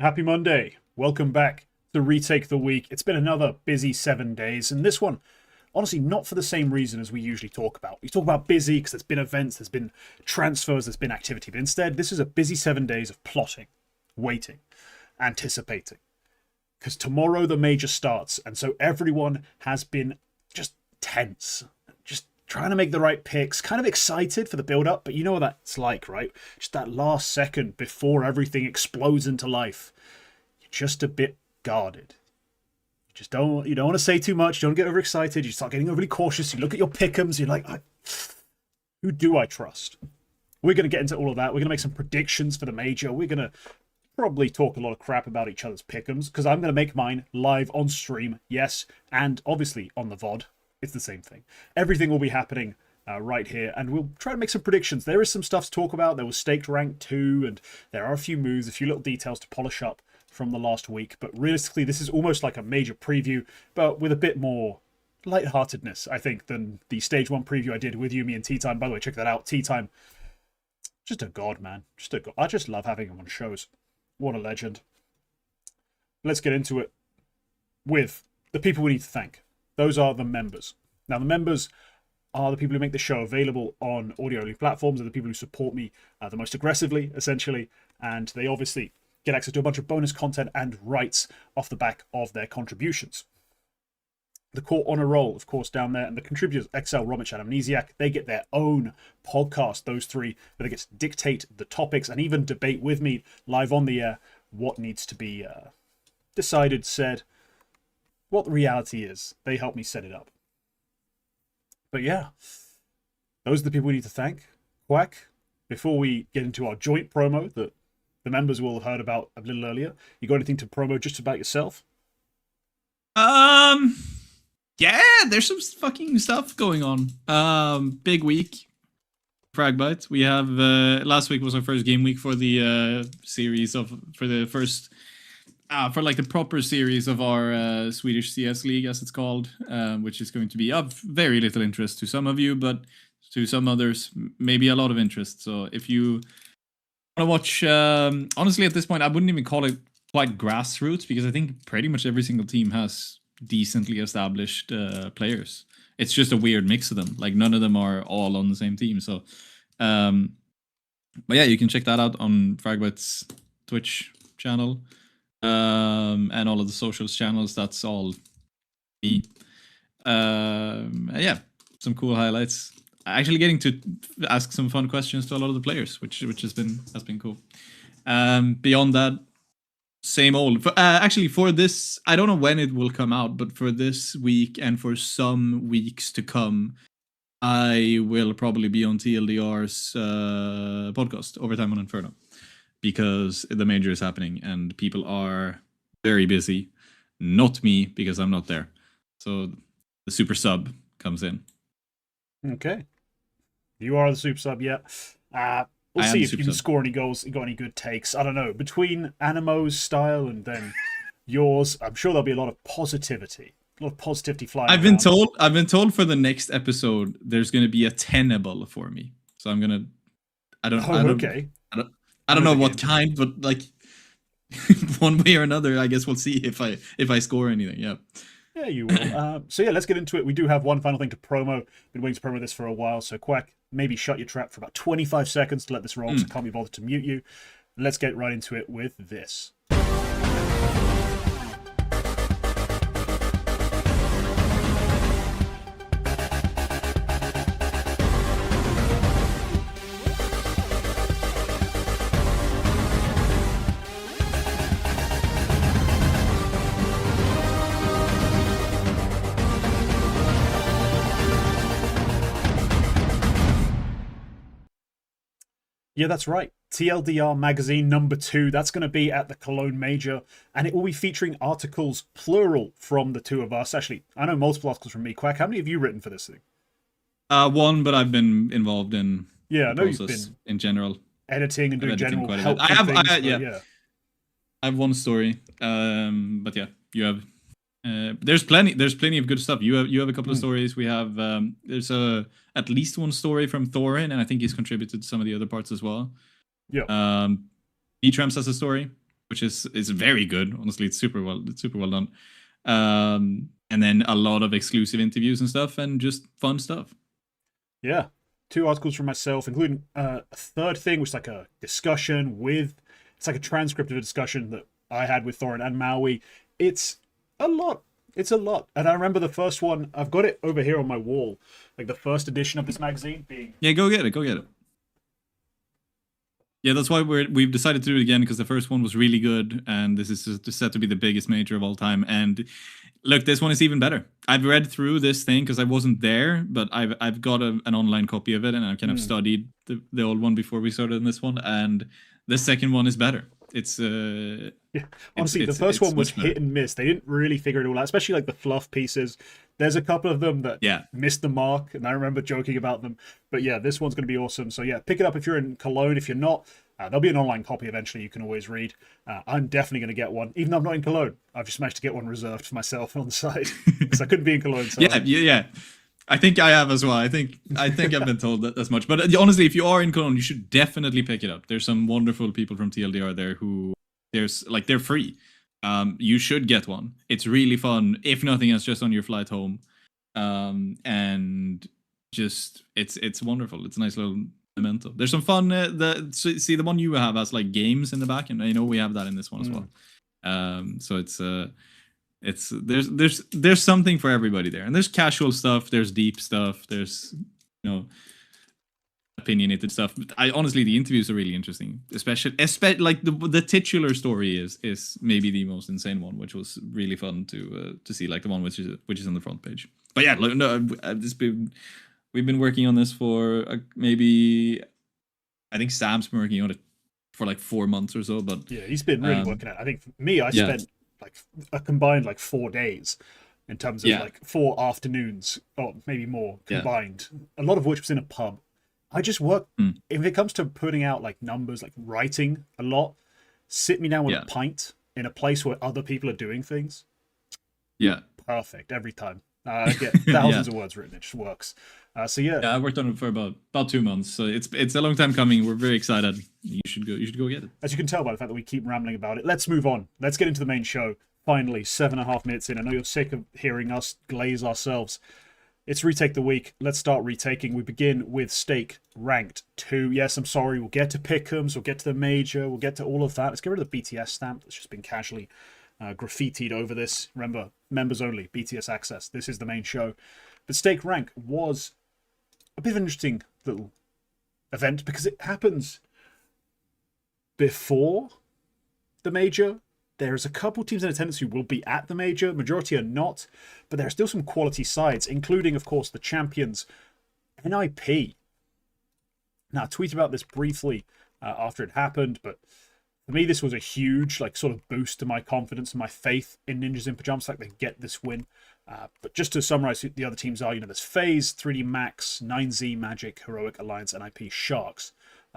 Happy Monday. Welcome back to Retake the Week. It's been another busy 7 days, and this one, honestly, not for the same reason as we usually talk about. We talk about busy because there's been events, there's been transfers, there's been activity, but instead, this is a busy 7 days of plotting, waiting, anticipating. Because tomorrow the major starts, and so everyone has been just tense, just trying to make the right picks, kind of excited for the build-up, but you know what that's like, right? Just that last second before everything explodes into life. You're just a bit guarded. You don't want to say too much, you don't get overexcited, you start getting overly cautious, you look at your Pickems, you're like, who do I trust? We're going to get into all of that, we're going to make some predictions for the major, we're going to probably talk a lot of crap about each other's Pickems, because I'm going to make mine live on stream, yes, and obviously on the VOD. It's the same thing. Everything will be happening right here, and we'll try to make some predictions. There is some stuff to talk about. There was staked rank 2, and there are a few moves, a few little details to polish up from the last week. But realistically, this is almost like a major preview, but with a bit more lightheartedness, I think, than the Stage 1 preview I did with you, me, and T-Time. By the way, check that out. T-Time, just a god, man. Just a god. I just love having him on shows. What a legend. Let's get into it with the people we need to thank. Those are the members. Now, the members are the people who make the show available on audio-only platforms. They're the people who support me the most aggressively, essentially. And they obviously get access to a bunch of bonus content and rights off the back of their contributions. The core honor roll, of course, down there. And the contributors, XL, Romich, and Amnesiac, they get their own podcast, those three, where they get to dictate the topics and even debate with me live on the air what needs to be decided, said, what the reality is. They help me set it up. But yeah, those are the people we need to thank. Quack, before we get into our joint promo that the members will have heard about a little earlier, you got anything to promo just about yourself? Yeah, there's some fucking stuff going on. Big week. Fragbite. We have last week was our first game week for the series for the first for like the proper series of our Swedish CS League, as it's called, which is going to be of very little interest to some of you, but to some others, maybe a lot of interest. So if you want to watch, honestly, at this point, I wouldn't even call it quite grassroots, because I think pretty much every single team has decently established players. It's just a weird mix of them. Like, none of them are all on the same team. So, but yeah, you can check that out on Fragbite's Twitch channel. And all of the socials channels. That's all me. Yeah, some cool highlights. Actually getting to ask some fun questions to a lot of the players, which has been cool. Beyond that, same old. Actually, for this, I don't know when it will come out, but for this week and for some weeks to come, I will probably be on TLDR's podcast, Overtime on Inferno, because the major is happening and people are very busy. Not me, because I'm not there. So the super sub comes in. Okay. You are the super sub, yeah. We'll see if you can score any goals, you got any good takes. I don't know. Between Animo's style and then yours, I'm sure there'll be a lot of positivity. A lot of positivity flying I've been told for the next episode there's gonna be a tenable for me. So I'm gonna I don't know what kind, but like one way or another, I guess we'll see if I score anything. Yeah. Yeah, you will. So yeah, let's get into it. We do have one final thing to promo. Been waiting to promo this for a while. So Quack, maybe shut your trap for about 25 seconds to let this roll, because I can't be bothered to mute you. Let's get right into it with this. Yeah, that's right. TLDR Magazine number 2. That's going to be at the Cologne Major, and it will be featuring articles, plural, from the two of us. Actually, I know multiple articles from me. Quack, how many have you written for this thing? One, but I've been involved in I know you've been in general editing and doing general help. I have one story, but yeah, you have. There's plenty of good stuff. You have a couple of stories. We have there's at least one story from Thorin, and I think he's contributed to some of the other parts as well. Yeah. btrams has a story. which is very good. Honestly, it's super well done. And then a lot of exclusive interviews and stuff, and just fun stuff. Yeah, 2 articles from myself, including a third thing, which is like a discussion with. It's like a transcript of a discussion that I had with Thorin and Maui. It's a lot. It's a lot. And I remember the first one, I've got it over here on my wall, like the first edition of this magazine being... Yeah, go get it. Yeah, that's why we've decided to do it again, because the first one was really good, and this is just set to be the biggest major of all time. And look, this one is even better. I've read through this thing because I wasn't there, but I've got an online copy of it, and I kind of studied the old one before we started in this one, and the second one is better. It's yeah. Honestly, the first one was hit and miss. They didn't really figure it all out, especially like the fluff pieces. There's a couple of them that missed the mark, and I remember joking about them. But yeah, this one's going to be awesome. So yeah, pick it up if you're in Cologne. If you're not, there'll be an online copy eventually you can always read. I'm definitely going to get one, even though I'm not in Cologne. I've just managed to get one reserved for myself on the side because I couldn't be in Cologne. So yeah. I think I have as well. I think I've been told that as much. But honestly, if you are in Cologne, you should definitely pick it up. There's some wonderful people from TLDR there who they're free. You should get one. It's really fun. If nothing else, just on your flight home. And just it's wonderful. It's a nice little memento. There's some fun. See, the one you have has like games in the back, and I know we have that in this one as well. So there's something for everybody there, and there's casual stuff, there's deep stuff, there's opinionated stuff. But honestly, the interviews are really interesting, especially like the titular story is maybe the most insane one, which was really fun to see, like the one which is on the front page. But yeah, we've been working on this for maybe, I think Sam's been working on it for like 4 months or so. But yeah, he's been really working at it. I think for me, I spent like a combined like 4 days in terms of like 4 afternoons or maybe more combined, a lot of which was in a pub. I just work, if it comes to putting out like numbers, like writing a lot, sit me down with a pint in a place where other people are doing things. Yeah. Perfect every time. I get thousands of words written. It just works. So yeah, I worked on it for about 2 months. So it's a long time coming. We're very excited. You should go get it. As you can tell by the fact that we keep rambling about it, let's move on. Let's get into the main show. Finally, 7.5 minutes in. I know you're sick of hearing us glaze ourselves. It's Retake the Week. Let's start retaking. We begin with Stake Ranked 2. Yes, I'm sorry. We'll get to Pickems. We'll get to the Major. We'll get to all of that. Let's get rid of the BTS stamp that's just been casually graffitied over this. Remember, members only, BTS access. This is the main show. But Stake Rank was a bit of an interesting little event because it happens before the Major. There's a couple teams in attendance who will be at the Major. Majority are not, but there are still some quality sides, including, of course, the champions, NIP. Now, I tweeted about this briefly after it happened, but for me, this was a huge, like, sort of boost to my confidence and my faith in Ninjas in Pajamas, like they get this win. But just to summarize who the other teams are, there's FaZe, 3D Max, 9Z, Magic, Heroic, Alliance, NIP, Sharks.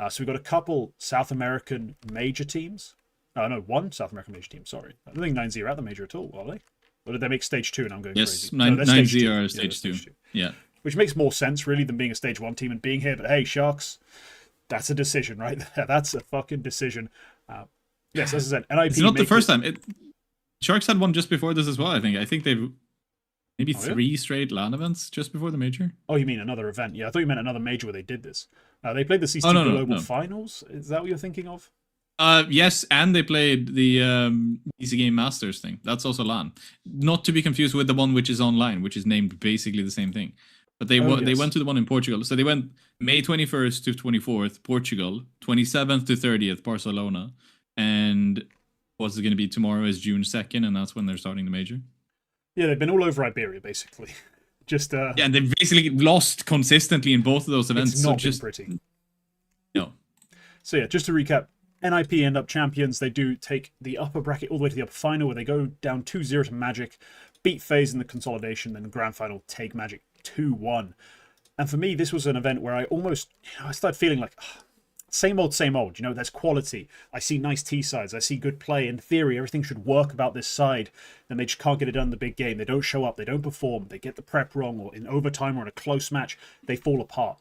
So we've got a couple South American major teams. No, one South American major team, sorry. I don't think 9Z are at the major at all, are they? Or did they make stage 2 and I'm going crazy? Yes, 9Z are stage 2. Yeah. Which makes more sense, really, than being a stage 1 team and being here. But hey, Sharks, that's a decision, right there. That's a fucking decision. Yes, as I said, NIP. It's not the first time. Sharks had one just before this as well, I think. I think they've maybe 3 straight LAN events just before the Major. Oh, you mean another event? Yeah, I thought you meant another Major where they did this. They played the CC Global Finals. Is that what you're thinking of? Yes, and they played the Easy Game Masters thing. That's also LAN. Not to be confused with the one which is online, which is named basically the same thing. But they went to the one in Portugal. So they went May 21st to 24th, Portugal, 27th to 30th, Barcelona, and what's it going to be tomorrow is June 2nd, and that's when they're starting the Major. Yeah, they've been all over Iberia, basically. Just yeah, and they've basically lost consistently in both of those events. It's not just pretty. No. So yeah, just to recap, NIP end up champions. They do take the upper bracket all the way to the upper final, where they go down 2-0 to Magic, beat FaZe in the consolidation, then the grand final take Magic 2-1. And for me, this was an event where I almost, I started feeling like, same old, same old. There's quality. I see nice T-sides. I see good play. In theory, everything should work about this side. Then they just can't get it done in the big game. They don't show up. They don't perform. They get the prep wrong, or in overtime or in a close match, they fall apart.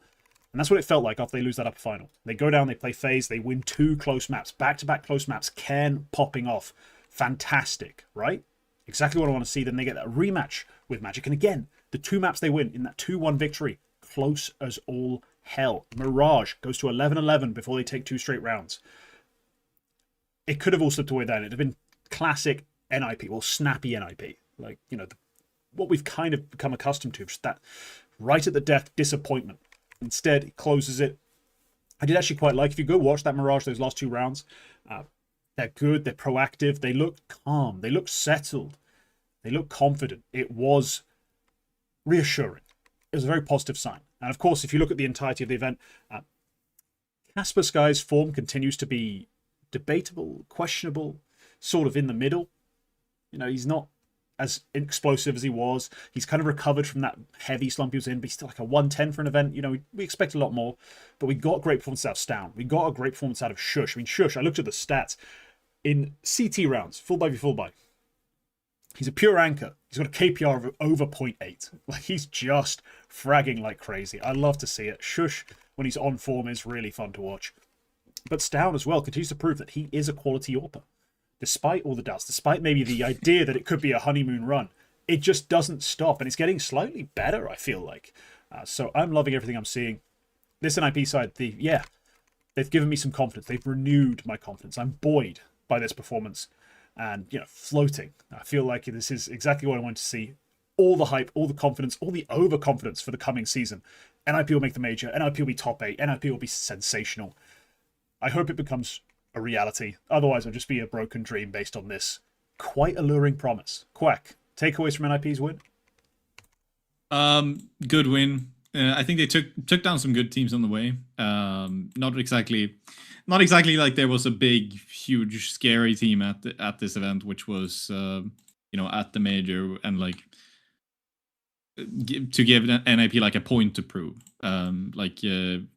And that's what it felt like after they lose that upper final. They go down, they play FaZe, they win 2 close maps, back-to-back close maps, Cairn popping off. Fantastic, right? Exactly what I want to see. Then they get that rematch with Magic. And again, the 2 maps they win in that 2-1 victory, close as all hell. Mirage goes to 11-11 before they take 2 straight rounds. It could have all slipped away then. It'd have been classic NIP, or snappy NIP. Like, you know, what we've kind of become accustomed to, just that right at the death disappointment. Instead, it closes it. I did actually quite like, if you go watch that Mirage, those last 2 rounds, they're good, they're proactive, they look calm, they look settled, they look confident. It was reassuring. It was a very positive sign. And of course, if you look at the entirety of the event, Casper Sky's form continues to be debatable, questionable, sort of in the middle. You know, he's not as explosive as he was. He's kind of recovered from that heavy slump he was in, but he's still like a 110 for an event. You know, we expect a lot more, but we got great performance out of Stown. We got a great performance out of Shush. I mean, Shush, I looked at the stats. In CT rounds, full by v full by, he's a pure anchor. He's got a KPR of over 0.8. Like, he's just fragging like crazy. I love to see it. Shush, when he's on form, is really fun to watch. But Stown as well continues to prove that he is a quality AWPer. Despite all the doubts, despite maybe the idea that it could be a honeymoon run, it just doesn't stop. And it's getting slightly better, I feel like. So I'm loving everything I'm seeing. This NIP side, they've given me some confidence. They've renewed my confidence. I'm buoyed by this performance and, you know, floating. I feel like this is exactly what I want to see. All the hype, all the confidence, all the overconfidence for the coming season. NIP will make the major. NIP will be top 8. NIP will be sensational. I hope it becomes a reality. Otherwise, it'll just be a broken dream based on this quite alluring promise. Quack, takeaways from NIP's win? Good win. I think they took down some good teams on the way. Not exactly like there was a big, huge, scary team at this event, which was you know, at the major, and like to give NIP like a point to prove.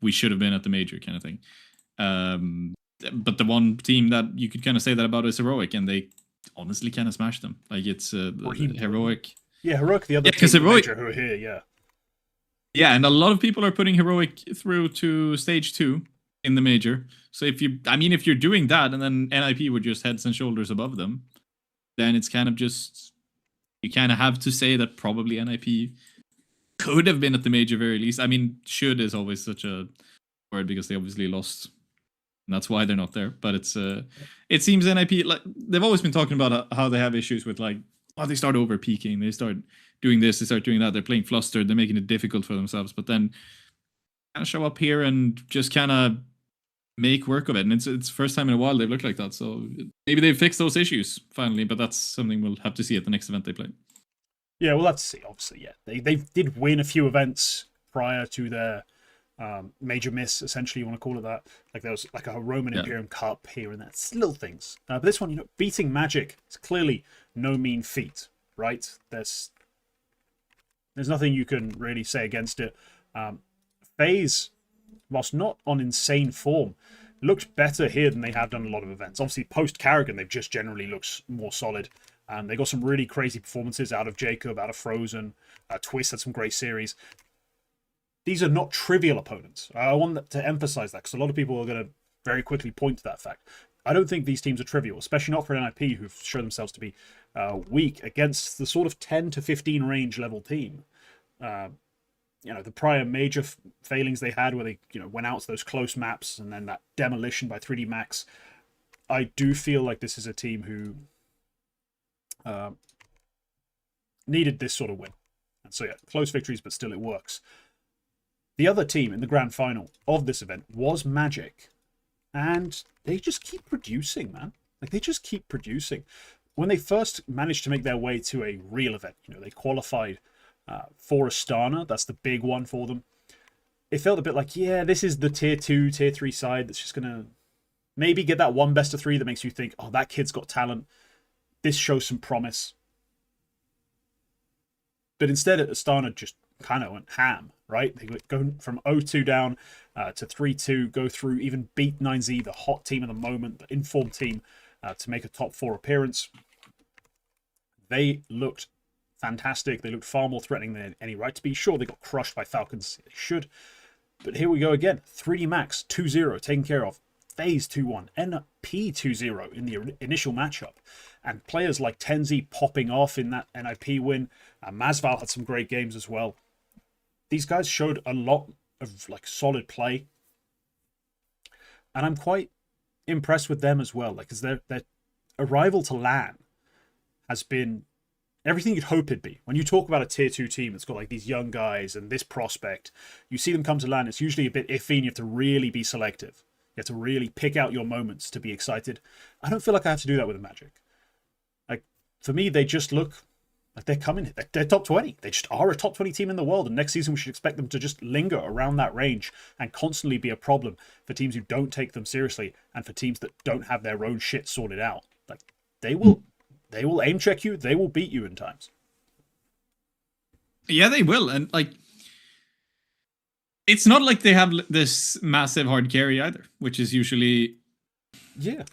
We should have been at the major kind of thing. But the one team that you could kind of say that about is Heroic, and they honestly kind of smashed them. Like, it's Heroic. Yeah, Heroic, the other team Heroic, major who are here, yeah. Yeah, and a lot of people are putting Heroic through to stage 2 in the major. So if you're doing that, and then NIP were just heads and shoulders above them, then it's kind of just, you kind of have to say that probably NIP could have been at the major very least. I mean, should is always such a word because they obviously lost. And that's why they're not there. But it seems NIP, like, they've always been talking about how they have issues with, like, they start over peaking, they start doing this, they start doing that, they're playing flustered, they're making it difficult for themselves. But then kind of show up here and just kind of make work of it. And it's the first time in a while they've looked like that. So maybe they've fixed those issues finally, but that's something we'll have to see at the next event they play. Yeah, well, let's see. Obviously, yeah. They did win a few events prior to their major miss, essentially, you want to call it that. Like, there was like a Roman Imperium Cup here and there. It's little things. But this one, you know, beating Magic is clearly no mean feat, right? There's nothing you can really say against it. FaZe, whilst not on insane form, looked better here than they have done a lot of events. Obviously, post Carrigan, they've just generally looked more solid. They got some really crazy performances out of Jacob, out of Frozen. Twist had some great series. These are not trivial opponents. I want to emphasize that because a lot of people are going to very quickly point to that fact. I don't think these teams are trivial, especially not for an NIP who've shown themselves to be weak against the sort of 10 to 15 range level team. You know, the prior major failings they had where they, you know, went out to those close maps and then that demolition by 3D Max. I do feel like this is a team who needed this sort of win. And so, yeah, close victories, but still it works. The other team in the grand final of this event was Magic. And they just keep producing, man. Like, they just keep producing. When they first managed to make their way to a real event, you know, they qualified for Astana. That's the big one for them. It felt a bit like, yeah, this is the tier 2, tier 3 side that's just going to maybe get that one best of 3 that makes you think, oh, that kid's got talent. This shows some promise. But instead, Astana just kind of went ham, right? They go from 0-2 down to 3-2, go through, even beat 9Z, the hot team at the moment, the informed team, to make a top 4 appearance. They looked fantastic. They looked far more threatening than any right to be. Sure, they got crushed by Falcons. They should. But here we go again. 3D Max 2-0 taken care of. FaZe 2-1. NP 2-0 in the initial matchup. And players like Tenzi popping off in that NIP win. Masval had some great games as well. These guys showed a lot of like solid play. And I'm quite impressed with them as well. Like, because their arrival to LAN has been everything you'd hope it'd be. When you talk about a tier 2 team that's got like these young guys and this prospect, you see them come to LAN, it's usually a bit iffy and you have to really be selective. You have to really pick out your moments to be excited. I don't feel like I have to do that with Magic. Like, for me, they just look like they're coming. They're top 20. They just are a top 20 team in the world. And next season, we should expect them to just linger around that range and constantly be a problem for teams who don't take them seriously and for teams that don't have their own shit sorted out. Like, they will aim check you. They will beat you in times. Yeah, they will. And like, it's not like they have this massive hard carry either, which is usually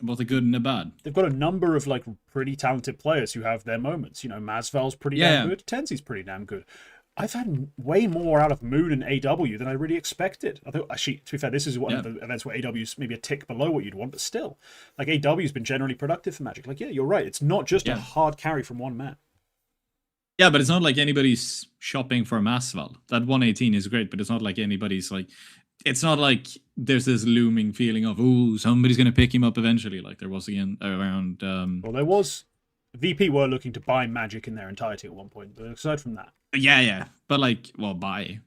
both a good and a bad. They've got a number of like pretty talented players who have their moments. You know, Masval's pretty damn good. Tenzi's pretty damn good. I've had way more out of Moon and AW than I really expected. Although, actually, to be fair, this is one of the events where AW is maybe a tick below what you'd want, but still, like AW's been generally productive for Magic. Like, yeah, you're right. It's not just a hard carry from one man. Yeah, but it's not like anybody's shopping for Masval. That 118 is great, but it's not like anybody's like... It's not like there's this looming feeling of, ooh, somebody's going to pick him up eventually, like there was again around... Well, there was... VP were looking to buy Magic in their entirety at one point, but aside from that... Yeah. But like, well, buy.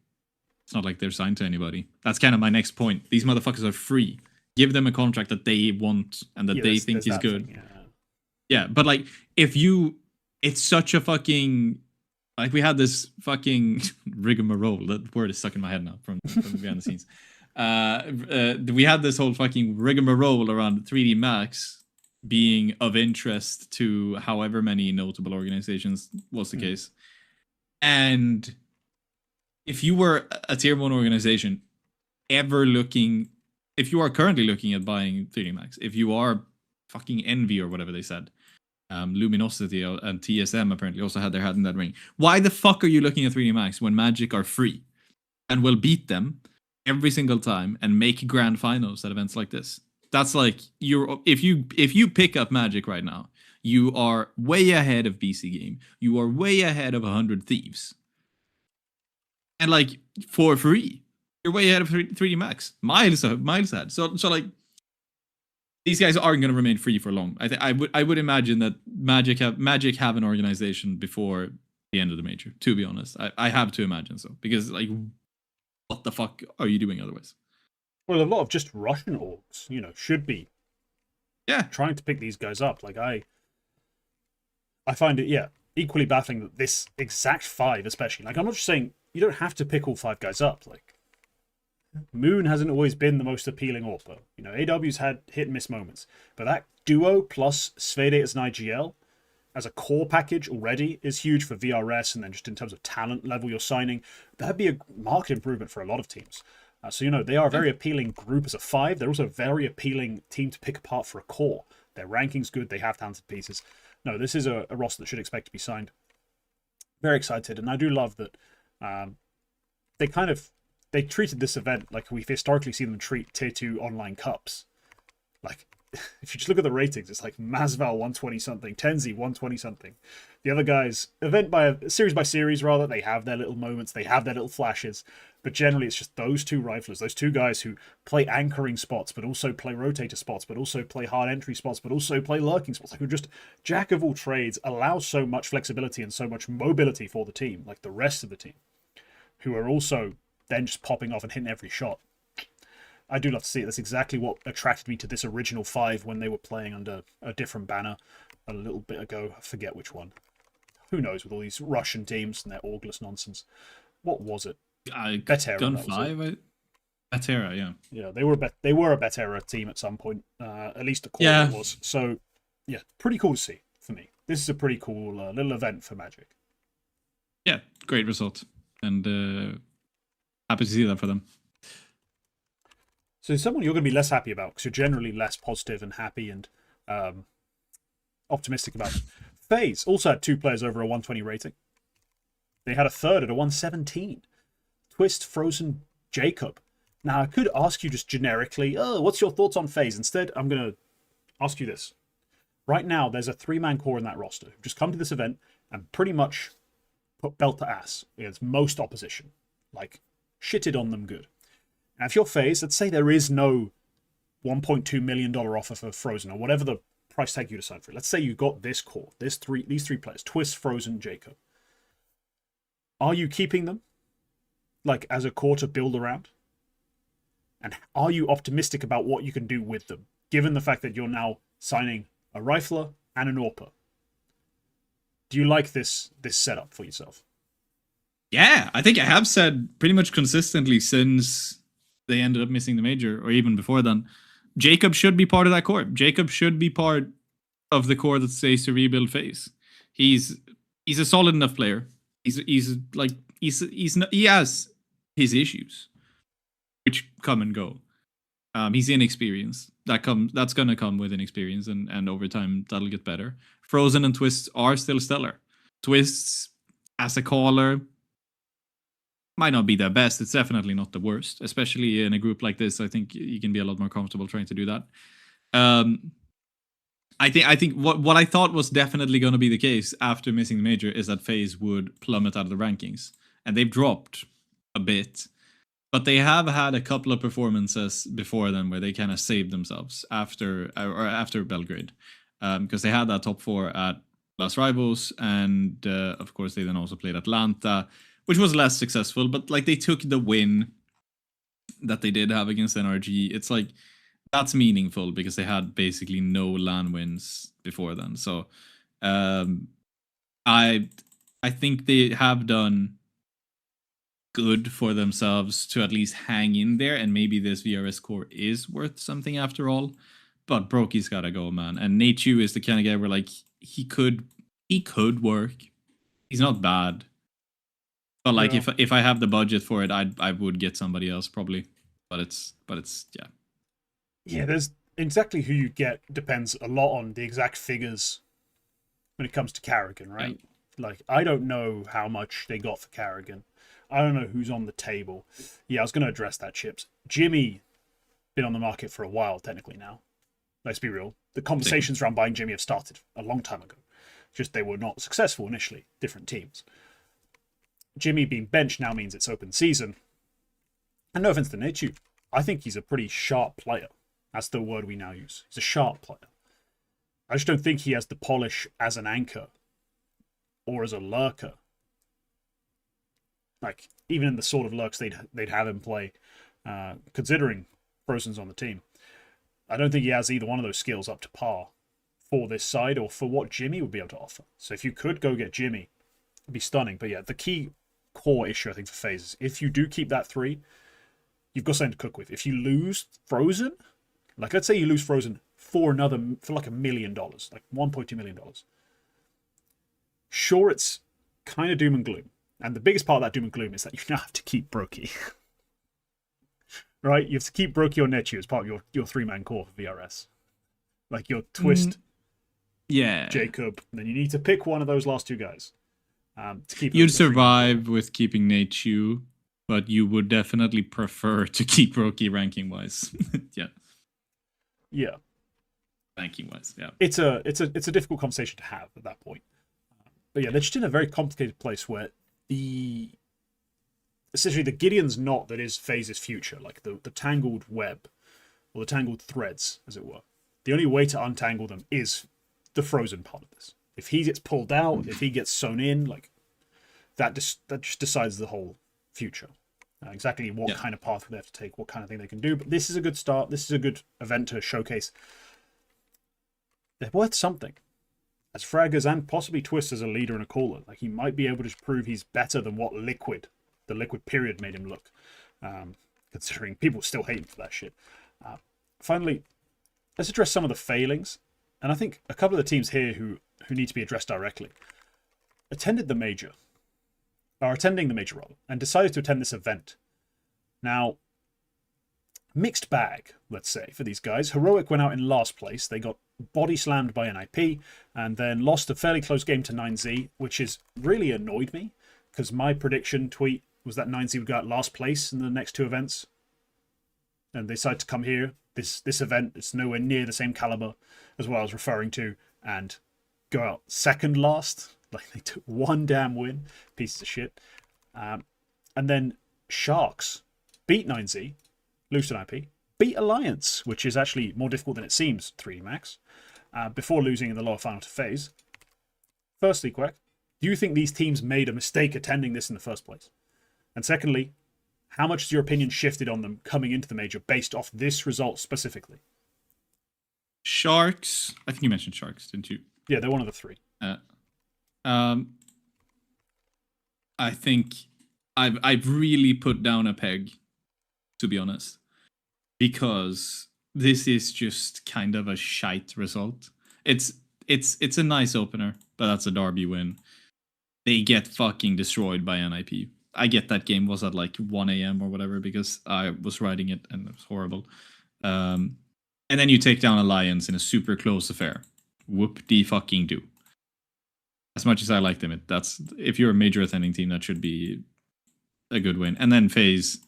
It's not like they're signed to anybody. That's kind of my next point. These motherfuckers are free. Give them a contract that they want and that they think is good. Thing, yeah, but like, if you... It's such a fucking... Like, we had this fucking rigmarole. That word is stuck in my head now from behind the scenes. We had this whole fucking rigmarole around 3D Max being of interest to however many notable organizations was the case. And if you were a tier 1 organization ever looking... If you are currently looking at buying 3D Max, if you are fucking Envy or whatever they said... Luminosity and TSM apparently also had their hat in that ring. Why the fuck are you looking at 3D Max when Magic are free and will beat them every single time and make grand finals at events like this? That's like, if you pick up Magic right now, you are way ahead of BC Game. You are way ahead of 100 Thieves. And like, for free, you're way ahead of 3D Max. Miles ahead. So like, these guys aren't going to remain free for long. I would imagine that Magic have an organization before the end of the major. To be honest, I have to imagine so, because like, what the fuck are you doing otherwise? Well, a lot of just Russian orgs, you know, should be trying to pick these guys up. Like I find it equally baffling that this exact 5, especially. Like, I'm not just saying you don't have to pick all 5 guys up. Like, Moon hasn't always been the most appealing AWP. You know, AW's had hit and miss moments. But that duo plus Svede as an IGL as a core package already is huge for VRS, and then just in terms of talent level you're signing, that'd be a marked improvement for a lot of teams. So, you know, they are a very appealing group as a 5. They're also a very appealing team to pick apart for a core. Their ranking's good. They have talented pieces. No, this is a roster that should expect to be signed. Very excited. And I do love that they treated this event like we've historically seen them treat tier 2 online cups. Like, if you just look at the ratings, it's like Masval 120 something, Tenzi 120 something. The other guys, series by series rather, they have their little moments, they have their little flashes, but generally it's just those 2 riflers, those 2 guys who play anchoring spots, but also play rotator spots, but also play hard entry spots, but also play lurking spots. Like, who just jack of all trades, allow so much flexibility and so much mobility for the team, like the rest of the team, who are also then just popping off and hitting every shot. I do love to see it. That's exactly what attracted me to this original 5 when they were playing under a different banner a little bit ago. I forget which one. Who knows with all these Russian teams and their orgless nonsense. What was it? Betera. Gun 5? Betera, yeah. Yeah, they were a Betera team at some point. At least a core it was. So, yeah, pretty cool to see for me. This is a pretty cool little event for Magic. Yeah, great result. And happy to see that for them. So someone you're going to be less happy about because you're generally less positive and happy and optimistic about. FaZe also had 2 players over a 120 rating. They had a third at a 117. Twist, Frozen, Jacob Now, I could ask you just generically, oh, what's your thoughts on FaZe? Instead, I'm going to ask you this. Right now, there's a 3-man core in that roster who've just come to this event and pretty much put belt to ass against most opposition. Like, shitted on them good. Now, if you're FaZe, let's say there is no $1.2 million offer for Frozen or whatever the price tag you decide for it. Let's say you got this core, these three players, Twist, Frozen, Jacob. Are you keeping them, like, as a core to build around? And are you optimistic about what you can do with them, given the fact that you're now signing a Rifler and an AWPer? Do you like this setup for yourself? Yeah, I think I have said pretty much consistently since they ended up missing the major, or even before then, Jacob should be part of that core. Jacob should be part of the core that stays to rebuild FaZe. He's a solid enough player. He has his issues, which come and go. He's inexperienced. That's gonna come with inexperience, and over time that'll get better. Frozen and Twists are still stellar. Twists as a caller might not be the best. It's definitely not the worst, especially in a group like this. I think you can be a lot more comfortable trying to do that. I think what I thought was definitely going to be the case after missing the major is that FaZe would plummet out of the rankings, and they've dropped a bit, but they have had a couple of performances before them where they kind of saved themselves after Belgrade, because they had that top 4 at Last Rivals, and of course they then also played Atlanta, which was less successful, but like they took the win that they did have against NRG. It's like that's meaningful because they had basically no LAN wins before then. So I think they have done good for themselves to at least hang in there, and maybe this VRS core is worth something after all. But Brokey's gotta go, man. And Nate Chu is the kind of guy where like he could work. He's not bad. But like if I have the budget for it, I would get somebody else probably. But it's yeah. Yeah, there's exactly who you get depends a lot on the exact figures when it comes to Carrigan, right? Yeah. Like I don't know how much they got for Carrigan. I don't know who's on the table. Yeah, I was going to address that, Chips. Jimmy been on the market for a while technically now. Let's be real. The conversations around buying Jimmy have started a long time ago. Just they were not successful initially. Different teams. Jimmy being benched now means it's open season. And no offense to Nichu, I think he's a pretty sharp player. That's the word we now use. He's a sharp player. I just don't think he has the polish as an anchor or as a lurker. Like, even in the sort of lurks they'd have him play, considering Frozen's on the team. I don't think he has either one of those skills up to par for this side or for what Jimmy would be able to offer. So if you could go get Jimmy, it'd be stunning. But yeah, the key core issue, I think, for FaZe is if you do keep that 3, you've got something to cook with. If you lose Frozen, like let's say you lose Frozen for like $1 million, like $1.2 million. Sure, it's kind of doom and gloom. And the biggest part of that doom and gloom is that you now have to keep Brokey. Right? You have to keep Brokey or Nechu as part of your 3-man core for VRS. Like your Twist, Jacob, and then you need to pick one of those last 2 guys. To keep You'd survive with keeping Nate Chu, but you would definitely prefer to keep Brokey ranking wise. Yeah. Ranking wise, yeah. It's a difficult conversation to have at that point. But yeah, they're just in a very complicated place where essentially the Gideon's knot that is FaZe's future, like the tangled web or the tangled threads, as it were. The only way to untangle them is the Frozen part of this. If he gets pulled out, if he gets sewn in, like that just decides the whole future. Exactly what kind of path they have to take, what kind of thing they can do. But this is a good start. This is a good event to showcase. They're worth something. As Fraggers and possibly Twist as a leader and a caller. Like he might be able to prove he's better than what the Liquid period made him look. Considering people still hate him for that shit. Finally, let's address some of the failings. And I think a couple of the teams here who need to be addressed directly attending the major, and decided to attend this event. Now, mixed bag, let's say, for these guys. Heroic went out in last place. They got body slammed by NIP and then lost a fairly close game to 9Z, which is really annoyed me because my prediction tweet was that 9Z would go out last place in the next 2 events. and they decide to come here. This event, it's nowhere near the same caliber as what I was referring to, and go out second last. Like, they took one damn win. Pieces of shit. And then Sharks beat 9Z, lose to IP, beat Alliance, which is actually more difficult than it seems, 3D Max, before losing in the lower final to FaZe. Firstly, Quack, do you think these teams made a mistake attending this in the first place? And secondly, how much has your opinion shifted on them coming into the major based off this result specifically? Sharks. I think you mentioned Sharks, didn't you? Yeah, they're one of the three. I think I've really put down a peg, to be honest, because this is just kind of a shite result. It's a nice opener, but that's a derby win. They get fucking destroyed by NIP. I get that game was at like 1 a.m. or whatever because I was writing it and it was horrible. And then you take down Alliance in a super close affair. Whoop-de-fucking-do. As much as I like them, that's if you're a major attending team, that should be a good win. And then FaZe,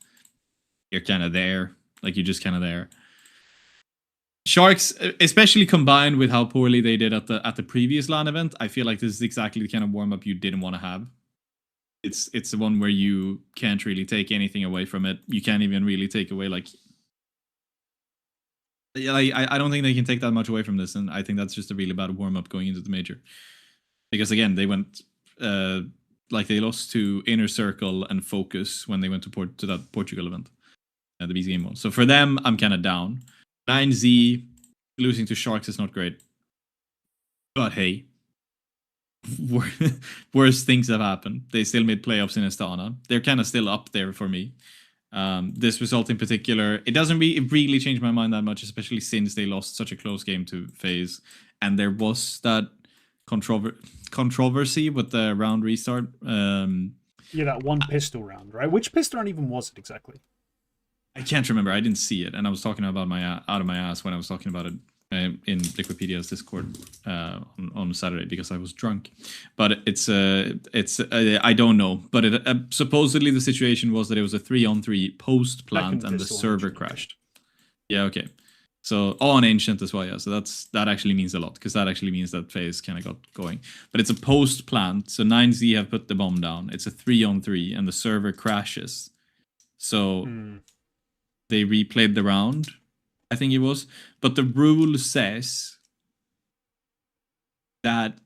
you're kind of there. Like, you're just kind of there. Sharks, especially combined with how poorly they did at the previous LAN event, I feel like this is exactly the kind of warm-up you didn't want to have. It's the one where you can't really take anything away from it. You can't even really take away, like... I don't think they can take that much away from this, and I think that's just a really bad warm-up going into the major. Because, again, they went... like, they lost to Inner Circle and Focus when they went to that Portugal event. The BZ Game 1. So for them, I'm kind of down. 9Z, losing to Sharks is not great. But hey, worse things have happened. They still made playoffs in Astana. They're kind of still up there for me. This result in particular, it doesn't really change my mind that much, especially since they lost such a close game to FaZe. And there was that controversy with the round restart. Yeah, that one pistol round, right? Which pistol round even was it exactly? I can't remember. I didn't see it, and I was talking about out of my ass when I was talking about it in Liquipedia's Discord on Saturday because I was drunk. But I don't know. But supposedly the situation was that it was a 3-on-3 post plant and the server crashed. Yeah, okay. So on Ancient as well, yeah. So that actually means a lot because that actually means that FaZe kind of got going. But it's a post plant, so 9Z have put the bomb down. It's a 3-on-3, and the server crashes. So. They replayed the round, I think it was. But the rule says that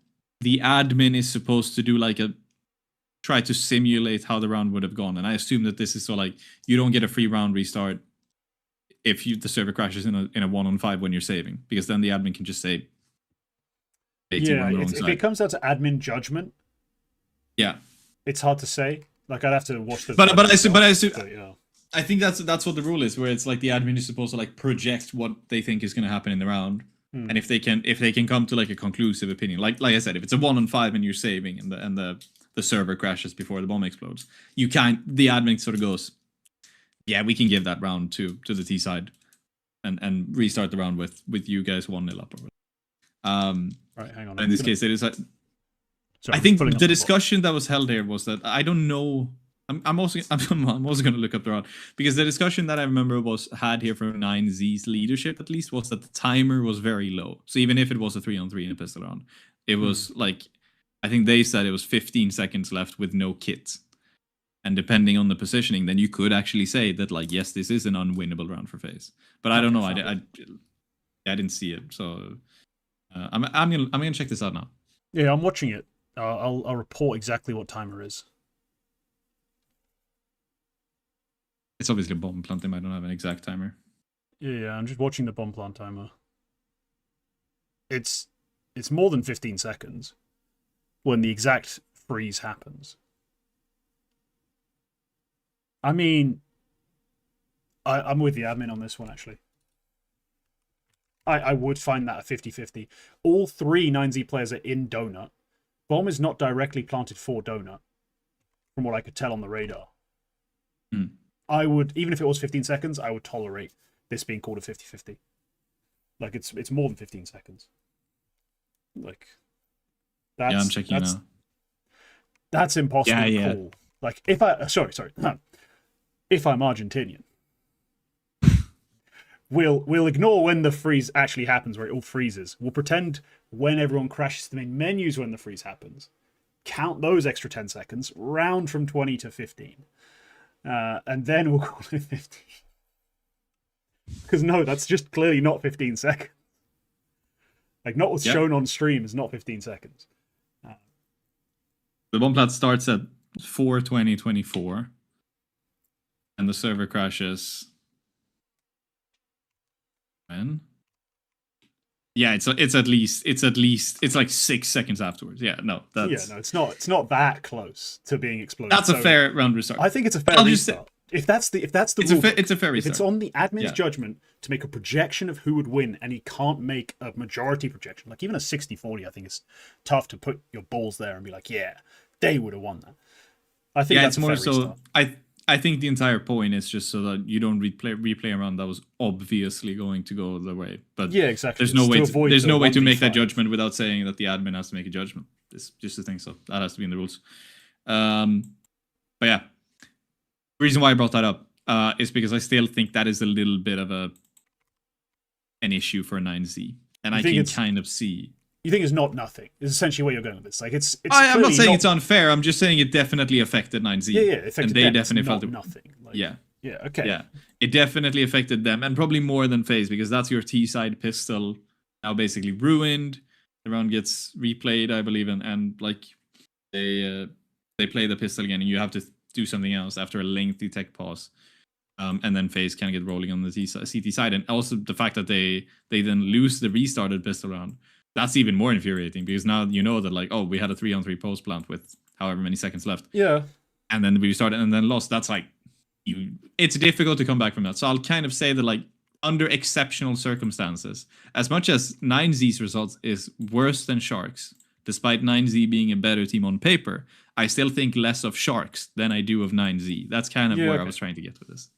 the admin is supposed to do like try to simulate how the round would have gone. And I assume that this is so like, you don't get a free round restart if the server crashes in a 1-on-5 when you're saving. Because then the admin can just say... Yeah, if it comes down to admin judgment... Yeah. It's hard to say. Like, I'd have to watch the... But I assume... yeah. I think that's what the rule is, where it's like the admin is supposed to like project what they think is going to happen in the round, and if they can come to like a conclusive opinion, like I said, if it's a 1-on-5 and you're saving and the server crashes before the bomb explodes, you can't. The admin sort of goes, yeah, we can give that round to the T side, and restart the round with you guys 1-0 up. Right, hang on. In this case, it is. Sorry, I think the discussion that was held here was that I don't know. I'm also going to look up the round because the discussion that I remember was had here from 9Z's leadership at least was that the timer was very low. So even if it was a 3-on-3 in a pistol round, it was like, I think they said it was 15 seconds left with no kit. And depending on the positioning, then you could actually say that like, yes, this is an unwinnable round for FaZe. But I don't know. I didn't see it. So I'm gonna check this out now. Yeah, I'm watching it. I'll report exactly what timer is. It's obviously a bomb plant. They might not have an exact timer. Yeah, I'm just watching the bomb plant timer. It's more than 15 seconds when the exact freeze happens. I mean, I'm with the admin on this one, actually. I would find that a 50-50. All three 9Z players are in Donut. Bomb is not directly planted for Donut, from what I could tell on the radar. I would, even if it was 15 seconds, I would tolerate this being called a 50-50. Like, it's more than 15 seconds. Like, that's... Yeah, I'm checking now. That's impossible to call. Like, if I'm Argentinian, we'll ignore when the freeze actually happens, where it all freezes. We'll pretend when everyone crashes to the main menus when the freeze happens. Count those extra 10 seconds, round from 20 to 15. And then we'll call it 15. Because no, that's just clearly not 15 seconds. Like, not what's shown on stream is not 15 seconds. The one plat starts at 4:20:24, and the server crashes. When? Yeah, it's like 6 seconds afterwards. Yeah, no, that's it's not that close to being exploded. That's a fair round restart. I think it's a fair restart. If that's the rule, it's a fair restart. If it's on the admin's judgment to make a projection of who would win, and he can't make a majority projection, like even a 60-40, I think it's tough to put your balls there and be like, yeah, they would have won that. I think that's it's more a fair so. restart. I think the entire point is just so that you don't replay a round that was obviously going to go the way. But yeah, exactly. There's no way to make that judgment without saying that the admin has to make a judgment. It's just a thing, so that has to be in the rules. But yeah, the reason why I brought that up is because I still think that is a little bit of an issue for 9Z, and I can kind of see. You think it's not nothing? Is essentially where you're going with this. Like it's I'm not saying it's unfair. I'm just saying it definitely affected 9Z. Yeah, it affected and they them. definitely felt nothing. Like, yeah, okay. Yeah, it definitely affected them, and probably more than FaZe, because that's your T-side pistol now basically ruined. The round gets replayed, I believe, and like they play the pistol again, and you have to do something else after a lengthy tech pause. And then FaZe can get rolling on the CT side, and also the fact that they then lose the restarted pistol round. That's even more infuriating, because now you know that, like, oh, we had a 3-on-3 post plant with however many seconds left. Yeah. And then we restarted and then lost. That's like, it's difficult to come back from that. So I'll kind of say that, like, under exceptional circumstances, as much as 9Z's results is worse than Sharks, despite 9Z being a better team on paper, I still think less of Sharks than I do of 9Z. That's kind of where I was trying to get with this.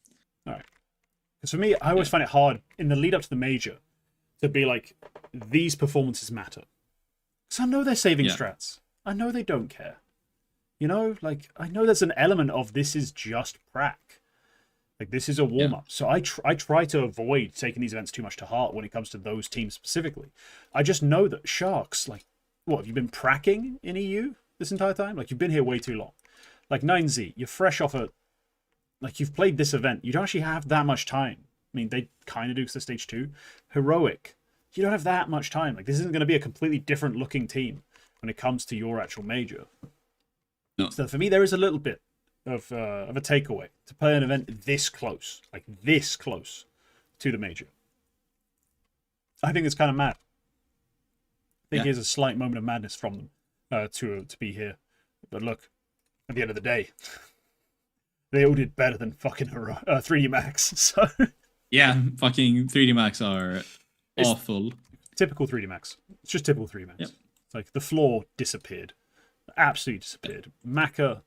All right. Because for me, I always find it hard in the lead up to the major to be like, these performances matter. Because I know they're saving strats. I know they don't care. You know, like, I know there's an element of this is just prac. Like, this is a warm-up. So I try to avoid taking these events too much to heart when it comes to those teams specifically. I just know that Sharks, like, what, have you been pracking in EU this entire time? Like, you've been here way too long. Like, 9Z, you're fresh off a... Like, you've played this event. You don't actually have that much time. I mean, they kind of do because they're stage 2. Heroic, you don't have that much time. Like, this isn't going to be a completely different looking team when it comes to your actual major. No. So for me, there is a little bit of a takeaway to play an event this close, like this close to the major. I think it's kind of mad. I think here's a slight moment of madness from them to be here. But look, at the end of the day, they all did better than fucking 3D Max. So yeah, fucking 3D Max are awful. Typical 3D Max. It's just typical 3D Max. Yep. It's like the floor disappeared. Absolutely disappeared. Maka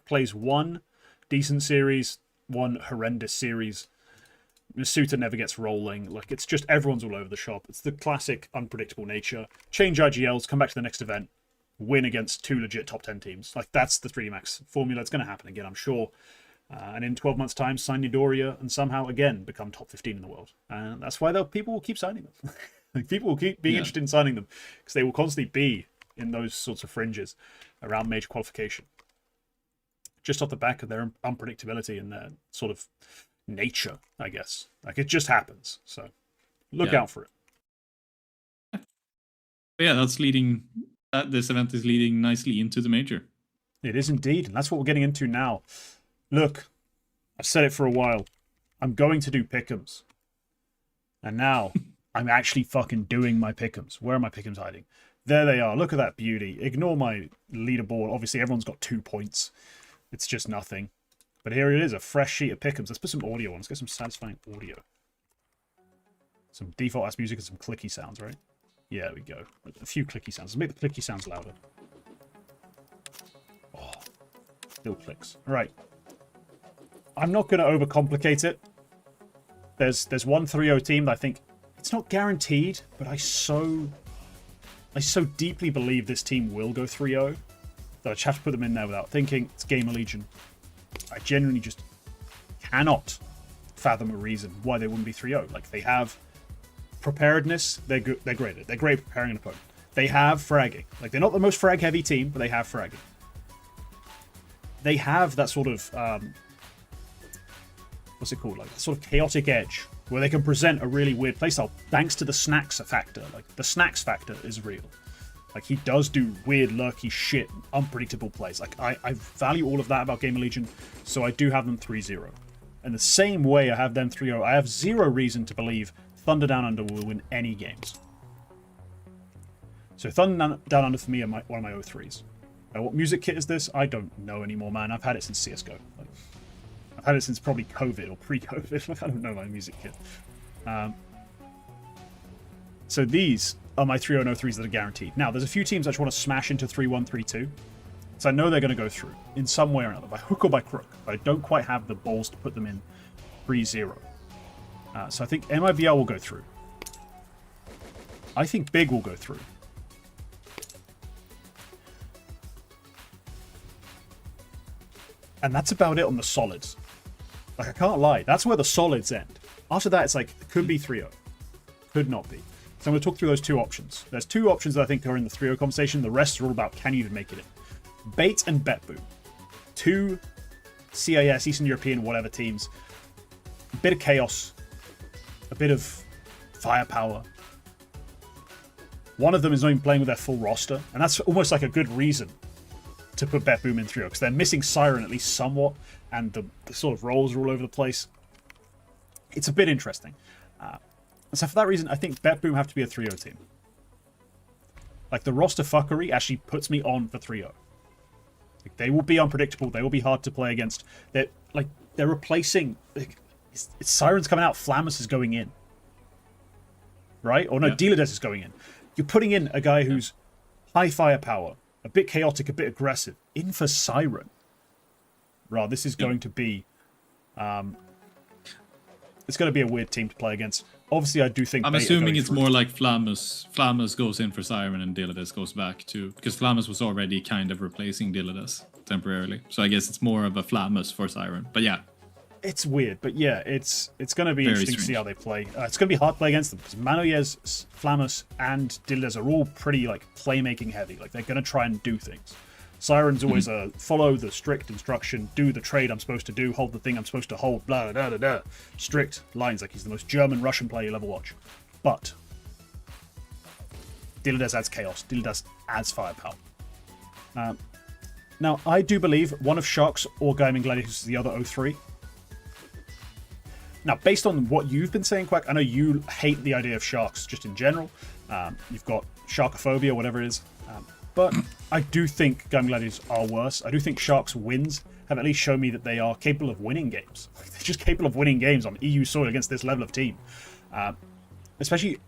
plays one decent series, one horrendous series. Masuta never gets rolling. Like, it's just everyone's all over the shop. It's the classic unpredictable nature. Change IGLs, come back to the next event, win against 2 legit top 10 teams. Like, that's the 3D Max formula. It's going to happen again, I'm sure. And in 12 months' time, sign Nidoria and somehow again become top 15 in the world. And that's why people will keep signing them. Like, people will keep being interested in signing them because they will constantly be in those sorts of fringes around major qualification. Just off the back of their unpredictability and their sort of nature, I guess. Like, it just happens. So look out for it. Yeah, that's leading. This event is leading nicely into the major. It is indeed, and that's what we're getting into now. Look, I've said it for a while. I'm going to do Pickems. And now I'm actually fucking doing my Pickems. Where are my Pickems hiding? There they are. Look at that beauty. Ignore my leaderboard. Obviously, everyone's got 2 points. It's just nothing. But here it is, a fresh sheet of Pickems. Let's put some audio on. Let's get some satisfying audio. Some default-ass music and some clicky sounds, right? Yeah, there we go. A few clicky sounds. Let's make the clicky sounds louder. Oh, still clicks. All right. I'm not going to overcomplicate it. There's one 3-0 team that I think it's not guaranteed, but I so deeply believe this team will go 3-0 that I just have to put them in there without thinking. It's Gamer Legion. I genuinely just cannot fathom a reason why they wouldn't be 3-0. Like, they have preparedness, they're good, they're great at it. They're great at preparing an opponent. They have fragging. Like, they're not the most frag-heavy team, but they have fragging. They have that sort of, what's it called? Like, that sort of chaotic edge, where they can present a really weird playstyle, thanks to the snacks factor. Like, the snacks factor is real. Like, he does do weird, lurky shit, unpredictable plays. Like, I value all of that about Gamer Legion, so I do have them 3-0. And the same way I have them 3-0, I have zero reason to believe Thunder Down Under will win any games. So Thunder Down Under for me are one of my 0-3s. What music kit is this? I don't know anymore, man. I've had it since CSGO. Like, I've had it since probably COVID or pre-COVID. Like, I don't know my music kit. So these are my 3-0 and 0-3s that are guaranteed. Now, there's a few teams I just want to smash into 3-1, 3-2. So I know they're going to go through in some way or another, by hook or by crook. But I don't quite have the balls to put them in 3-0. So I think MIBR will go through. I think Big will go through. And that's about it on the solids. Like, I can't lie. That's where the solids end. After that, it's like, it could be 3-0. Could not be. So I'm going to talk through those two options. There's two options that I think are in the 3-0 conversation. The rest are all about, can you even make it in? Bait and BetBoom. Two CIS, Eastern European, whatever teams. A bit of chaos. A bit of firepower. One of them is not even playing with their full roster. And that's almost like a good reason to put BetBoom in 3-0, because they're missing Siren at least somewhat, and the sort of roles are all over the place. It's a bit interesting. So for that reason, I think BetBoom have to be a 3-0 team. Like, the roster fuckery actually puts me on for 3-0. Like, they will be unpredictable. They will be hard to play against. They're replacing... Like, it's Siren's coming out. Flamus is going in. Right? Or no, yeah. Dealerdes is going in. You're putting in a guy who's high firepower, a bit chaotic, a bit aggressive, in for Siren. Right, this is going to be... it's going to be a weird team to play against. Obviously, I do think... I'm assuming it's more like Flamus. Flamus goes in for Siren and Dealerdes goes back to... Because Flamus was already kind of replacing Dealerdes temporarily. So I guess it's more of a Flamus for Siren. But yeah. It's weird, but yeah, it's going to be interesting to see how they play. It's going to be hard to play against them, because Manoyes, Flamus, and Dealerdes are all pretty, like, playmaking heavy. Like, they're going to try and do things. Siren's always follow the strict instruction, do the trade I'm supposed to do, hold the thing I'm supposed to hold, blah, blah, blah, blah. Strict lines, like he's the most German Russian player you'll ever watch. But Dealerdes adds chaos, Dealerdes adds firepower. Now, I do believe one of Sharks or Gaming Gladiators is the other 0-3. Now, based on what you've been saying, Quack, I know you hate the idea of Sharks just in general. You've got Sharkophobia, whatever it is. But I do think Gaming Gladiators are worse. I do think Sharks wins have at least shown me that they are capable of winning games. Like, they're just capable of winning games on EU soil against this level of team. Especially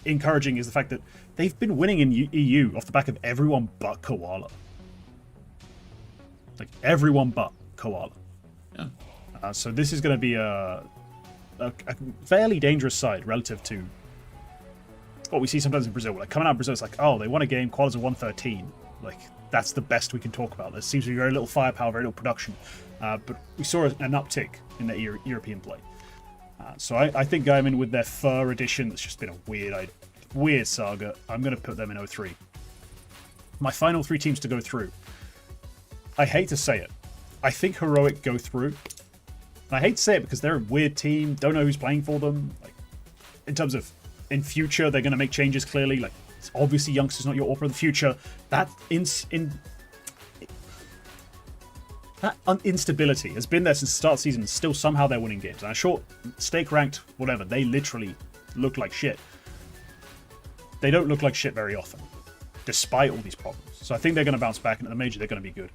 encouraging is the fact that they've been winning in EU off the back of everyone but Koala. Like, everyone but Koala. Yeah. So this is going to be a fairly dangerous side relative to what we see sometimes in Brazil. Like, coming out of Brazil, it's like, oh, they won a game, qualies are 113. Like, that's the best we can talk about. There seems to be very little firepower, very little production. But we saw an uptick in their European play. So I think Gaiman, with their Fur edition, that's just been a weird saga. I'm going to put them in 0-3. My final three teams to go through. I hate to say it. I think Heroic go through. And I hate to say it because they're a weird team. Don't know who's playing for them. Like, in terms of in future, they're going to make changes clearly. Like, it's obviously youngsters not your Opera of the future. That instability has been there since the start of the season. And still, somehow they're winning games. And I'm sure, stake ranked, whatever, they literally look like shit. They don't look like shit very often, despite all these problems. So I think they're going to bounce back, and at the major, they're going to be good.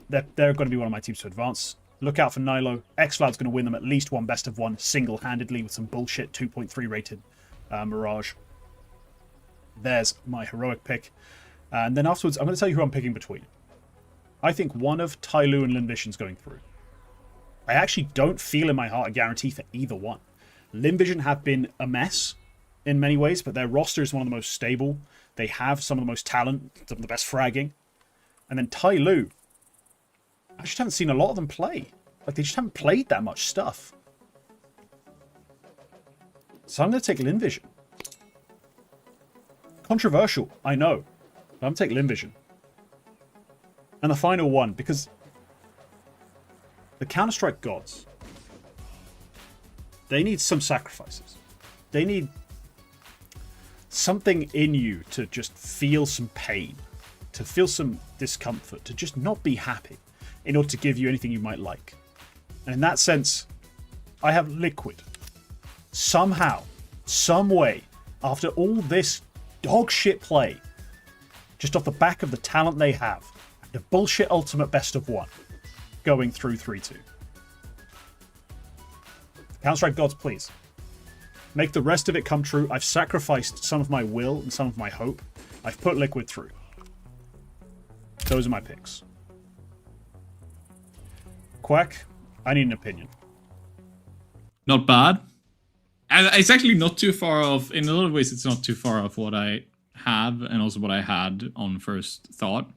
They're going to be one of my teams to advance. Look out for Nilo. Xcloud's going to win them at least one best of one single-handedly with some bullshit 2.3 rated Mirage. There's my Heroic pick. And then afterwards, I'm going to tell you who I'm picking between. I think one of Tyloo and Linvision's going through. I actually don't feel in my heart a guarantee for either one. Linvision have been a mess in many ways, but their roster is one of the most stable. They have some of the most talent, some of the best fragging. And then Tyloo, I just haven't seen a lot of them play. Like, they just haven't played that much stuff. So I'm going to take Lin Vision. Controversial, I know. But I'm going to take Lin Vision. And the final one, because the Counter-Strike gods, they need some sacrifices. They need something in you to just feel some pain, to feel some discomfort, to just not be happy in order to give you anything you might like. And in that sense, I have Liquid. Somehow, some way, after all this dog shit play, just off the back of the talent they have, the bullshit ultimate best of one, going through 3-2. Counter-Strike gods, please. Make the rest of it come true. I've sacrificed some of my will and some of my hope. I've put Liquid through. Those are my picks. Quack, I need an opinion. Not bad. It's actually not too far off. In a lot of ways, it's not too far off what I have and also what I had on first thought.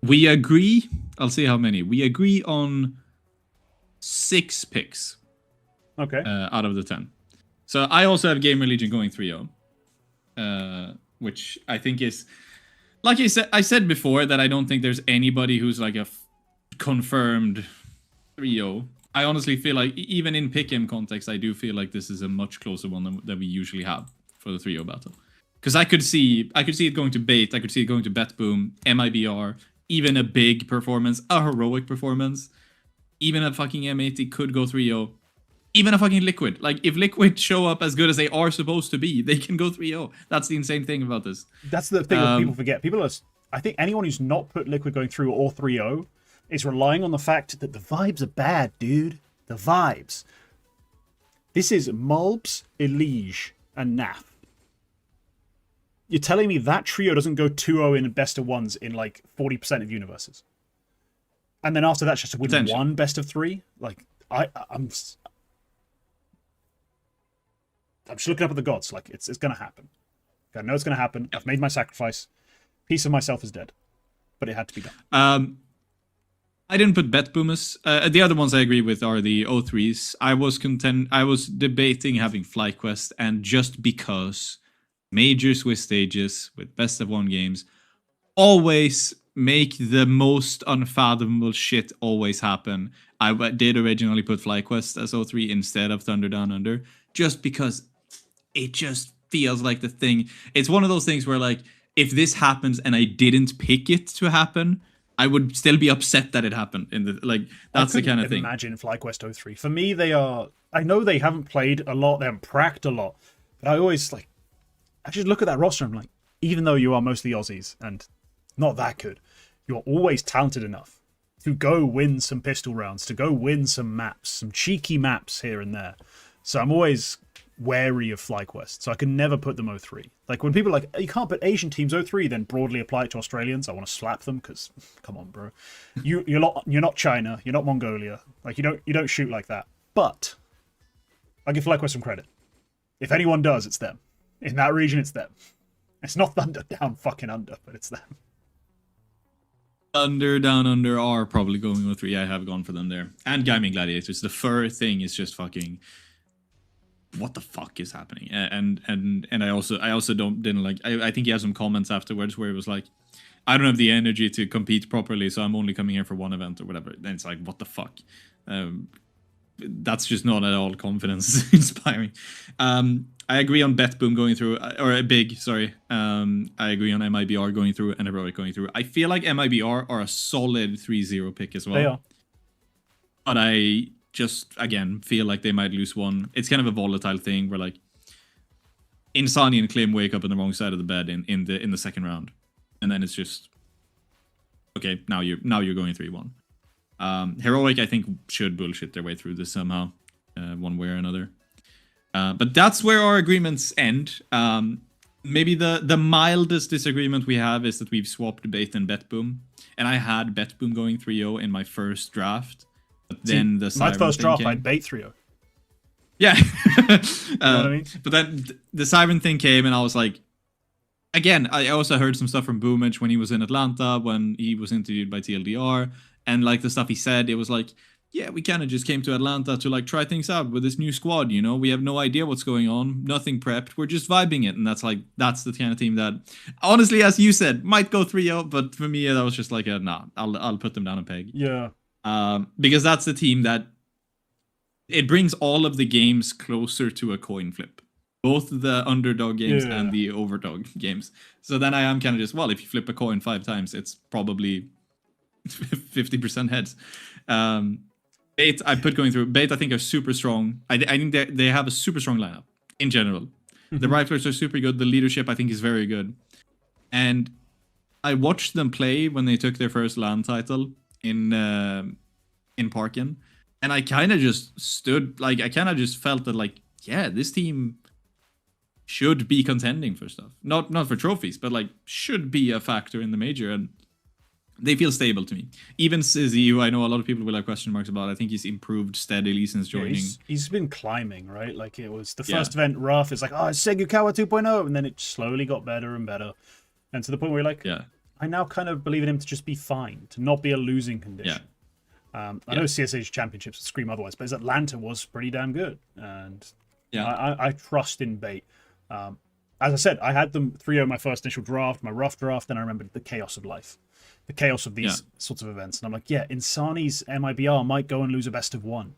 We agree. I'll see how many. We agree on 6 picks. Okay. Out of the 10. So I also have Gamer Legion going 3-0. Which I think is... Like I said before, that I don't think there's anybody who's like a confirmed 3-0. I honestly feel like, even in Pickem context, I do feel like this is a much closer one than we usually have for the 3-0 battle. Because I could see it going to Bait, I could see it going to Bet Boom, MIBR, even a big performance, a heroic performance, even a fucking M80 could go 3-0. Even a fucking Liquid. Like, if Liquid show up as good as they are supposed to be, they can go 3-0. That's the insane thing about this. That's the thing that people forget. I think anyone who's not put Liquid going through or 3-0 is relying on the fact that the vibes are bad, dude. The vibes. This is Mulbs, Elige, and Naf. You're telling me that trio doesn't go 2-0 in best of ones in like 40% of universes? And then after that, just to win one best of 3? Like, I'm just looking up at the gods. Like, it's going to happen. I know it's going to happen. I've made my sacrifice. Piece of myself is dead. But it had to be done. I didn't put Bet Boomers. The other ones I agree with are the O3s. I was debating having FlyQuest, and just because major Swiss stages with best of 1 games always make the most unfathomable shit always happen. I did originally put FlyQuest as O3 instead of Thunder Down Under, just because it just feels like the thing. It's one of those things where, like, if this happens and I didn't pick it to happen, I would still be upset that it happened. That's the kind of thing. Imagine FlyQuest 03. For me, they are... I know they haven't played a lot, they haven't pracked a lot, but I always, like... I just look at that roster and I'm like, even though you are mostly Aussies and not that good, you're always talented enough to go win some pistol rounds, to go win some maps, some cheeky maps here and there. So I'm always wary of FlyQuest, so I can never put them 03. Like, when people are like, you can't put Asian teams 03, then broadly apply it to Australians, I want to slap them, because, come on, bro. You're not China, you're not Mongolia. Like, you don't shoot like that. But I give FlyQuest some credit. If anyone does, it's them. In that region, it's them. It's not Thunder Down fucking Under, but it's them. Thunder Down Under are probably going 03. I have gone for them there. And Gaming Gladiators. The fur thing is just fucking... What the fuck is happening? And I also didn't like... I think he had some comments afterwards where it was like, I don't have the energy to compete properly, so I'm only coming here for one event or whatever. And it's like, what the fuck? That's just not at all confidence inspiring. I agree on Bet Boom going through, or a big, sorry. I agree on MIBR going through and Heroic going through. I feel like MIBR are a solid 3-0 pick as well. They are. But I just, again, feel like they might lose one. It's kind of a volatile thing where, like, Insani and Klim wake up on the wrong side of the bed in the second round. And then it's just, okay, now you're going 3-1. Heroic, I think, should bullshit their way through this somehow, one way or another. But that's where our agreements end. Maybe the mildest disagreement we have is that we've swapped Bait and Bet Boom. And I had Bet Boom going 3-0 in my first draft. But then the Siren my first draft, came. I Bait 3-0. Yeah. You know what I mean? But then the Siren thing came and I was like, again, I also heard some stuff from Boomage when he was in Atlanta, when he was interviewed by TLDR. And like the stuff he said, it was like, yeah, we kind of just came to Atlanta to like try things out with this new squad, you know? We have no idea what's going on, nothing prepped. We're just vibing it. And that's the kind of team that, honestly, as you said, might go 3-0. But for me, that was just like nah, I'll put them down a peg. Yeah. Because that's the team that it brings all of the games closer to a coin flip. Both the underdog games and the overdog games. So then I am kind of just, well, if you flip a coin 5 times, it's probably 50% heads. Bait, I put going through. Bait, I think, are super strong. I think they have a super strong lineup in general. The riflers are super good. The leadership, I think, is very good. And I watched them play when they took their first LAN title in Pickem, and I kind of just stood, like, I kind of just felt that, like, yeah, this team should be contending for stuff. Not for trophies, but, like, should be a factor in the major, and they feel stable to me. Even Sizzy, who I know a lot of people will have question marks about, I think he's improved steadily since joining. Yeah, he's been climbing, right? Like, it was the first event rough. It's like, oh, it's Segukawa 2.0, and then it slowly got better and better. And to the point where you're like, I now kind of believe in him to just be fine, to not be a losing condition. I know CSH Championships would scream otherwise, but his Atlanta was pretty damn good. And I trust in Bait. As I said, I had them 3-0 my first initial draft, my rough draft, and I remembered the chaos of life. The chaos of these sorts of events. And I'm like, yeah, Insani's MIBR might go and lose a best of 1.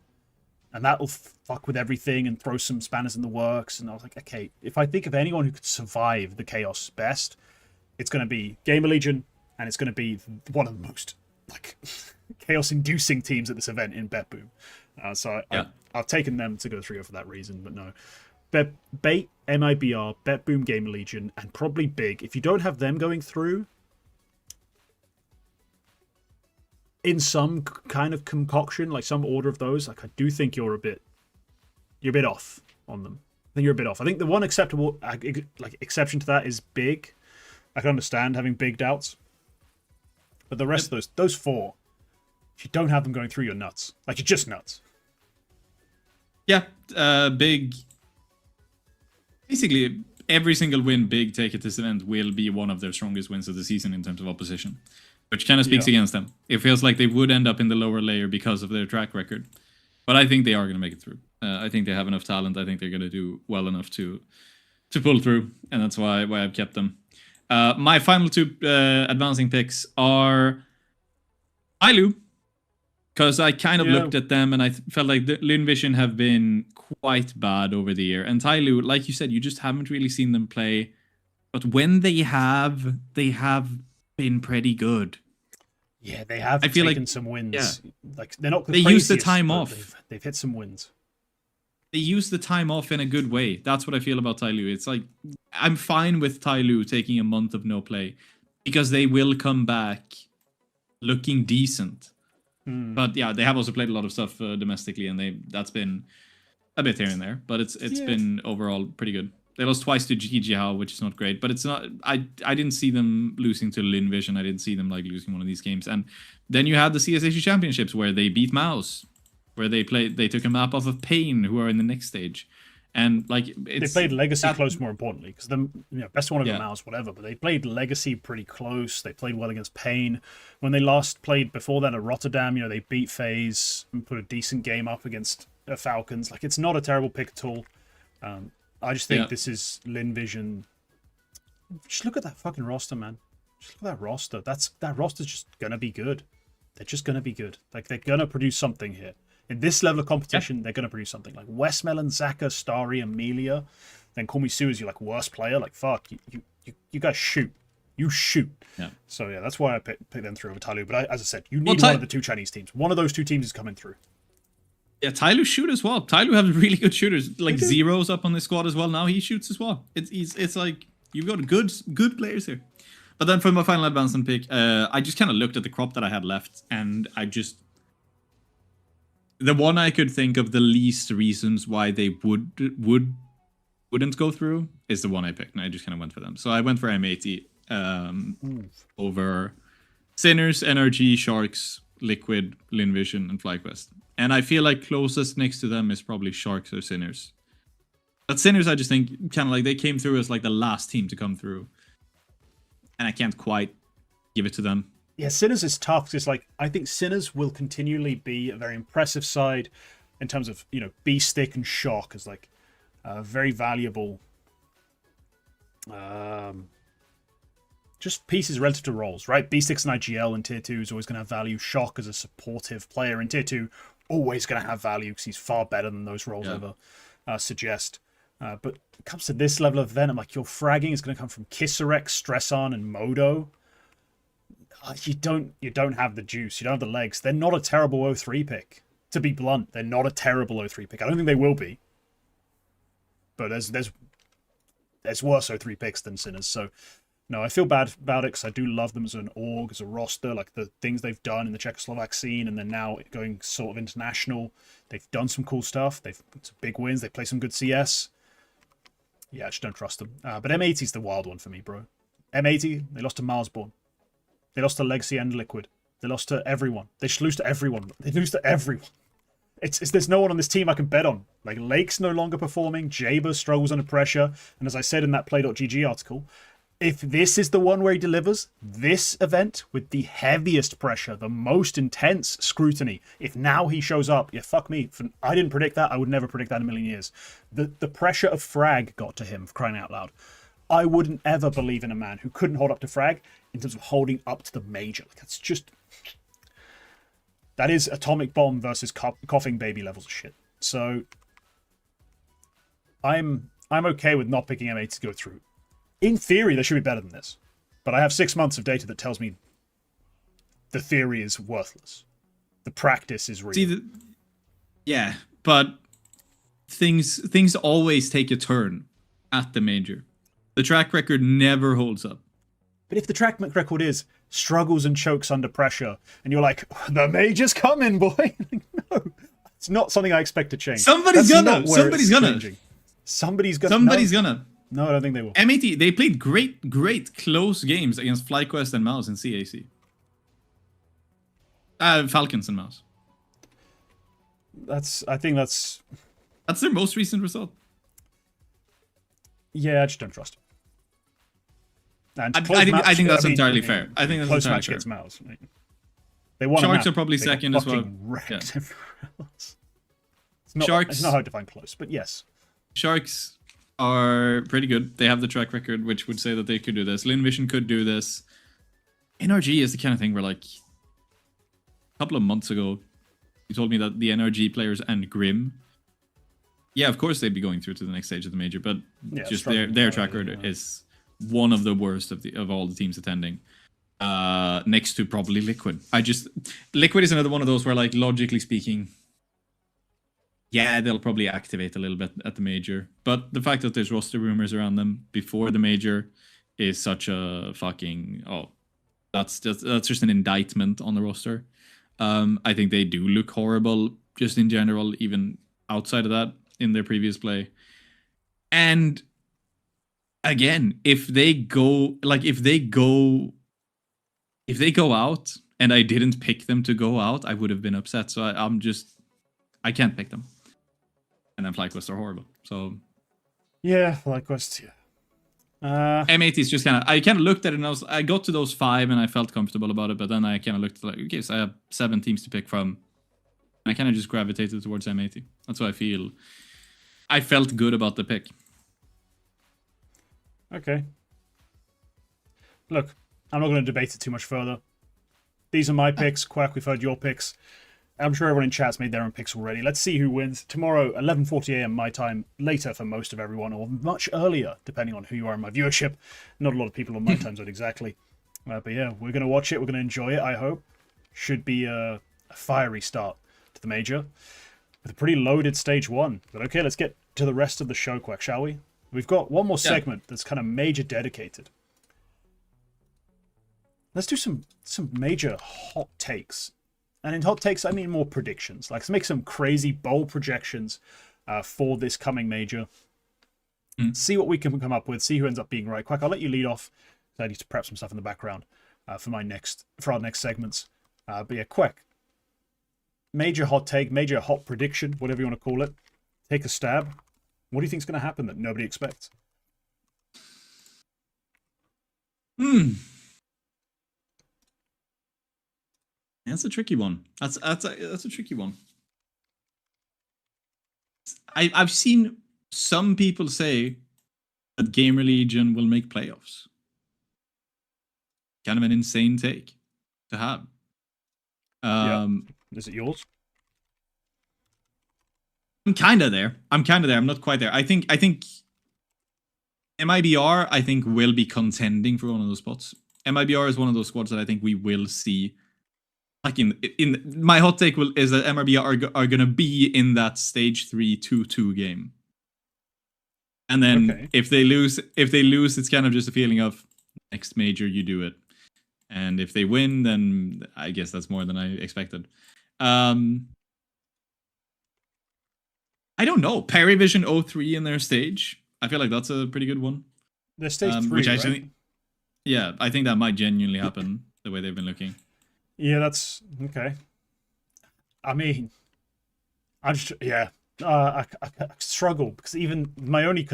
And that'll fuck with everything and throw some spanners in the works. And I was like, okay, if I think of anyone who could survive the chaos best, it's going to be Gamer Legion, and it's going to be one of the most like chaos-inducing teams at this event in BetBoom. So I've taken them to go 3-0 for that reason, but no. Bait, MIBR, BetBoom, Gamer Legion, and probably Big. If you don't have them going through, in some kind of concoction, like some order of those, like I do think you're a bit off on them. I think you're a bit off. I think the one acceptable exception to that is Big. I can understand having big doubts, but the rest of those 4, if you don't have them going through, you're nuts. Like, you're just nuts. Yeah, Big. Basically, every single win Big take at this event will be one of their strongest wins of the season in terms of opposition, which kind of speaks against them. It feels like they would end up in the lower layer because of their track record, but I think they are going to make it through. I think they have enough talent. I think they're going to do well enough to pull through, and that's why I've kept them. My final 2 advancing picks are Ilu, because I kind of looked at them and I felt like the Lin Vision have been quite bad over the year. And Tyloo, like you said, you just haven't really seen them play. But when they have been pretty good. Yeah, they have taken some wins. Yeah. Like, they're not the craziest, use the time off. They've hit some wins. They use the time off in a good way. That's what I feel about Tyloo. It's like, I'm fine with Tyloo taking a month of no play because they will come back looking decent. But yeah, they have also played a lot of stuff domestically, and that's been a bit here and there. But it's been overall pretty good. They lost twice to Jiao, which is not great. But it's not. I didn't see them losing to Lin Vision. I didn't see them like losing one of these games. And then you had the CSH Championships where they beat Mouse, where they took a map off of Pain, who are in the next stage. And like they played Legacy close, more importantly, because best one over Mouse, whatever. But they played Legacy pretty close. They played well against Pain. When they last played before that at Rotterdam, they beat FaZe and put a decent game up against Falcons. Like, it's not a terrible pick at all. I just think this is Lin Vision. Just look at that fucking roster, man. Just look at that roster. That roster's just gonna be good. They're just gonna be good. Like, they're gonna produce something here. In this level of competition, they're going to produce something. Like Westmelon, Zaka, Starry, Amelia. Then call me Sue as your like worst player. Like, fuck, you guys shoot. You shoot. Yeah. So yeah, that's why I picked them through over Tyloo. But as I said, you need one of the 2 Chinese teams. One of those 2 teams is coming through. Yeah, Tyloo shoot as well. Tyloo have really good shooters. Like Zero's up on the squad as well now. He shoots as well. It's like you've got good players here. But then for my final advancement pick, I just kind of looked at the crop that I had left, and the one I could think of the least reasons why they wouldn't go through is the one I picked, and I just kind of went for them. So I went for M80 over Sinners, NRG, Sharks, Liquid, Lin Vision, and FlyQuest. And I feel like closest next to them is probably Sharks or Sinners. But Sinners, I just think kind of like they came through as like the last team to come through, and I can't quite give it to them. Yeah, Sinners is tough because like I think Sinners will continually be a very impressive side in terms of, you know, B-Stick and Shock as like very valuable just pieces relative to roles, right? B-Stick's an IGL in Tier 2 is always going to have value. Shock as a supportive player in Tier 2, always going to have value because he's far better than those roles ever suggest. But it comes to this level of event, I'm like, your fragging is going to come from Kissarex, Stresson, and Modo. You don't have the juice. You don't have the legs. They're not a terrible O3 pick. To be blunt, they're not a terrible O3 pick. I don't think they will be. But there's worse O3 picks than Sinners. So, no, I feel bad about it because I do love them as an org, as a roster, like the things they've done in the Czechoslovak scene, and then now going sort of international. They've done some cool stuff. They've some big wins. They play some good CS. Yeah, I just don't trust them. But M80 is the wild one for me, bro. M80, they lost to Marsborn. They lost to Legacy and Liquid. They lost to everyone. They just lose to everyone. They lose to everyone. There's no one on this team I can bet on. Like, Lake's no longer performing. Jaber struggles under pressure. And as I said in that Play.gg article, if this is the one where he delivers, this event with the heaviest pressure, the most intense scrutiny, if now he shows up, yeah, fuck me. I didn't predict that. I would never predict that in a million years. The pressure of frag got to him, for crying out loud. I wouldn't ever believe in a man who couldn't hold up to frag in terms of holding up to the major. Like, that's just... That is atomic bomb versus coughing baby levels of shit. So I'm okay with not picking M8 to go through. In theory, they should be better than this. But I have 6 months of data that tells me the theory is worthless. The practice is real. See, yeah, but things always take a turn at the major. The track record never holds up. But if the track record is struggles and chokes under pressure, and you're like, the major's coming, boy. No, it's not something I expect to change. Somebody's gonna. No, I don't think they will. M80, they played great close games against FlyQuest and Mouse in CAC. Falcons and Mouse. I think that's their most recent result. Yeah, I just don't trust them. I think that's entirely fair. I think that's close entirely match fair. against Mouse. Right? They won. Sharks are probably second as well. Yeah. Sharks. It's not hard to find close, but yes. Sharks are pretty good. They have the track record, which would say that they could do this. Linvision could do this. NRG is the kind of thing where, like, a couple of months ago, you told me that the NRG players and Grim, yeah, of course they'd be going through to the next stage of the major, but just their track record is one of the worst of all the teams attending. Next to probably Liquid. Liquid is another one of those where, like, logically speaking, yeah, they'll probably activate a little bit at the major. But the fact that there's roster rumors around them before the major is such a fucking... Oh, that's just an indictment on the roster. I think they do look horrible just in general, even outside of that, in their previous play. And again, if they go out and I didn't pick them to go out, I would have been upset. So I can't pick them. And then FlyQuest are horrible. So yeah, FlyQuest, yeah. M80 is just I kind of looked at it and I got to those 5 and I felt comfortable about it, but then I kind of looked at, like, okay, so I have 7 teams to pick from. And I kind of just gravitated towards M80. That's why I felt good about the pick. Okay. Look, I'm not going to debate it too much further. These are my picks. Quack, we've heard your picks. I'm sure everyone in chat's made their own picks already. Let's see who wins. Tomorrow, 11:40 AM my time, later for most of everyone, or much earlier, depending on who you are in my viewership. Not a lot of people on my time zone exactly. But yeah, we're going to watch it. We're going to enjoy it, I hope. Should be a fiery start to the major with a pretty loaded stage 1. But okay, let's get to the rest of the show, Quack, shall we? We've got one more segment that's kind of major dedicated. Let's do some major hot takes. And in hot takes, I mean more predictions. Like, let's make some crazy, bold projections for this coming major. See what we can come up with. See who ends up being right. Quack, I'll let you lead off. I need to prep some stuff in the background for our next segments. But yeah, Quack. Major hot take, major hot prediction, whatever you want to call it. Take a stab. What do you think is going to happen that nobody expects? That's a tricky one. That's a tricky one. I've seen some people say that Gamer Legion will make playoffs. Kind of an insane take to have. Is it yours? I'm kind of there. I'm not quite there. I think MIBR, I think, will be contending for one of those spots. MIBR is one of those squads that I think we will see. Like in my hot take is that MIBR are gonna be in that stage 3 2-2 game. And then if they lose, it's kind of just a feeling of next major you do it. And if they win, then I guess that's more than I expected. I don't know. Perivision 03 in their stage. I feel like that's a pretty good one. They're stage 3, which right? Yeah, I think that might genuinely happen the way they've been looking. Yeah, that's okay. I mean, I struggle because even my only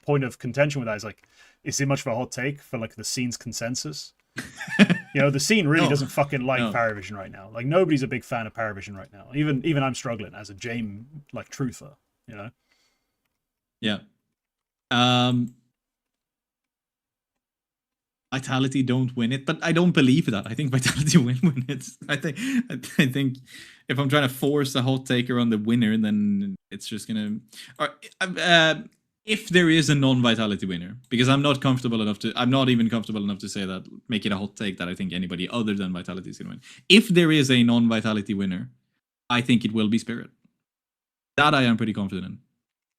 point of contention with that is like, is it much of a hot take for like the scene's consensus? The scene really doesn't fucking like Paravision right now. Like nobody's a big fan of Paravision right now. Even I'm struggling as a Jame truther. Yeah. Vitality don't win it, but I don't believe that. I think Vitality will win it. I think if I'm trying to force a hot taker on the winner, then it's just gonna. If there is a non-Vitality winner, because I'm not even comfortable enough to say that, make it a hot take that I think anybody other than Vitality is gonna win. If there is a non-Vitality winner, I think it will be Spirit. That I am pretty confident in.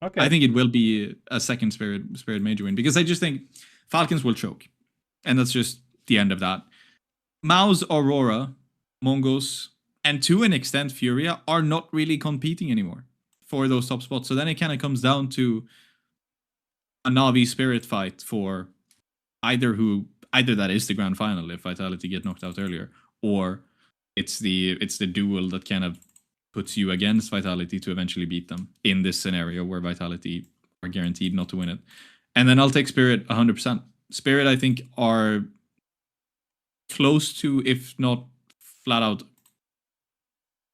Okay. I think it will be a second Spirit major win, because I just think Falcons will choke. And that's just the end of that. Mao's Aurora, Mongos, and to an extent Furia are not really competing anymore for those top spots. So then it kind of comes down to a Navi Spirit fight for either that is the grand final if Vitality get knocked out earlier, or it's the duel that kind of puts you against Vitality to eventually beat them in this scenario where Vitality are guaranteed not to win it. And then I'll take Spirit 100%. Spirit, I think, are close to, if not flat out,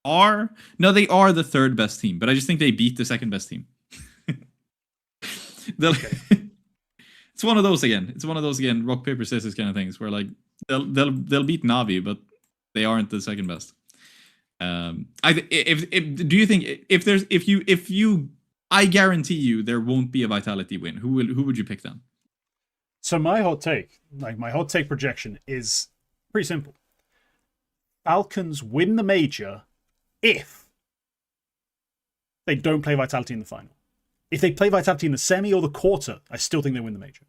they are the third best team, but I just think they beat the second best team. It's one of those again. Rock paper scissors kind of things where like they'll beat Navi, but they aren't the second best. Do you think I guarantee you there won't be a Vitality win. Who would you pick then? So my hot take projection is pretty simple. Falcons win the major if they don't play Vitality in the final. If they play Vitality in the semi or the quarter, I still think they win the major.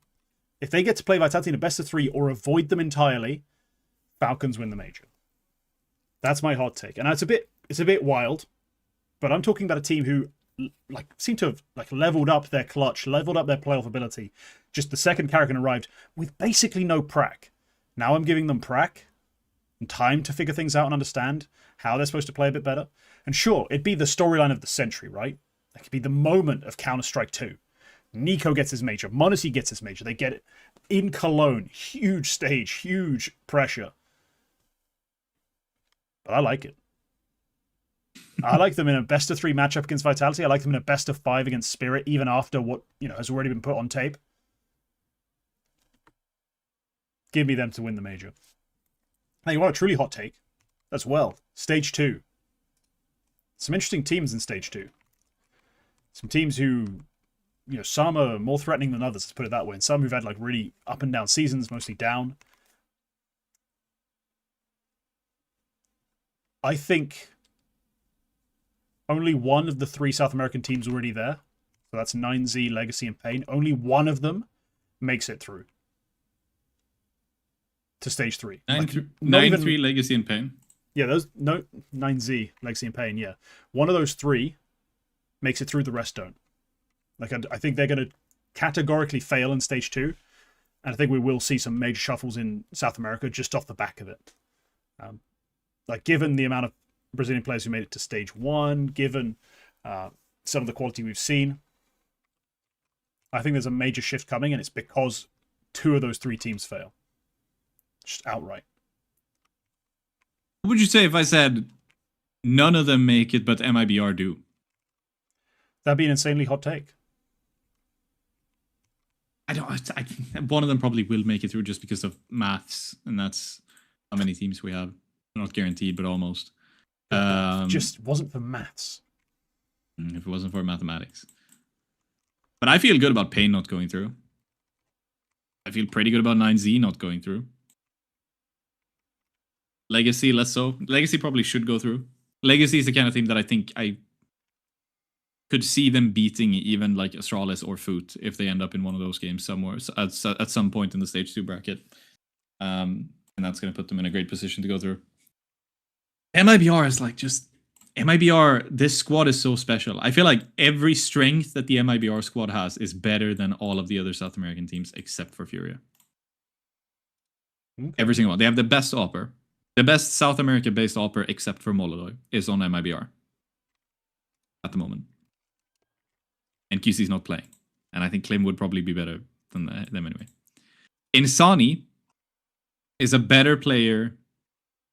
If they get to play Vitality in a best of 3 or avoid them entirely, Falcons win the major. That's my hot take. And it's a bit wild, but I'm talking about a team who seem to have leveled up their clutch, leveled up their playoff ability. Just the second Karrigan arrived with basically no prac. Now I'm giving them prac and time to figure things out and understand how they're supposed to play a bit better. And sure, it'd be the storyline of the century, right? It could be the moment of Counter-Strike 2. Nico gets his major. Monacy gets his major. They get it in Cologne. Huge stage, huge pressure. But I like it. I like them in a best of 3 matchup against Vitality. I like them in a best of 5 against Spirit, even after what has already been put on tape. Give me them to win the major. Now, you want a truly hot take as well. Stage 2. Some interesting teams in Stage 2. Some teams who, some are more threatening than others, let's put it that way. And some who've had really up and down seasons, mostly down. I think only one of the 3 South American teams already there. So that's 9Z, Legacy, and Pain. Only one of them makes it through to stage 3. 9-3 Legacy and Pain. Yeah, 9Z, Legacy, and Pain. Yeah, one of those 3 makes it through. The rest don't. I think they're going to categorically fail in stage 2, and I think we will see some major shuffles in South America just off the back of it. Given the amount of Brazilian players who made it to stage 1, given some of the quality we've seen, I think there's a major shift coming, and it's because 2 of those 3 teams fail. Just outright. What would you say if I said none of them make it, but MIBR do? That'd be an insanely hot take. One of them probably will make it through just because of maths, and that's how many teams we have. Not guaranteed, but almost. Just wasn't for maths. If it wasn't for mathematics. But I feel good about Pain not going through. I feel pretty good about 9Z not going through. Legacy, less so. Legacy probably should go through. Legacy is the kind of team that I think I could see them beating even like Astralis or Foot if they end up in one of those games somewhere at some point in the stage 2 bracket. And that's going to put them in a great position to go through. MIBR is like just... MIBR, this squad is so special. I feel like every strength that the MIBR squad has is better than all of the other South American teams except for Furia. Okay. Every single one. They have the best AWPer. The best South America-based AWPer except for Molodoi is on MIBR at the moment. And QC is not playing. And I think Klim would probably be better than them anyway. Insani is a better player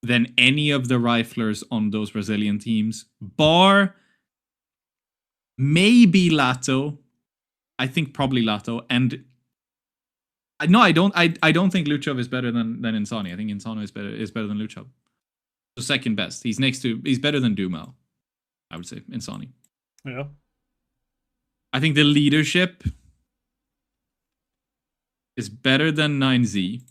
than any of the riflers on those Brazilian teams, bar maybe Lato. I think probably Lato, and no, I don't think Luchov is better than Insani. I think Insano is better than Luchov. So second best. He's better than Dumao, I would say. Insani. Yeah. I think the leadership is better than 9Z.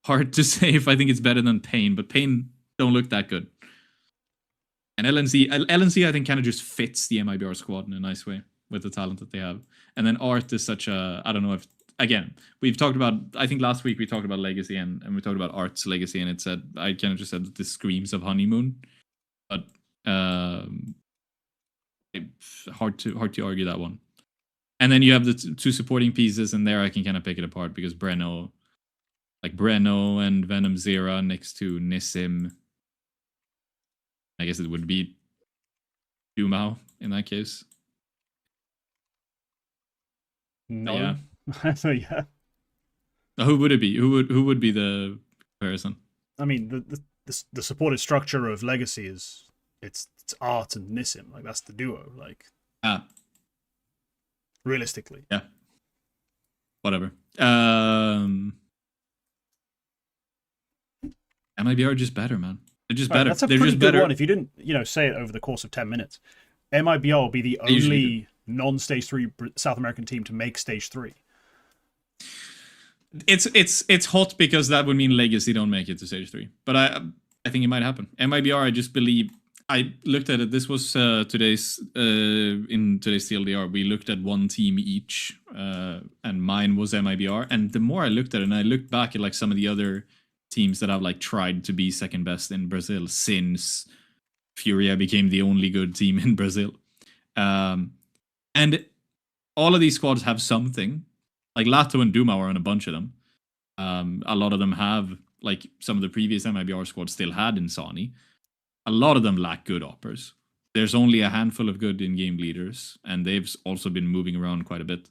Hard to say if I think it's better than Pain, but Pain don't look that good. And LNC I think kind of just fits the MIBR squad in a nice way with the talent that they have. And then Art is such a, I don't know if, again, we've talked about, I think last week we talked about Legacy and we talked about Art's Legacy, and it said, I kind of just said that this screams of Honeymoon. But hard to argue that one. And then you have the two supporting pieces, and there I can kind of pick it apart because Breno and Venom Zera next to Nissim. I guess it would be Dumao in that case. No. Yeah. So yeah. Who would it be? Who would be the comparison? I mean, the supported structure of Legacy is it's Art and Nissim. Like that's the duo. Like realistically. Yeah. Whatever. MIBR are just better, man. They're just better. That's a They're pretty just good better. one. If you didn't, say it over the course of 10 minutes, MIBR will be the only non-stage 3 South American team to make stage 3. It's hot because that would mean Legacy don't make it to stage 3. But I think it might happen. MIBR, I just believe. I looked at it. This was today's TLDR. We looked at one team each, and mine was MIBR. And the more I looked at it, and I looked back at like some of the other teams that have like tried to be second best in Brazil since Furia became the only good team in Brazil. And all of these squads have something. Like Lato and Dumao are on a bunch of them. A lot of them have, like some of the previous MIBR squads still had Insani. A lot of them lack good oppers. There's only a handful of good in-game leaders, and they've also been moving around quite a bit.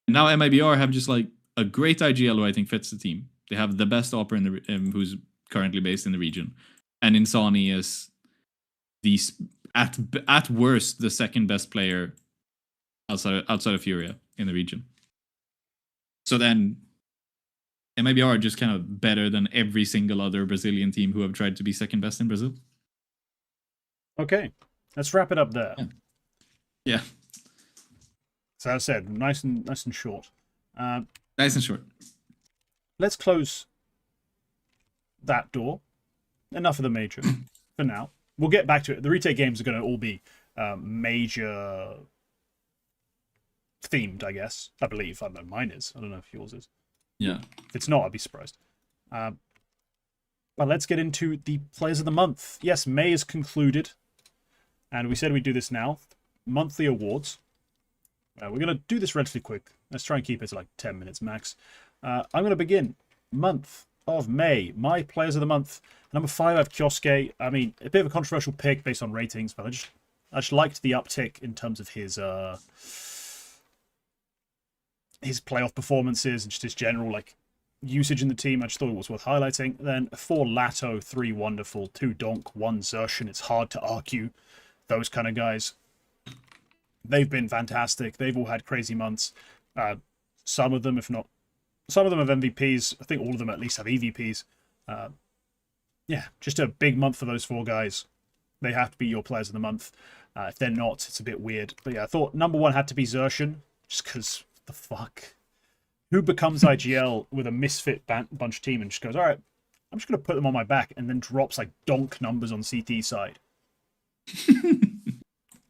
And now MIBR have just like a great IGL who I think fits the team. They have the best opper in the who's currently based in the region, and Insani is at worst the second best player outside of Furia in the region. So then MIBR are just kind of better than every single other Brazilian team who have tried to be second best in Brazil. Okay, let's wrap it up there. Yeah. So as I said, nice and short. Nice and short. Let's close that door. Enough of the major for now. We'll get back to it. The retake games are going to all be major themed, I guess. I believe. I don't know. Mine is. I don't know if yours is. Yeah. If it's not, I'd be surprised. But let's get into the players of the month. Yes, May is concluded. And we said we'd do this now. Monthly awards. We're going to do this relatively quick. Let's try and keep it to like 10 minutes max. I'm going to begin. Month of May. My players of the month. Number 5, I have Kioske. I mean, a bit of a controversial pick based on ratings, but I just liked the uptick in terms of his playoff performances and just his general like usage in the team. I just thought it was worth highlighting. Then 4 Lato, 3 Wonderful, 2 Donk, 1 Zertian. It's hard to argue those kind of guys. They've been fantastic. They've all had crazy months. Some of them, if not... Some of them have MVPs. I think all of them at least have EVPs. Yeah, just a big month for those 4 guys. They have to be your players of the month. If they're not, it's a bit weird. But yeah, I thought number 1 had to be Zertian. Just because, the fuck? Who becomes IGL with a misfit bunch team and just goes, all right, I'm just going to put them on my back, and then drops like donk numbers on CT side?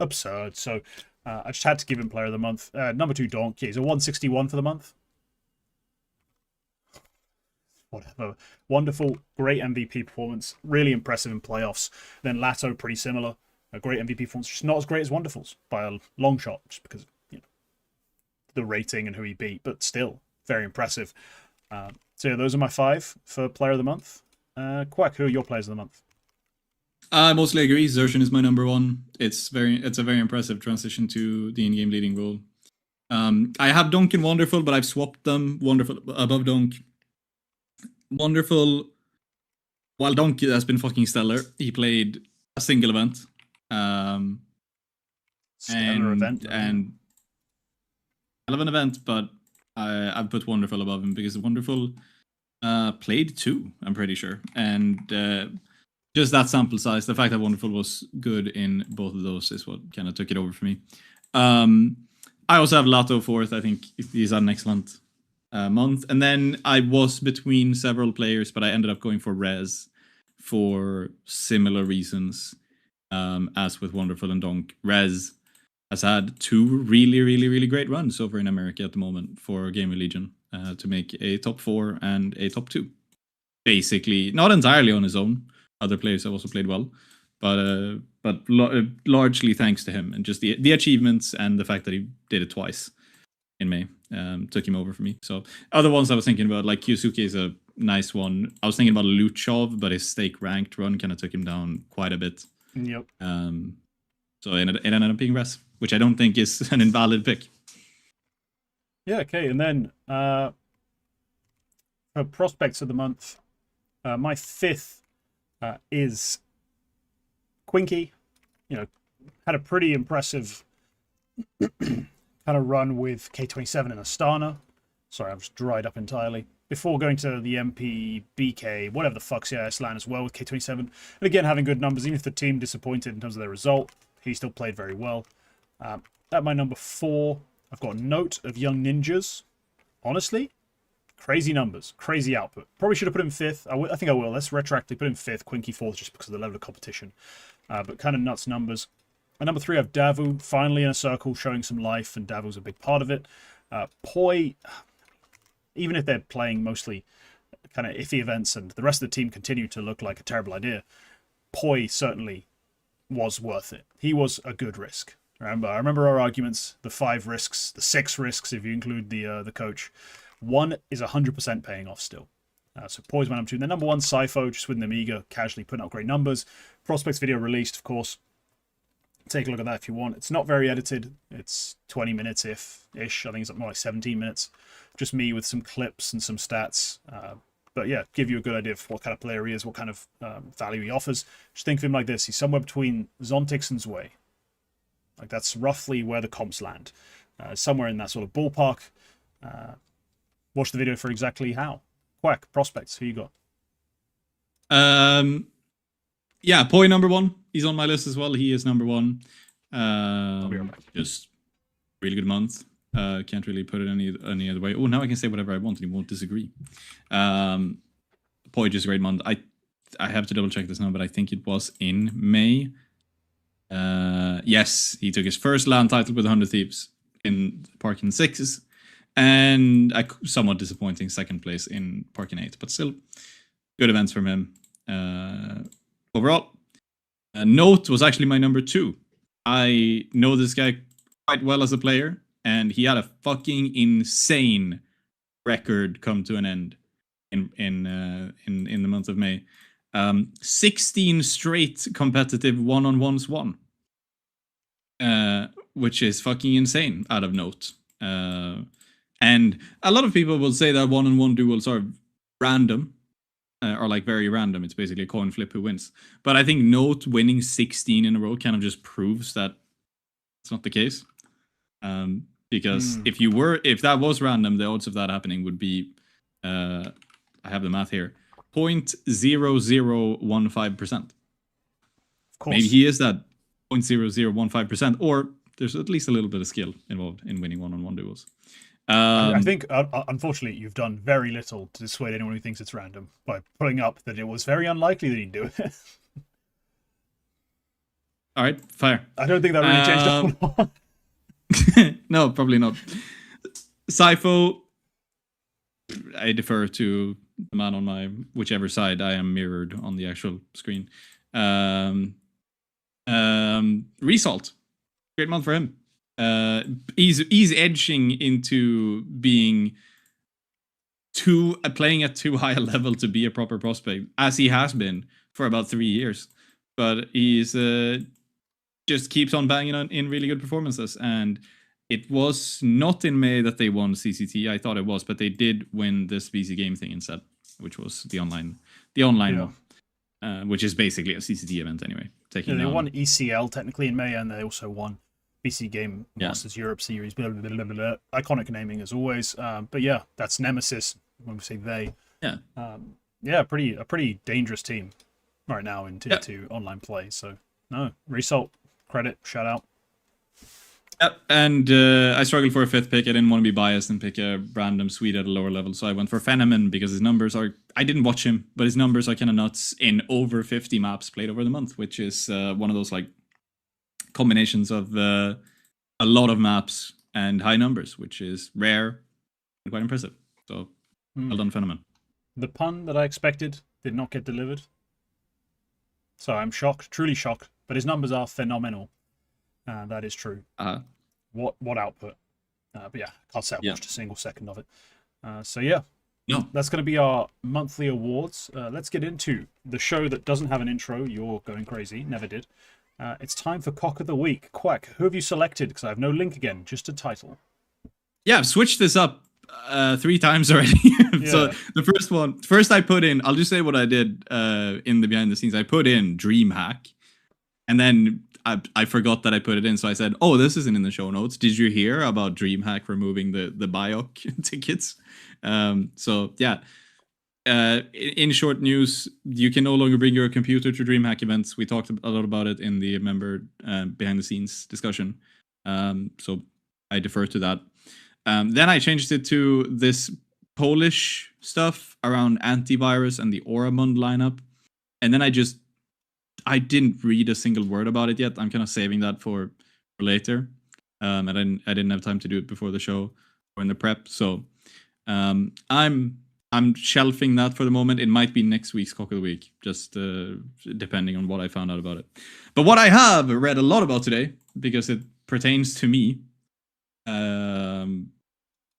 Absurd. So I just had to give him player of the month. Number 2, Donk. Yeah, he's a 161 for the month. Whatever. Wonderful, great MVP performance. Really impressive in playoffs. Then Lato, pretty similar. A great MVP performance. Just not as great as Wonderful's by a long shot, just because, you know, the rating and who he beat, but still very impressive. So yeah, those are my 5 for player of the month. Quack, who are your players of the month? I mostly agree. Zertian is my number 1. It's a very impressive transition to the in-game leading role. I have Donk and Wonderful, but I've swapped them. Wonderful above Donk. Wonderful, while Donk has been fucking stellar, he played a single event. Stellar event. And hell of an event, but I've put Wonderful above him because Wonderful played 2, I'm pretty sure. And just that sample size, the fact that Wonderful was good in both of those is what kind of took it over for me. I also have Lato 4th. I think he's had an excellent month. And then I was between several players, but I ended up going for Rez for similar reasons as with Wonderful and Donk. Rez has had 2 really, really, really great runs over in America at the moment for Game of Legion to make a top 4 and a top 2. Basically, not entirely on his own. Other players have also played well, but largely thanks to him and just the achievements and the fact that he did it twice in May took him over for me. So other ones I was thinking about, like Kyusuke is a nice one. I was thinking about Luchov, but his stake ranked run kind of took him down quite a bit. Yep. So it ended up being Res, which I don't think is an invalid pick. Yeah, okay. And then for prospects of the month, my 5th is Quinky. You know, had a pretty impressive kind of run with K27 and Astana. Sorry, I've just dried up entirely. Before going to the MP, BK, whatever the fuck CIS land as well with K27. And again, having good numbers, even if the team disappointed in terms of their result, he still played very well. At my number 4, I've got a Note of Young Ninjas. Honestly, crazy numbers, crazy output. Probably should have put him 5th. I think I will. Let's retroactively put him 5th, Quinky 4th, just because of the level of competition. But kind of nuts numbers. At number 3, I have Davu, finally in a circle, showing some life, and Davu's a big part of it. Poi, even if they're playing mostly kind of iffy events and the rest of the team continue to look like a terrible idea, Poi certainly was worth it. He was a good risk. I remember our arguments, the 5 risks, the 6 risks if you include the coach. 1 is 100% paying off still. So Poi's my number 2. And then number 1, Sypho, just with an Amiga, casually putting out great numbers. Prospects video released, of course. Take a look at that if you want. It's not very edited. It's 20 minutes ish. I think it's more like 17 minutes. Just me with some clips and some stats. But yeah, give you a good idea of what kind of player he is, what kind of value he offers. Just think of him like this. He's somewhere between Zontix and Zwei. Like that's roughly where the comps land. Somewhere in that sort of ballpark. Watch the video for exactly how. Quack, prospects, who you got? Yeah, Poi number 1. He's on my list as well. He is number 1. I'll be right back. Just really good month. Can't really put it any other way. Oh, now I can say whatever I want and he won't disagree. Poi just a great month. I have to double check this now, but I think it was in May. Yes, he took his first LAN title with 100 Thieves in Parkin 6s. And a somewhat disappointing 2nd place in Parkin 8. But still, good events from him. Overall, Note was actually my number 2. I know this guy quite well as a player, and he had a fucking insane record come to an end in the month of May. 16 straight competitive one-on-ones won, which is fucking insane out of Note. And a lot of people will say that one-on-one duels are random, or like very random. It's basically a coin flip who wins. But I think Note winning 16 in a row kind of just proves that it's not the case. Because if that was random, the odds of that happening would be, I have the math here, 0.0015%. Of course. Maybe he is that 0.0015%, or there's at least a little bit of skill involved in winning one-on-one duels. I think, unfortunately, you've done very little to dissuade anyone who thinks it's random by pulling up that it was very unlikely that he'd do it. All right, fire. I don't think that really changed a whole lot. No, probably not. Sypho, I defer to the man on my whichever side I am mirrored on the actual screen. Result, great month for him. He's edging into being playing at too high a level to be a proper prospect, as he has been for about 3 years. But he's just keeps on banging on in really good performances. And it was not in May that they won CCT. I thought it was, but they did win this VC game thing instead, which was the online one, which is basically a CCT event anyway. They won ECL technically in May, and they also won BC Game Masters Europe Series. Blah, blah, blah, blah, blah. Iconic naming as always. But yeah, that's Nemesis when we say they. Yeah. A pretty dangerous team right now in Tier 2 online play. So no, Result, credit, shout out. Yep, and I struggled for a 5th pick. I didn't want to be biased and pick a random Swede at a lower level, so I went for Fenneman because his numbers are... I didn't watch him, but his numbers are kind of nuts in over 50 maps played over the month, which is one of those like combinations of a lot of maps and high numbers, which is rare and quite impressive. So, well done, Fenneman. The pun that I expected did not get delivered. So I'm shocked, truly shocked, but his numbers are phenomenal. That is true. What output? But yeah, can't say I watched a single second of it. So yeah, that's going to be our monthly awards. Let's get into the show that doesn't have an intro. You're going crazy. Never did. It's time for Cock of the Week. Quack, who have you selected? Because I have no link again, just a title. Yeah, I've switched this up 3 times already. So the first I put in, I'll just say what I did in the behind the scenes. I put in DreamHack, and then I forgot that I put it in, so I said, "Oh, this isn't in the show notes. Did you hear about DreamHack removing the BIOC tickets?" So yeah, in short news, you can no longer bring your computer to DreamHack events. We talked a lot about it in the member behind the scenes discussion. So I defer to that. Then I changed it to this Polish stuff around antivirus and the Oramund lineup, and then I didn't read a single word about it yet. I'm kind of saving that for later. And I didn't have time to do it before the show or in the prep. So I'm shelving that for the moment. It might be next week's Cock of the Week, just depending on what I found out about it. But what I have read a lot about today, because it pertains to me,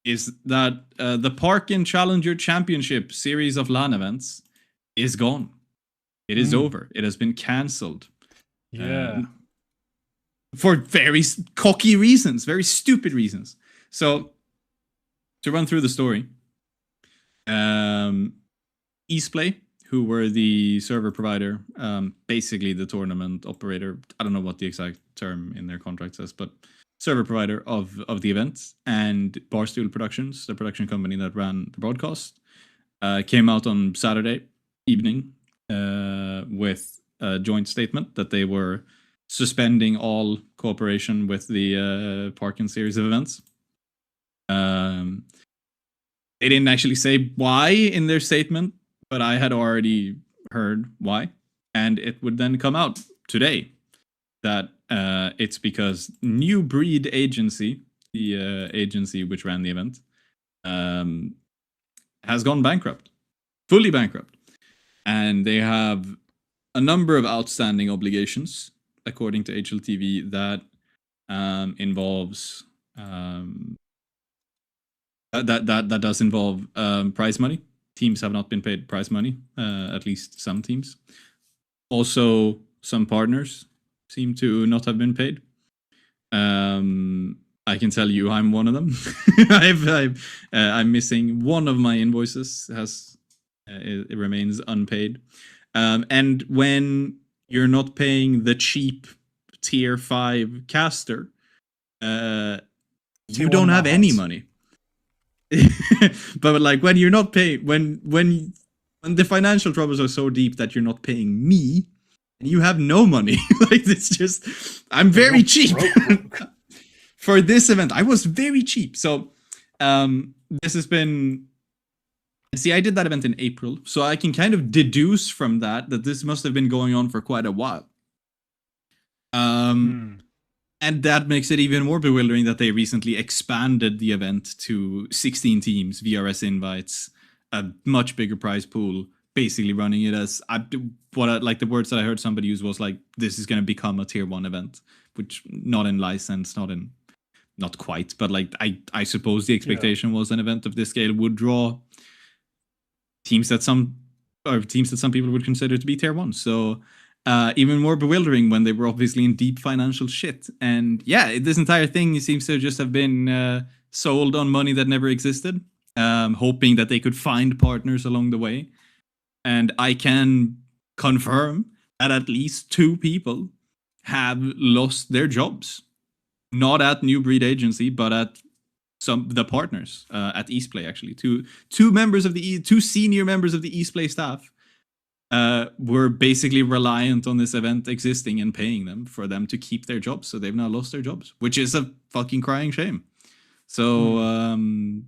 is that the Parkin Challenger Championship series of LAN events is gone. It is over. It has been cancelled. Yeah. For very cocky reasons, very stupid reasons. So, to run through the story, Eastplay, who were the server provider, basically the tournament operator, I don't know what the exact term in their contract says, but server provider of the events, and Barstool Productions, the production company that ran the broadcast, came out on Saturday evening with a joint statement that they were suspending all cooperation with the Parkin series of events. They didn't actually say why in their statement, but I had already heard why, and it would then come out today that it's because New Breed Agency, the agency which ran the event, has gone bankrupt, fully bankrupt. And they have a number of outstanding obligations, according to HLTV, that involves that does involve prize money. Teams have not been paid prize money, at least some teams. Also, some partners seem to not have been paid. I can tell you, I'm one of them. I'm missing one of my invoices. It remains unpaid. And when you're not paying the cheap tier 5 caster, you don't have any money. But like when you're not paying, when the financial troubles are so deep that you're not paying me, and you have no money, like it's just, I'm very cheap. For this event, I was very cheap. So this has been... See, I did that event in April, so I can kind of deduce from that this must have been going on for quite a while. And that makes it even more bewildering that they recently expanded the event to 16 teams, VRS invites, a much bigger prize pool, basically running it as... like the words that I heard somebody use was like, this is going to become a tier 1 event, which not in license, not quite, but like I suppose the expectation was an event of this scale would draw teams that some people would consider to be tier 1. So even more bewildering when they were obviously in deep financial shit. And yeah, this entire thing seems to just have been sold on money that never existed, hoping that they could find partners along the way. And I can confirm that at least 2 people have lost their jobs. Not at New Breed Agency, but at the partners at Eastplay. Actually, two senior members of the Eastplay staff were basically reliant on this event existing and paying them for them to keep their jobs. So they've now lost their jobs, which is a fucking crying shame. So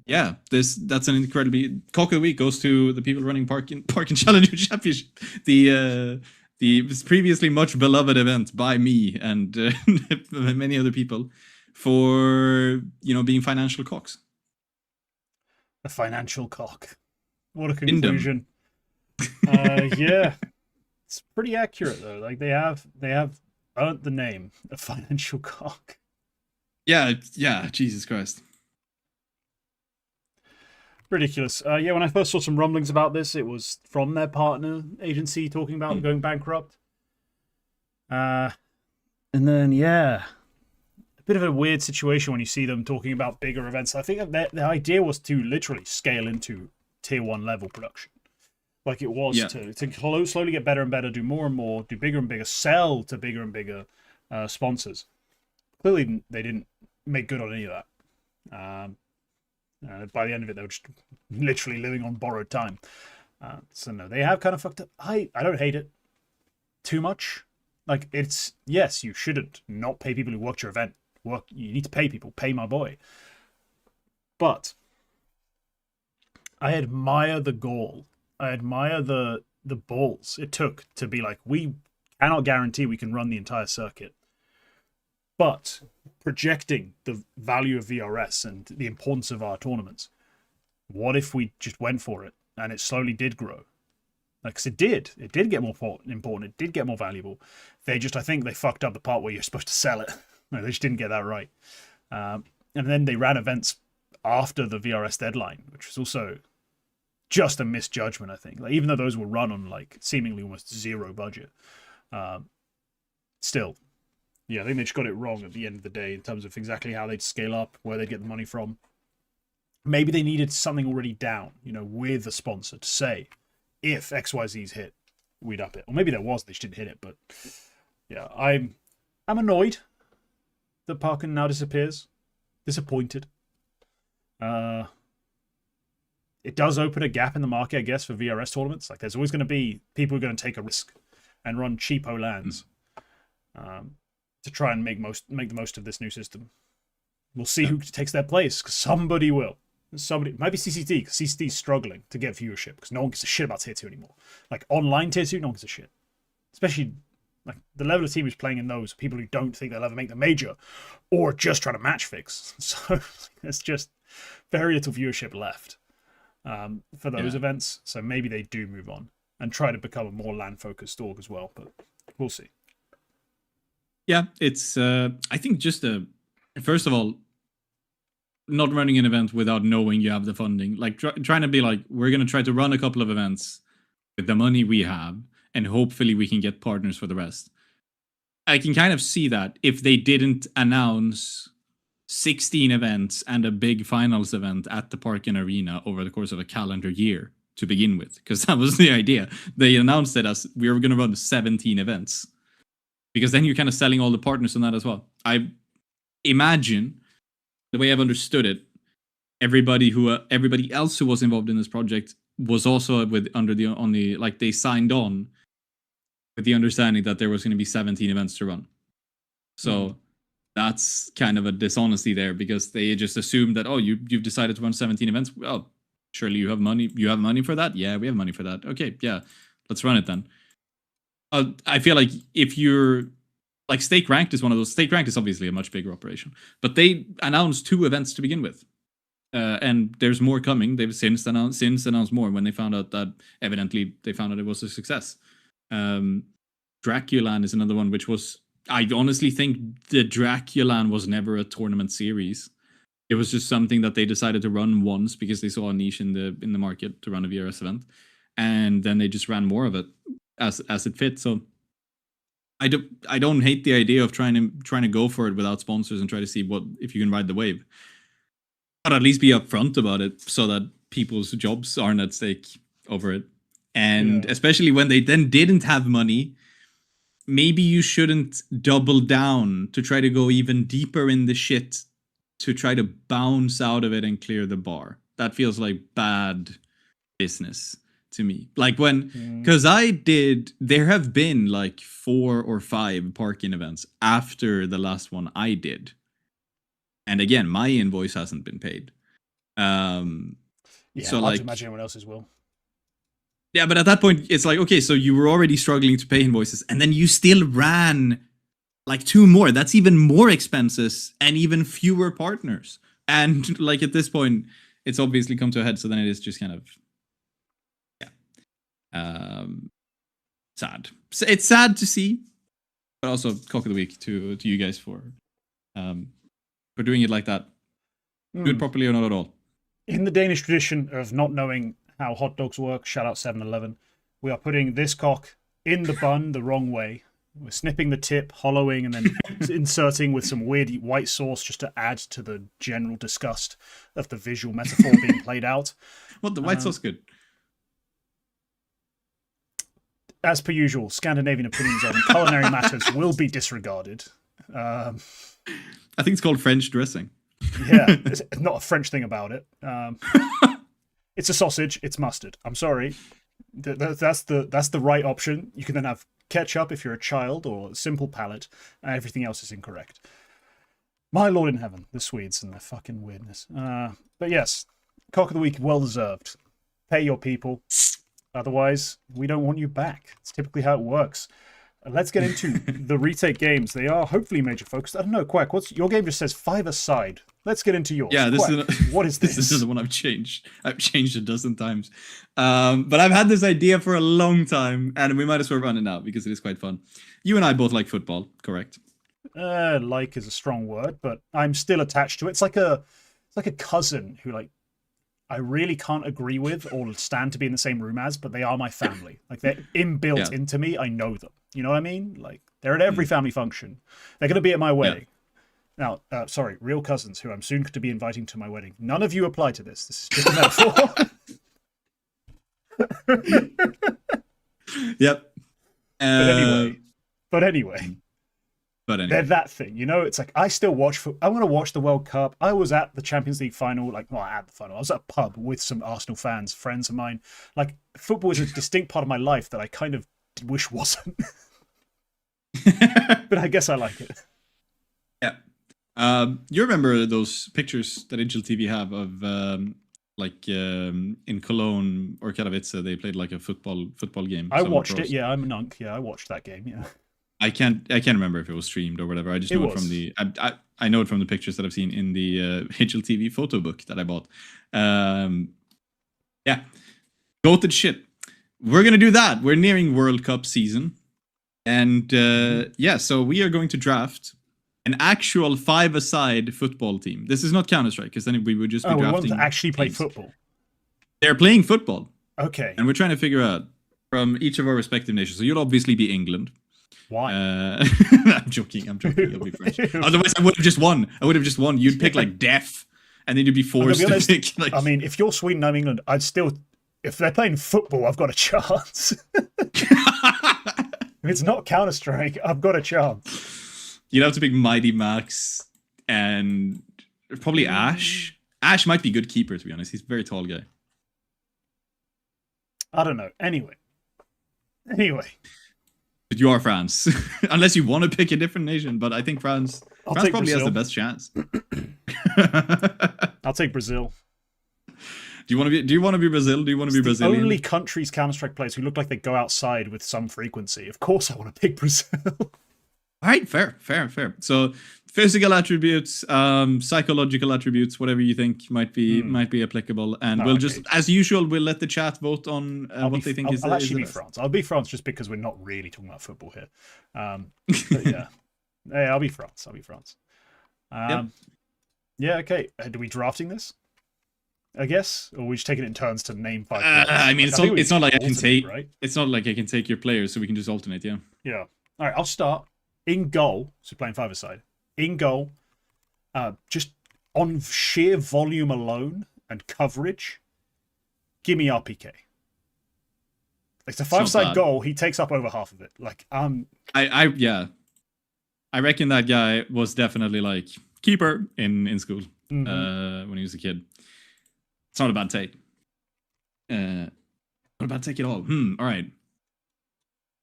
yeah, that's an incredibly... Cock of the week goes to the people running Park and Challenger Championship, the previously much beloved event by me and many other people, for being financial cocks. A financial cock. What a conclusion. Yeah, it's pretty accurate though. Like they have earned the name a financial cock. Yeah, Jesus Christ. Ridiculous. Yeah, when I first saw some rumblings about this, it was from their partner agency talking about going bankrupt. And then, yeah, a bit of a weird situation when you see them talking about bigger events. I think that the idea was to literally scale into tier 1 level production. Like it was to slowly get better and better, do more and more, do bigger and bigger, sell to bigger and bigger sponsors. Clearly, they didn't make good on any of that. By the end of it, they were just literally living on borrowed time. So no, they have kind of fucked up. I don't hate it too much. Like it's, yes, you shouldn't not pay people who worked your event. You need to pay people. Pay my boy. But I admire the gall. I admire the balls it took to be like, we cannot guarantee we can run the entire circuit. But projecting the value of VRS and the importance of our tournaments, what if we just went for it and it slowly did grow? Like, 'cause it did get more important. It did get more valuable. I think they fucked up the part where you're supposed to sell it. No, they just didn't get that right. And then they ran events after the VRS deadline, which was also just a misjudgment, I think. Like, even though those were run on like seemingly almost zero budget, still. Yeah, I think they just got it wrong at the end of the day in terms of exactly how they'd scale up, where they'd get the money from. Maybe they needed something already down, with a sponsor to say, if XYZ's hit, we'd up it. Or maybe there was, they just didn't hit it. But yeah, I'm annoyed that Parkin now disappears. Disappointed. It does open a gap in the market, I guess, for VRS tournaments. Like, there's always going to be people who are going to take a risk and run cheapo lands. To try and make the most of this new system. We'll see who takes their place, because somebody will. It might be CCT, because CCT is struggling to get viewership, because no one gives a shit about tier 2 anymore. Like, online tier 2, no one gives a shit. Especially, like, the level of team who's playing in those are people who don't think they'll ever make the major, or just trying to match fix. So, there's just very little viewership left for those events. So maybe they do move on and try to become a more LAN-focused org as well, but we'll see. Yeah, it's, I think just first of all, not running an event without knowing you have the funding. Like, trying to be like, we're going to try to run a couple of events with the money we have, and hopefully we can get partners for the rest. I can kind of see that if they didn't announce 16 events and a big finals event at the park and arena over the course of a calendar year to begin with, because that was the idea. They announced it as we were going to run 17 events, because then you're kind of selling all the partners on that as well. I imagine, the way I've understood it, everybody else who was involved in this project was also they signed on with the understanding that there was going to be 17 events to run. So that's kind of a dishonesty there, because they just assumed that, you've decided to run 17 events. Well, surely you have money. You have money for that? Yeah, we have money for that. Okay, yeah, let's run it then. I feel like if you're like Stake Ranked is one of those. Stake Ranked is obviously a much bigger operation, but they announced 2 events to begin with, and there's more coming. They've since announced more when they found out that evidently they found out it was a success. Draculan is another one, which was, I honestly think the Draculan was never a tournament series. It was just something that they decided to run once because they saw a niche in the market to run a VRS event, and then they just ran more of it as it fit. So I don't hate the idea of trying to go for it without sponsors and try to see if you can ride the wave, but at least be upfront about it so that people's jobs aren't at stake over it. And especially when they then didn't have money, maybe you shouldn't double down to try to go even deeper in the shit to try to bounce out of it and clear the bar. That feels like bad business to me. Like because there have been like 4 or 5 parking events after the last one I did. And again, my invoice hasn't been paid. So like, imagine anyone else's will. Yeah, but at that point, it's like, okay, so you were already struggling to pay invoices, and then you still ran like 2 more. That's even more expenses and even fewer partners. And like at this point, it's obviously come to a head. So then it is just kind of, sad. So it's sad to see, but also cock of the week to you guys for doing it like that. Do it properly or not at all. In the Danish tradition of not knowing how hot dogs work, shout out 7-Eleven, we are putting this cock in the bun the wrong way. We're snipping the tip, hollowing, and then inserting with some weird white sauce just to add to the general disgust of the visual metaphor being played out. What, the white sauce good? As per usual, Scandinavian opinions on culinary matters will be disregarded. I think it's called French dressing. Yeah, it's not a French thing about it. It's a sausage. It's mustard. I'm sorry. That's the right option. You can then have ketchup if you're a child, or a simple palate, and everything else is incorrect. My Lord in heaven, the Swedes and their fucking weirdness. But yes, cock of the week, well deserved. Pay your people. Otherwise, we don't want you back. It's typically how it works. Let's get into the Retake Games. They are hopefully major focused. I don't know, Quack, your game just says 5-a-side. Let's get into yours. Yeah, what is this? This is the one I've changed. I've changed a dozen times. But I've had this idea for a long time, and we might as well run it now because it is quite fun. You and I both like football, correct? Like is a strong word, but I'm still attached to it. It's like a cousin who I really can't agree with or stand to be in the same room as, but they are my family. Like they're inbuilt into me. I know them. You know what I mean? Like they're at every family function. They're going to be at my wedding. Now, sorry, real cousins who I'm soon to be inviting to my wedding. None of you apply to this. This is just a metaphor. Yep. But anyway. They're that thing, you know. It's like I still watch. I want to watch the World Cup. I was at the Champions League final, I was at a pub with some Arsenal fans, friends of mine. Like football is a distinct part of my life that I kind of wish wasn't. But I guess I like it. Yeah. You remember those pictures that HLTV have of in Cologne or Katowice, they played like a football game. I watched it. Yeah, I'm a nunk. Yeah, I watched that game. Yeah. I can't remember if it was streamed or whatever. I just know it from the I know it from the pictures that I've seen in the HLTV photo book that I bought. Yeah, goated shit. We're gonna do that. We're nearing World Cup season, and so we are going to draft an actual 5-a-side football team. This is not Counter-Strike, because then we would just be drafting. We want to actually play teams. Football. They're playing football. Okay. And we're trying to figure out from each of our respective nations. So you'll obviously be England. Why? I'm joking. It'll be French. Otherwise, I would have just won. You'd pick like Deaf, and then you'd be forced to pick. Like... I mean, if you're Sweden, I'm England. I'd still, if they're playing football, I've got a chance. If it's not Counter-Strike, I've got a chance. You'd have to pick Mighty Max and probably Ash. Ash might be good keeper, to be honest. He's a very tall guy. I don't know. Anyway. But you are France. Unless you want to pick a different nation, but I think France probably Brazil. has the best chance. I'll take Brazil. Do you want to be Brazil? Do you want to be Brazilian? The only country's Counter-Strike players who look like they go outside with some frequency. Of course I want to pick Brazil. All right, fair. So physical attributes, psychological attributes, whatever you think might be applicable, and we'll just, as usual, we'll let the chat vote on what they think is. I'll actually be France. I'll be France just because we're not really talking about football here. But yeah, I'll be France. Yep. Yeah. Okay. Are we drafting this? I guess, or we just taking it in turns to name 5 players. I mean, it's not like I can take. Right? It's not like I can take your players, so we can just alternate. Yeah. Yeah. All right. I'll start in goal. So playing 5-a-side. In goal, just on sheer volume alone and coverage, give me RPK. It's a 5-side goal. He takes up over half of it. Like I reckon that guy was definitely like keeper in school when he was a kid. It's not a bad take. Not a bad take at all. All right.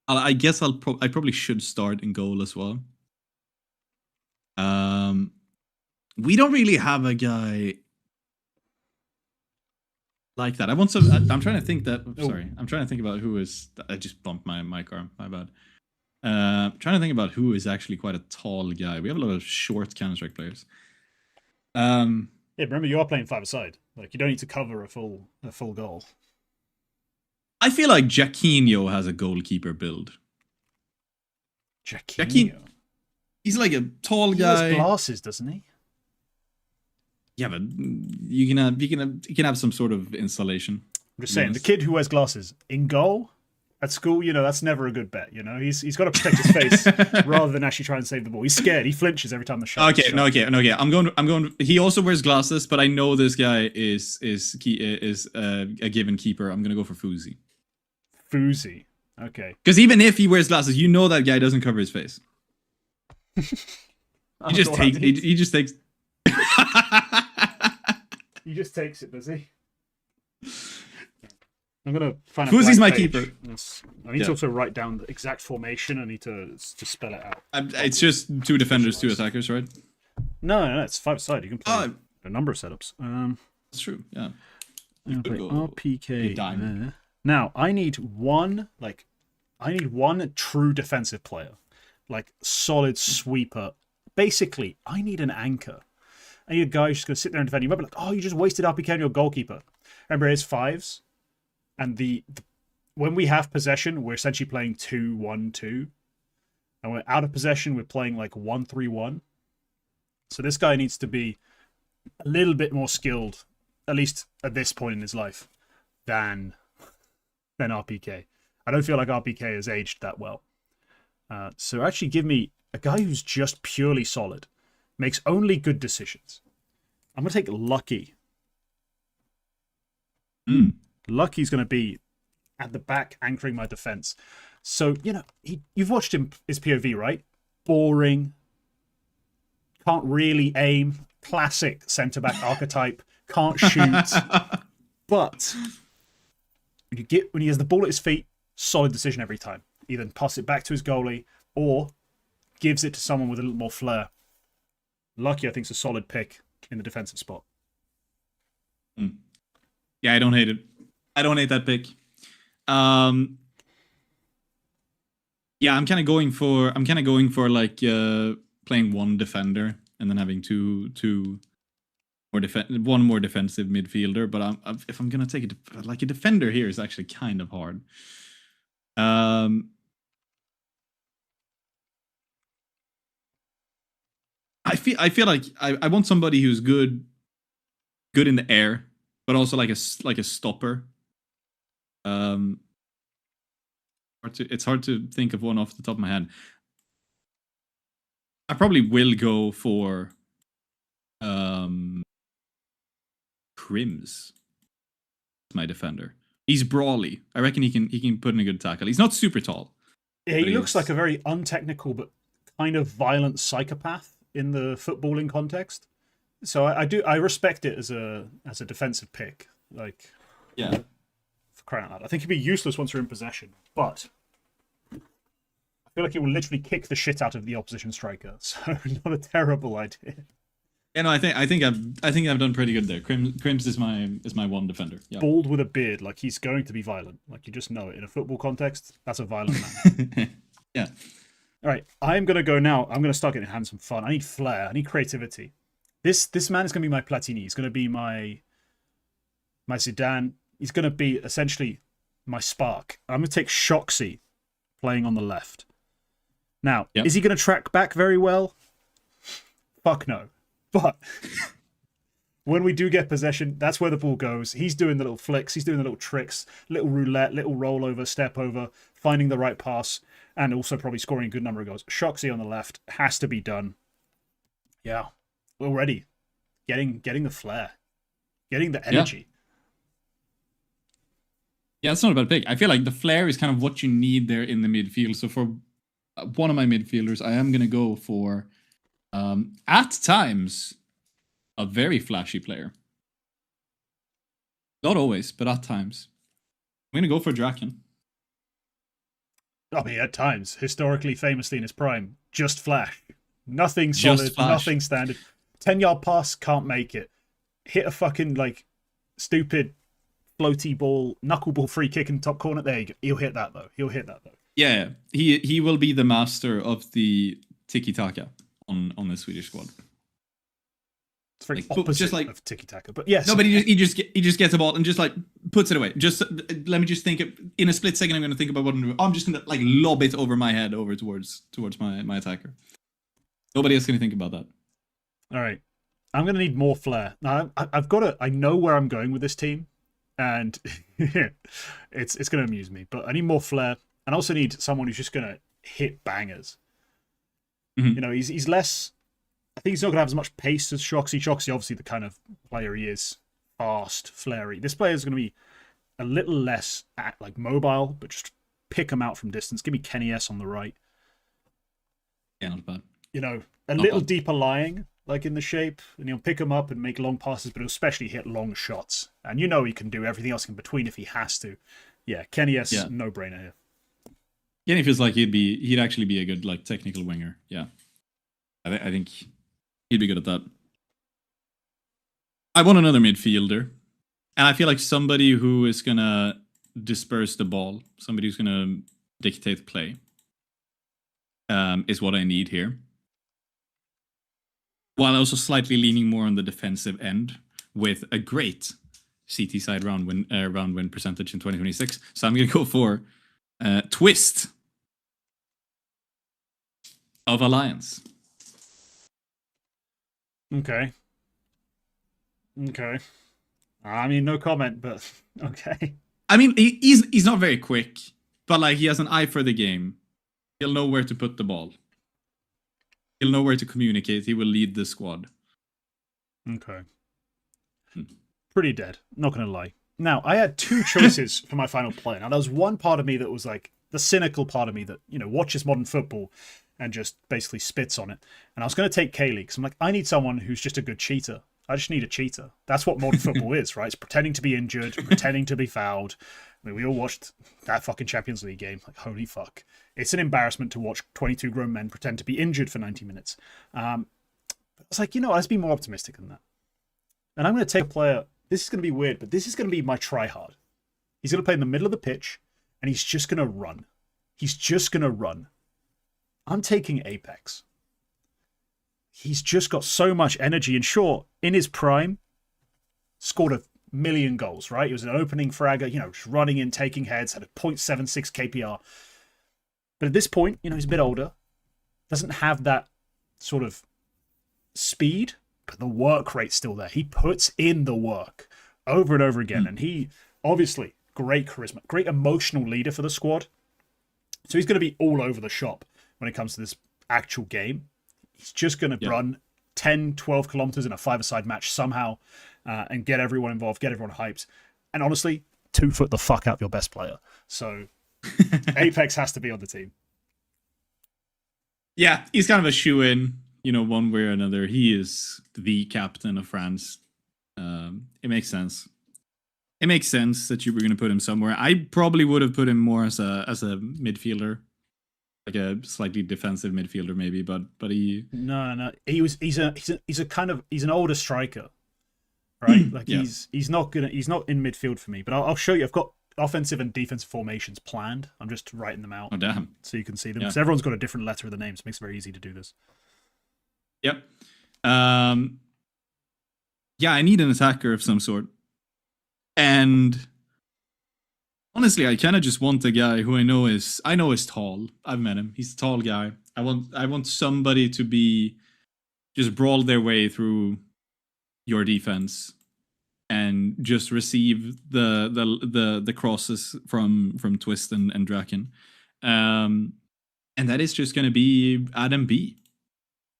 I guess I probably should start in goal as well. We don't really have a guy like that. I'm trying to think that. Sorry, I'm trying to think about who is. I just bumped my mic arm. My bad. I'm trying to think about who is actually quite a tall guy. We have a lot of short Counter-Strike players. Yeah, remember you are playing 5-a-side. Like you don't need to cover a full goal. I feel like Jaquinho has a goalkeeper build. Jaquinho. He's like a tall guy. He has glasses, doesn't he? Yeah, but you can have some sort of installation. I'm just saying, the kid who wears glasses in goal at school, that's never a good bet. He's got to protect his face rather than actually try and save the ball. He's scared. He flinches every time the shot. Okay. I'm going. He also wears glasses, but I know this guy is a given keeper. I'm gonna go for Fuzi. Fuzi. Okay. Because even if he wears glasses, that guy doesn't cover his face. He just takes. He just takes it, does he? I'm gonna find. Fuzi's my keeper. I need to also write down the exact formation. I need to spell it out. It's just 2 defenders, 2 attackers, right? No, it's 5-side. You can play a number of setups. That's true. Yeah. I'm gonna play RPK there. Now I need one true defensive player, like solid sweeper. Basically, I need an anchor. I need a guy who's just gonna sit there and defend. You might be like, oh, you just wasted RPK on your goalkeeper. Remember, it's 5s. And when we have possession, we're essentially playing 2-1-2. And when out of possession, we're playing like 1-3-1. So this guy needs to be a little bit more skilled, at least at this point in his life, than RPK. I don't feel like RPK has aged that well. So actually give me a guy who's just purely solid, makes only good decisions. I'm going to take Lucky. Lucky's going to be at the back anchoring my defense. So, you've watched his POV, right? Boring. Can't really aim. Classic centre-back archetype. Can't shoot. But when he has the ball at his feet, solid decision every time. Either pass it back to his goalie or gives it to someone with a little more flair. Lucky, I think, is a solid pick in the defensive spot. Yeah, I don't hate it. I don't hate that pick. Yeah, I'm kind of going for like playing 1 defender and then having one more defensive midfielder. But if I'm gonna take it like a defender here is actually kind of hard. I feel like I want somebody who's good in the air, but also like a stopper. Or It's hard to think of one off the top of my head. I probably will go for Crims, my defender. He's brawly. I reckon he can put in a good tackle. He's not super tall. Yeah, he looks like a very untechnical but kind of violent psychopath in the footballing context. So I respect it as a defensive pick. Like, yeah, for crying out loud. I think he'd be useless once you're in possession, but I feel like he will literally kick the shit out of the opposition striker. So not a terrible idea. Yeah, no, I think I've done pretty good there. Crims is my one defender. Yeah. Bald with a beard, like he's going to be violent. Like you just know it in a football context. That's a violent man. Yeah. All right, I'm gonna go now. I'm gonna start getting having some fun. I need flair. I need creativity. This man is gonna be my Platini. He's gonna be my Zidane. He's gonna be essentially my spark. I'm gonna take shjeld playing on the left. Now, is he gonna track back very well? Fuck no. But when we do get possession, that's where the ball goes. He's doing the little flicks. He's doing the little tricks, little roulette, little rollover, step over, finding the right pass, and also probably scoring a good number of goals. shjeld on the left has to be done. Yeah, already getting the flair, getting the energy. Yeah, that's not a bad pick. I feel like the flair is kind of what you need there in the midfield. So for one of my midfielders, I am going to go for, at times, a very flashy player. Not always, but at times. I'm going to go for Draken. I mean, at times, historically, famously in his prime, just flash. Nothing solid, nothing standard. 10-yard pass, can't make it. Hit a fucking, like, stupid floaty ball, knuckleball free kick in the top corner. There you go. He'll hit that, though. Yeah, he will be the master of the tiki-taka on the Swedish squad. It's very opposite just like, of tiki-taka, but yes. No, but he just gets the ball and just like puts it away. Just let me just think in a split second. I'm going to think about what I'm doing. I'm just going to like lob it over my head over towards my attacker. Nobody else going to think about that. All right, I'm going to need more flair. Now I know where I'm going with this team, and it's going to amuse me. But I need more flair, and I also need someone who's just going to hit bangers. Mm-hmm. You know, he's less. I think he's not going to have as much pace as shjeld. shjeld, obviously, the kind of player he is, fast, flary. This player is going to be a little less like mobile, but just pick him out from distance. Give me Kenny S on the right. Yeah, not bad. You know, not little bad. Deeper lying, like in the shape, and he'll pick him up and make long passes, but he'll especially hit long shots. And you know he can do everything else in between if he has to. Yeah, Kenny S, no brainer here. Kenny feels like he'd actually be a good like technical winger. Yeah, I think. He'd be good at that. I want another midfielder. And I feel like somebody who is going to disperse the ball, somebody who's going to dictate play, is what I need here. While also slightly leaning more on the defensive end with a great CT side round win percentage in 2026. So I'm going to go for Twist of Alliance. Okay. I mean, no comment, but okay. I mean, he's not very quick, but like he has an eye for the game. He'll know where to put the ball. He'll know where to communicate. He will lead the squad. Okay. Pretty dead. Not gonna lie. Now, I had two choices for my final play. Now, there was one part of me that was like the cynical part of me that, you know, watches modern football and just basically spits on it. And I was going to take Kaylee because I'm like, I need someone who's just a good cheater. I just need a cheater. That's what modern football is, right? It's pretending to be injured, pretending to be fouled. I mean, we all watched that fucking Champions League game. Like, holy fuck. It's an embarrassment to watch 22 grown men pretend to be injured for 90 minutes. I was like, you know, let's be more optimistic than that. And I'm going to take a player. This is going to be weird, but this is going to be my tryhard. He's going to play in the middle of the pitch, and he's just going to run. I'm taking Apex. He's just got so much energy. And sure, in his prime, scored a million goals, right? He was an opening fragger, you know, just running in, taking heads, had a 0.76 KPR. But at this point, you know, he's a bit older. Doesn't have that sort of speed, but the work rate's still there. He puts in the work over and over again. And he, obviously, great charisma, great emotional leader for the squad. So he's going to be all over the shop when it comes to this actual game. He's just going to run 10, 12 kilometers in a 5-a-side match somehow and get everyone involved, get everyone hyped. And honestly, 2-foot the fuck out your best player. So Apex has to be on the team. Yeah, he's kind of a shoe-in, one way or another. He is the captain of France. It makes sense. It makes sense that you were going to put him somewhere. I probably would have put him more as a midfielder, like a slightly defensive midfielder, maybe. But he no, he's an older striker, right? Like he's not in midfield for me. But I'll show you. I've got offensive and defensive formations planned. I'm just writing them out. Oh damn! So you can see them. Because everyone's got a different letter of the names. It makes it very easy to do this. Yep. Yeah, I need an attacker of some sort. And honestly, I kind of just want a guy who I know is tall. I've met him. He's a tall guy. I want somebody to be just brawl their way through your defense and just receive the crosses from Twist and Draken. And that is just going to be Adam B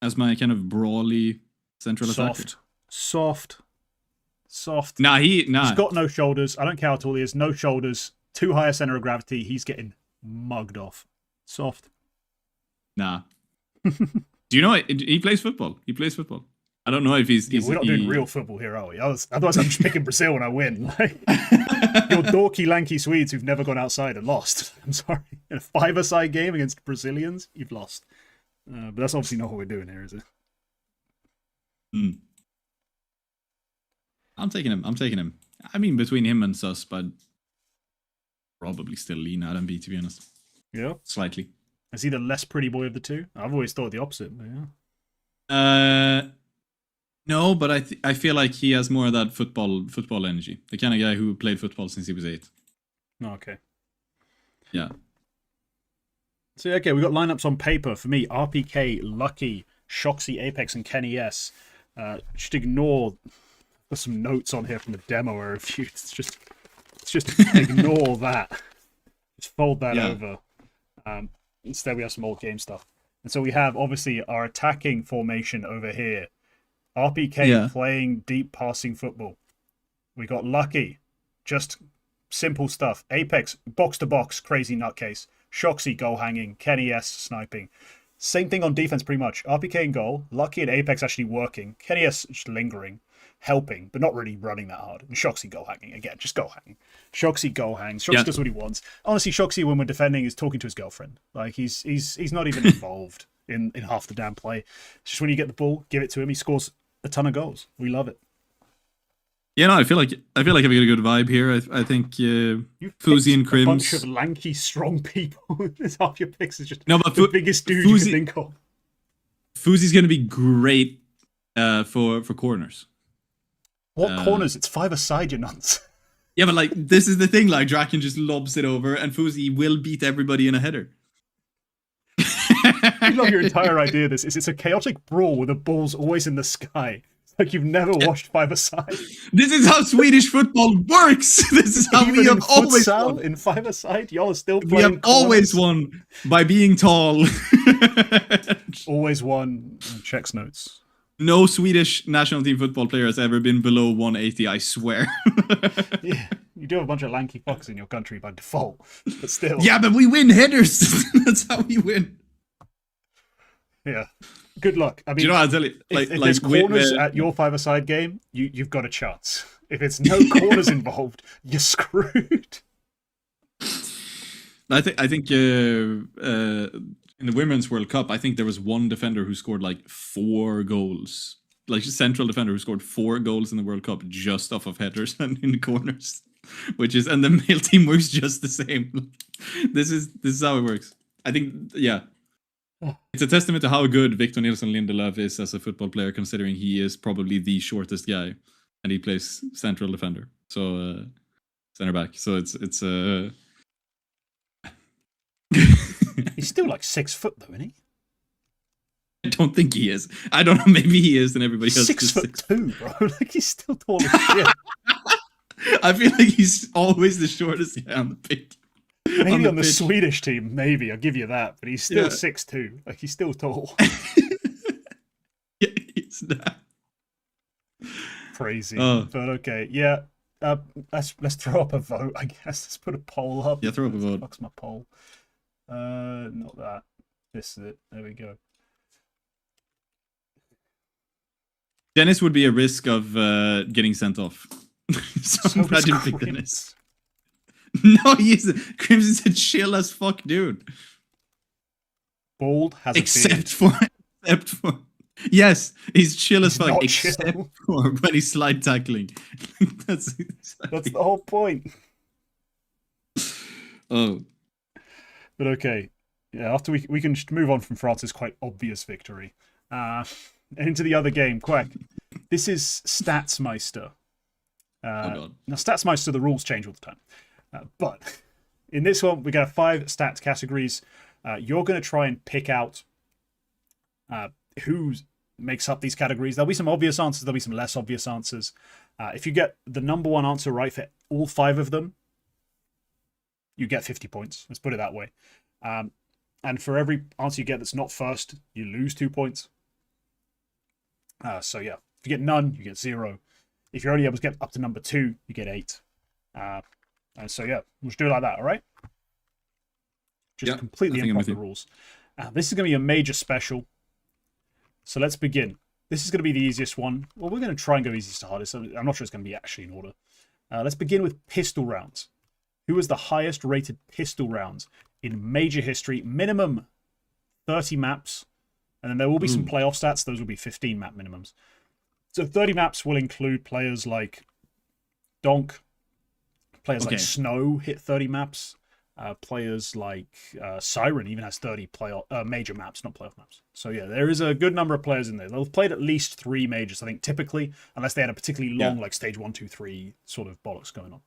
as my kind of brawly central attacker. Soft. Nah. He's got no shoulders. I don't care how tall he is. No shoulders. Too high a center of gravity. He's getting mugged off. Soft. Nah. Do you know he plays football? He plays football. I don't know if he's we're not doing real football here, are we? Otherwise, I'm just picking Brazil when I win. Like, you're dorky, lanky Swedes who've never gone outside and lost. I'm sorry. In a 5-a-side game against Brazilians, you've lost. But that's obviously not what we're doing here, is it? I'm taking him. I mean, between him and Sus, but probably still lean Adam B, to be honest. Yeah? Slightly. Is he the less pretty boy of the two? I've always thought the opposite, but yeah. No, but I feel like he has more of that football energy. The kind of guy who played football since he was 8. Oh, okay. Yeah. So, okay, we've got lineups on paper. For me, RPK, Lucky, shjeld, Apex, and Kenny S. Just ignore... There's some notes on here from the demo I reviewed. It's just ignore that. Just fold that over. Instead, we have some old game stuff. And so we have, obviously, our attacking formation over here. RPK playing deep passing football. We got Lucky, just simple stuff. Apex, box-to-box, crazy nutcase. shjeld, goal hanging. Kenny S, sniping. Same thing on defense, pretty much. RPK in goal. Lucky and Apex actually working. Kenny S just lingering. Helping, but not really running that hard. And shjeld goal hanging. Again, just goal hanging. shjeld goal hangs. shjeld does what he wants. Honestly, shjeld, when we're defending, is talking to his girlfriend. Like, he's not even involved in half the damn play. It's just when you get the ball, give it to him, he scores a ton of goals. We love it. Yeah, no, I feel like I've got a good vibe here. I think FaZe and Crims. A bunch of lanky, strong people. This half your picks is just the biggest dude you can think of. FaZe's going to be great for corners. What corners? It's 5-a-side, you nuts. Yeah, but like this is the thing. Like Draken just lobs it over, and FaZe will beat everybody in a header. I love your entire idea of this. It's a chaotic brawl where the ball's always in the sky. Like you've never watched 5-a-side. This is how Swedish football works. This is how we have always won. In 5-a-side, y'all are still playing. We have always won by being tall. Always won. Checks notes. No Swedish national team football player has ever been below 180, I swear. Yeah, you do have a bunch of lanky fucks in your country by default, but still. Yeah, but we win headers. That's how we win. Yeah. Good luck. I mean, do you know what I'll tell you? If there's corners at your 5-a-side game, you've got a chance. If it's no corners involved, you're screwed. I think in the Women's World Cup, I think there was one defender who scored like 4 goals. Like a central defender who scored 4 goals in the World Cup just off of headers and in the corners. And the male team works just the same. This is how it works. I think, yeah. It's a testament to how good Victor Nilsson Lindelöf is as a football player, considering he is probably the shortest guy. And he plays central defender. So, center back. So it's He's still like 6 foot though, isn't he? I don't think he is. I don't know. Maybe he is, and everybody else 6'2", bro. Like he's still tall as shit. I feel like he's always the shortest guy on the pitch. Maybe on the pitch. Swedish team, maybe. I'll give you that. But he's still Yeah. 6'2". Like, he's still tall. Yeah, he's not. Crazy. Oh. But okay, yeah. Let's throw up a vote, I guess. Let's put a poll up. Yeah, throw up a vote. Fuck's my poll. Not that. This is it. There we go. Dennis would be a risk of getting sent off. So I'm glad is you picked Crims. Dennis. No, Crimson's a chill as fuck dude. Bald has a Except for yes, he's chill as fuck. not Except chill. for when he's slide tackling. That's That's the whole point. Oh, But okay, yeah. After we can just move on from France's quite obvious victory, into the other game. Quack. This is Statsmeister. God. Now, Statsmeister, the rules change all the time. But in this one, we're going to have 5 stat categories. You're going to try and pick out who makes up these categories. There'll be some obvious answers. There'll be some less obvious answers. If you get the number 1 answer right for all 5 of them, you get 50 points. Let's put it that way. And for every answer you get that's not first, you lose 2 points. So yeah, if you get none, you get 0. If you're only able to get up to number 2, you get 8. And so yeah, we'll just do it like that, all right? Just completely improv the rules. This is going to be a major special. So let's begin. This is going to be the easiest one. Well, we're going to try and go easiest to hardest. I'm not sure it's going to be actually in order. Let's begin with pistol rounds. Who was the highest rated pistol rounds in major history? Minimum 30 maps. And then there will be some playoff stats. Those will be 15 map minimums. So 30 maps will include players like Donk, players like Snow hit 30 maps. Players like Siren even has 30 major maps, not playoff maps. So yeah, there is a good number of players in there. They've played at least 3 majors, I think, typically, unless they had a particularly long, like stage 1, 2, 3 sort of bollocks going on.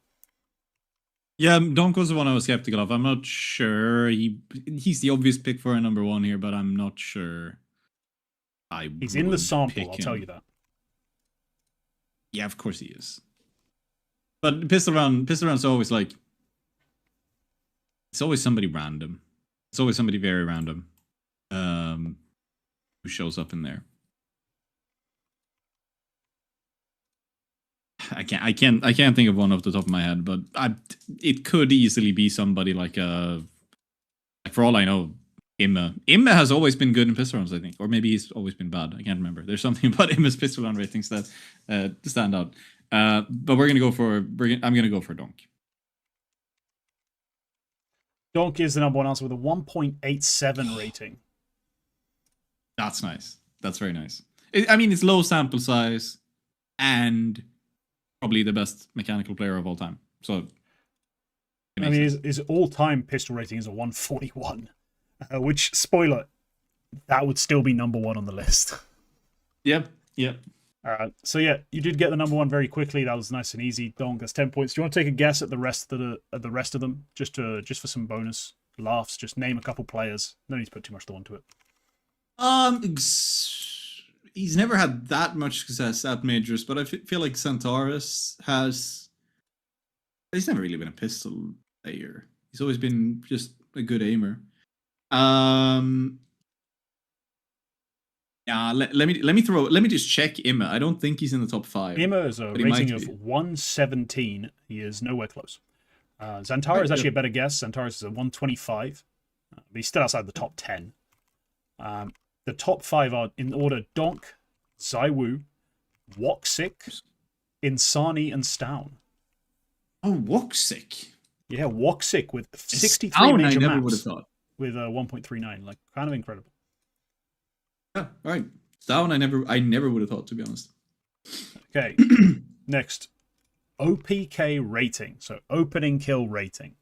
Yeah, Donk was the one I was skeptical of. I'm not sure. He's the obvious pick for a number 1 here, but I'm not sure. He's in the sample, I'll tell you that. Yeah, of course he is. But pistol rounds are always like, it's always somebody random. It's always somebody very random who shows up in there. I can't think of one off the top of my head, but it could easily be somebody like for all I know, Imme. Imme has always been good in pistol rounds, I think, or maybe he's always been bad. I can't remember. There's something about Imme's pistol round ratings that stand out. But I'm gonna go for Donk. Donk is the number 1 answer with a 1.87 rating. That's nice. That's very nice. I mean, it's low sample size and probably the best mechanical player of all time. So, I mean, his all-time pistol rating is a 141, which, spoiler, that would still be number 1 on the list. Yep. So yeah, you did get the number 1 very quickly. That was nice and easy. Donk, that's 10 points. Do you want to take a guess at the rest of them, just for some bonus laughs? Just name a couple players. No need to put too much thought into it. He's never had that much success at majors, but I feel like Centaurus has. He's never really been a pistol player. He's always been just a good aimer. Yeah, let me just check Imme. I don't think he's in the top 5. Imme is a rating of 117. He is nowhere close. Zantara is actually a better guess. Zantara is a 125. But he's still outside the top 10. The top 5 are in order: Donk, Zaiwu, Woksik, Insani, and Stown. Oh, Woksik. Yeah, Woksik with 63 Stown, major I never maps would have thought. with a 1.39. Like, kind of incredible. Yeah, all right. Stown, I never would have thought, to be honest. Okay, next. OPK rating. So, opening kill rating.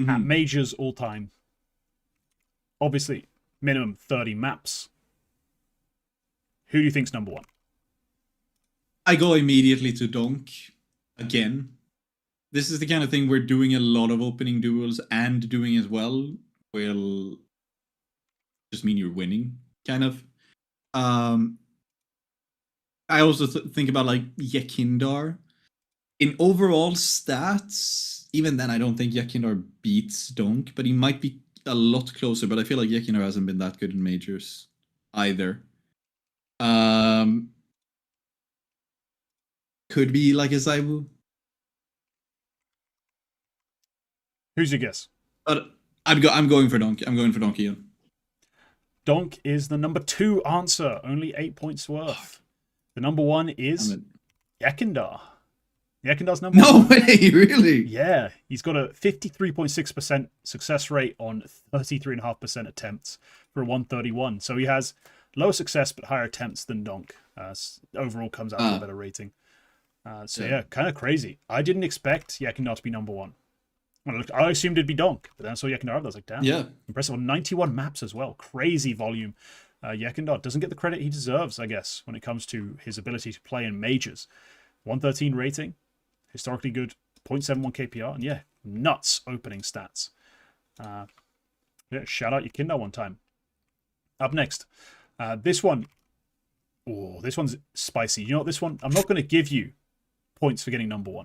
At majors all time. Obviously, minimum 30 maps. Who do you think's number 1? I go immediately to Donk again. This is the kind of thing where doing a lot of opening duels and doing as well will just mean you're winning, kind of. I also think about like Yekindar. In overall stats, even then, I don't think Yakinar beats Donk, but he might be a lot closer. But I feel like Yakinar hasn't been that good in majors either. Could be like a Zaibu. Who's your guess? But I'm going for Donk. I'm going for Donk again. Donk is the number 2 answer. Only 8 points worth. The number 1 is Yakindar. Yakindar's number 1. No way, really? Yeah, he's got a 53.6% success rate on 33.5% attempts for a 131. So he has lower success but higher attempts than Donk. Overall comes out with a better rating. So yeah, kind of crazy. I didn't expect Yakindar to be number 1. I assumed it'd be Donk, but then I saw Yakindar. I was like, damn. Yeah. Impressive on 91 maps as well. Crazy volume. Yakindar doesn't get the credit he deserves, I guess, when it comes to his ability to play in majors. 113 rating. Historically good. 0.71 KPR. And yeah, nuts opening stats. Yeah, shout out Yakindar one time. Up next. This one. Oh, this one's spicy. You know what, this one? I'm not going to give you points for getting number 1.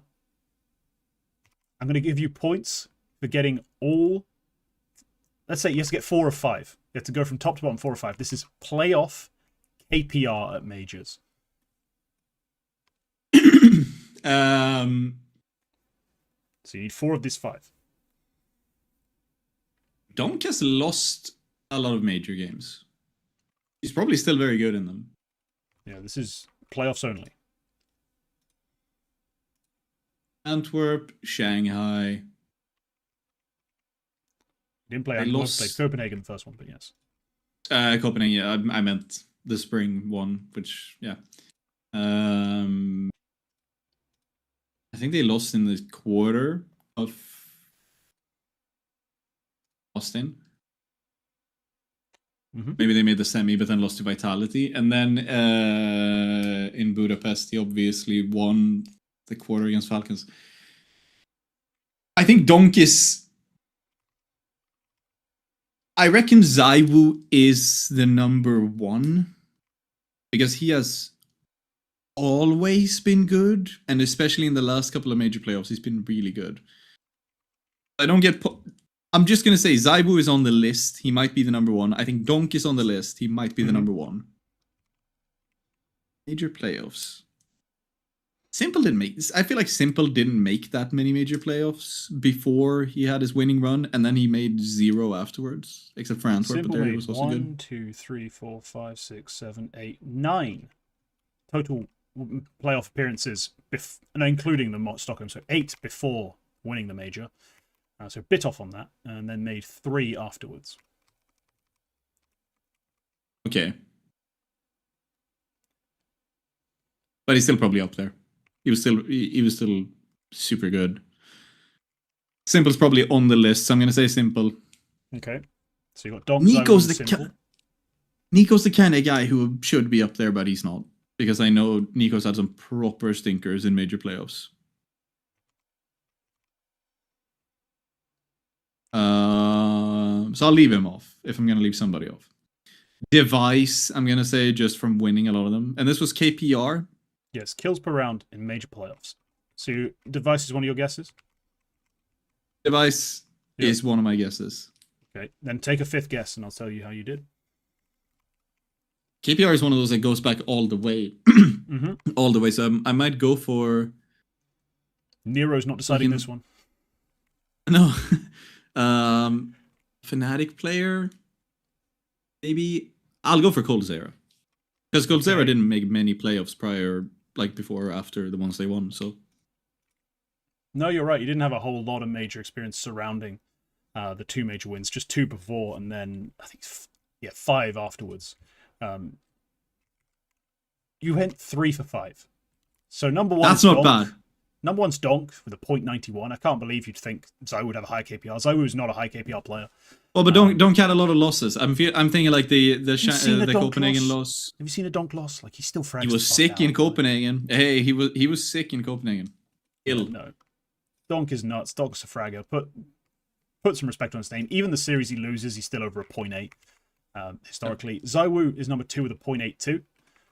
I'm going to give you points for getting all... Let's say you have to get 4 or 5. You have to go from top to bottom, 4 or 5. This is playoff KPR at majors. So you need 4 of these 5. Donk has lost a lot of major games. He's probably still very good in them. Yeah, this is playoffs only. Antwerp, Shanghai. Didn't play Antwerp, played Copenhagen the first one, but yes. Copenhagen, yeah, I meant the spring one, which, yeah. I think they lost in the quarter of Austin. Mm-hmm. Maybe they made the semi, but then lost to Vitality. And then in Budapest, he obviously won the quarter against Falcons. I think Donk is... I reckon Zaiwu is the number 1. Because he has always been good. And especially in the last couple of major playoffs, he's been really good. I don't get... I'm just going to say Zaiwu is on the list. He might be the number 1. I think Donk is on the list. He might be the number 1. Major playoffs. Simple didn't make... I feel like Simple didn't make that many major playoffs before he had his winning run, and then he made 0 afterwards, except for Antwerp, but there he was also 1, 2, 3, 4, 5, 6, 7, 8, 9 total playoff appearances, including the Stockholm, so 8 before winning the major. So bit off on that, and then made 3 afterwards. Okay. But he's still probably up there. He was still super good. Simple's probably on the list, so I'm gonna say Simple. Okay. So you got Dom. Nico's the kind of guy who should be up there, but he's not. Because I know Nico's had some proper stinkers in major playoffs. So I'll leave him off if I'm gonna leave somebody off. Device, I'm gonna say just from winning a lot of them. And this was KPR. Yes, kills per round in major playoffs. So Device is one of your guesses? Device is one of my guesses. Okay, then take a 5th guess and I'll tell you how you did. KPR is one of those that goes back all the way. All the way. So I might go for... Nero's not deciding this one. No. Fnatic player? Maybe... I'll go for Coldzera. Because Coldzera didn't make many playoffs prior, like before or after the ones they won, so... No, you're right. You didn't have a whole lot of major experience surrounding the 2 major wins. Just 2 before, and then, I think, 5 afterwards. You went 3 for 5. So number 1 That's not bad. Number 1's Donk with a 0.91. I can't believe you'd think Zaiwu would have a high KPR. Zaiwu is not a high KPR player. Well, but Donk had a lot of losses. I'm thinking like the Copenhagen loss. Have you seen a Donk loss? Like, he's still fragged. He was sick in Copenhagen. Hey, he was sick in Copenhagen. Ill. No. Donk is nuts. Donk's a fragger. Put some respect on his name. Even the series he loses, he's still over a 0.8 historically. Zaiwu is number 2 with a 0.82.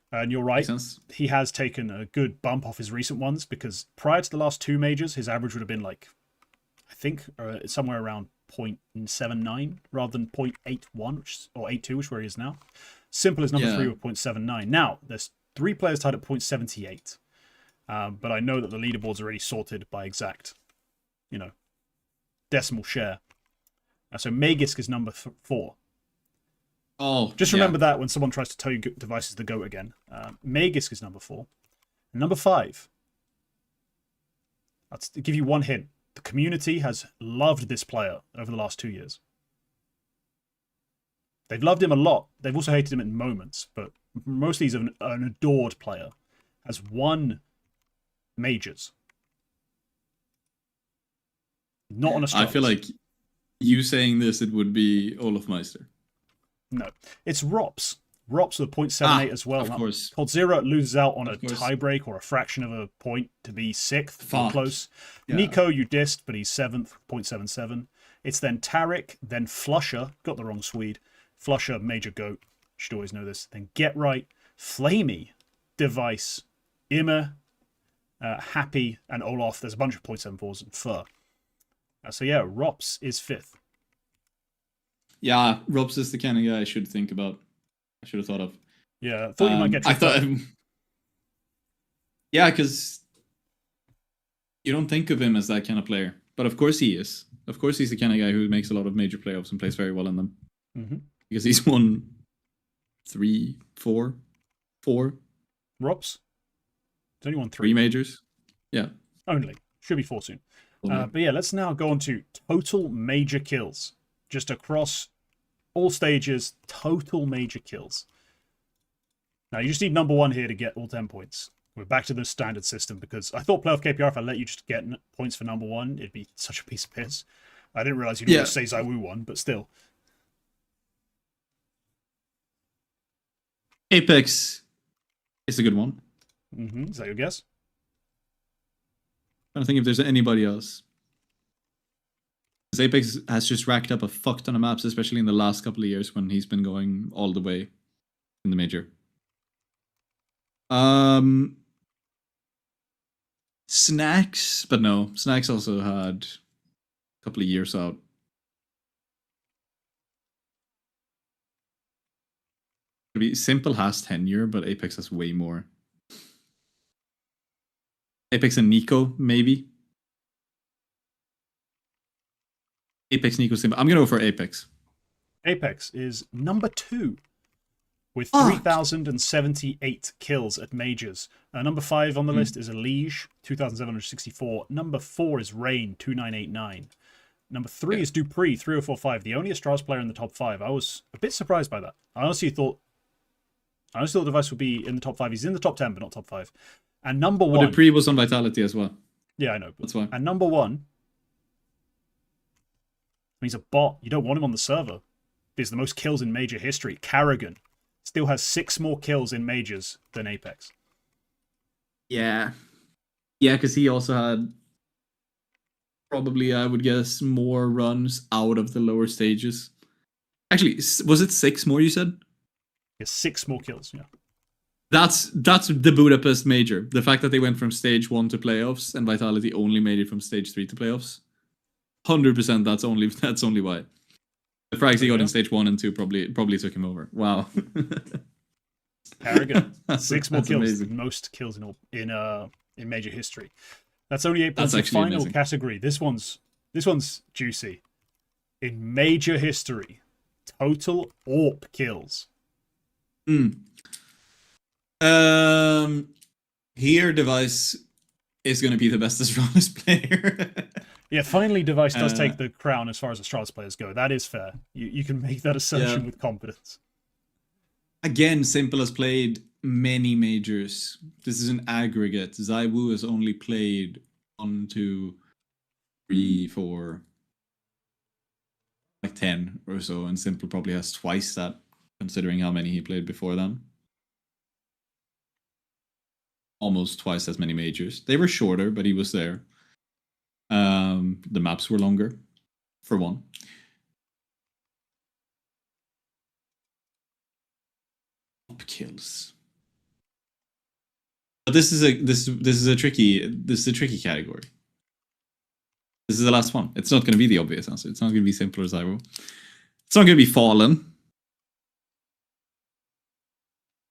And you're right, he has taken a good bump off his recent ones, because prior to the last 2 majors, his average would have been like I think it's somewhere around 0.79 rather than 0.81 or 82, which is where he is now. Simple is number 3 with 0.79. Now, there's 3 players tied at 0.78. But I know that the leaderboard's already sorted by exact, decimal share. So Magisk is number 4. Oh, just remember that when someone tries to tell you Device is the GOAT again. Magisk is number 4. And number 5. I'll give you one hint. The community has loved this player over the last 2 years. They've loved him a lot. They've also hated him in moments, but mostly he's an adored player. Has won majors. Not on a strike. I feel like you saying this, it would be Olaf Meister. No. It's Rops. Rops with a 0.78 as well. Of course. Coldzera loses out on a tiebreak or a fraction of a point to be 6th. Close. Yeah. Nico, you dissed, but he's 7th, 0.77. It's then Tarek, then Flusher. Got the wrong Swede. Flusher, major GOAT. Should always know this. Then Get Right, Flamey, Device, Immer, Happy, and Olaf. There's a bunch of 0.74s and Fur. So yeah, Rops is 5th. Yeah, Rops is the kind of guy I should think about. I should have thought of. Yeah, I thought you might get tricked up. Yeah, because you don't think of him as that kind of player. But of course he is. Of course he's the kind of guy who makes a lot of major playoffs and plays very well in them. Mm-hmm. Because he's won 3, 4. Rops? He's only won 3. 3 majors? Yeah. Only. Should be 4 soon. But yeah, let's now go on to total major kills. Just across all stages, total major kills. Now, you just need number 1 here to get all 10 points. We're back to the standard system because I thought playoff KPR, if I let you just get points for number 1, it'd be such a piece of piss. I didn't realize you'd always say Zywoo won, but still. Apex is a good one. Mm-hmm. Is that your guess? I don't think if there's anybody else. Because Apex has just racked up a fuck ton of maps, especially in the last couple of years when he's been going all the way in the major. Snacks, but no. Snacks also had a couple of years out. Simple has tenure, but Apex has way more. Apex and Nico, maybe. Apex, Nico, Simple. I'm going to go for Apex. Apex is number 2 with 3,078 kills at majors. Number 5 on the list is Elige, 2,764. Number 4 is Rain, 2,989. Number 3 is Dupree, 3,045. The only Astralis player in the top 5. I was a bit surprised by that. I honestly thought Device would be in the top 5. He's in the top 10, but not top 5. And number 1... But Dupree was on Vitality as well. Yeah, I know. That's why. And number 1... he's a bot. You don't want him on the server. He's the most kills in major history. Carrigan still has 6 more kills in majors than Apex. Yeah. Yeah, because he also had probably, I would guess, more runs out of the lower stages. Actually, was it 6 more you said? Yeah, 6 more kills, yeah. That's the Budapest major. The fact that they went from stage 1 to playoffs and Vitality only made it from stage 3 to playoffs. 100% that's only why. The frags he got in stage 1 and 2 probably took him over. Wow. Carrigan. 6 more kills. Amazing. Most kills in major history. That's only 8 points. That's the final amazing. category. This one's juicy. In major history, total AWP kills. Here Device is going to be the best Astralis player. Yeah, finally Device does take the crown as far as Astralis players go. That is fair. You can make that assertion with confidence. Again, Simple has played many majors. This is an aggregate. Zywoo has only played 1, 2, 3, 4, like 10 or so, and Simple probably has twice that, considering how many he played before then. Almost twice as many majors. They were shorter, but he was there. The maps were longer, for one. Top kills. But this is a tricky category. This is the last one. It's not going to be the obvious answer. It's not going to be simpler as Zyro. It's not going to be Fallen.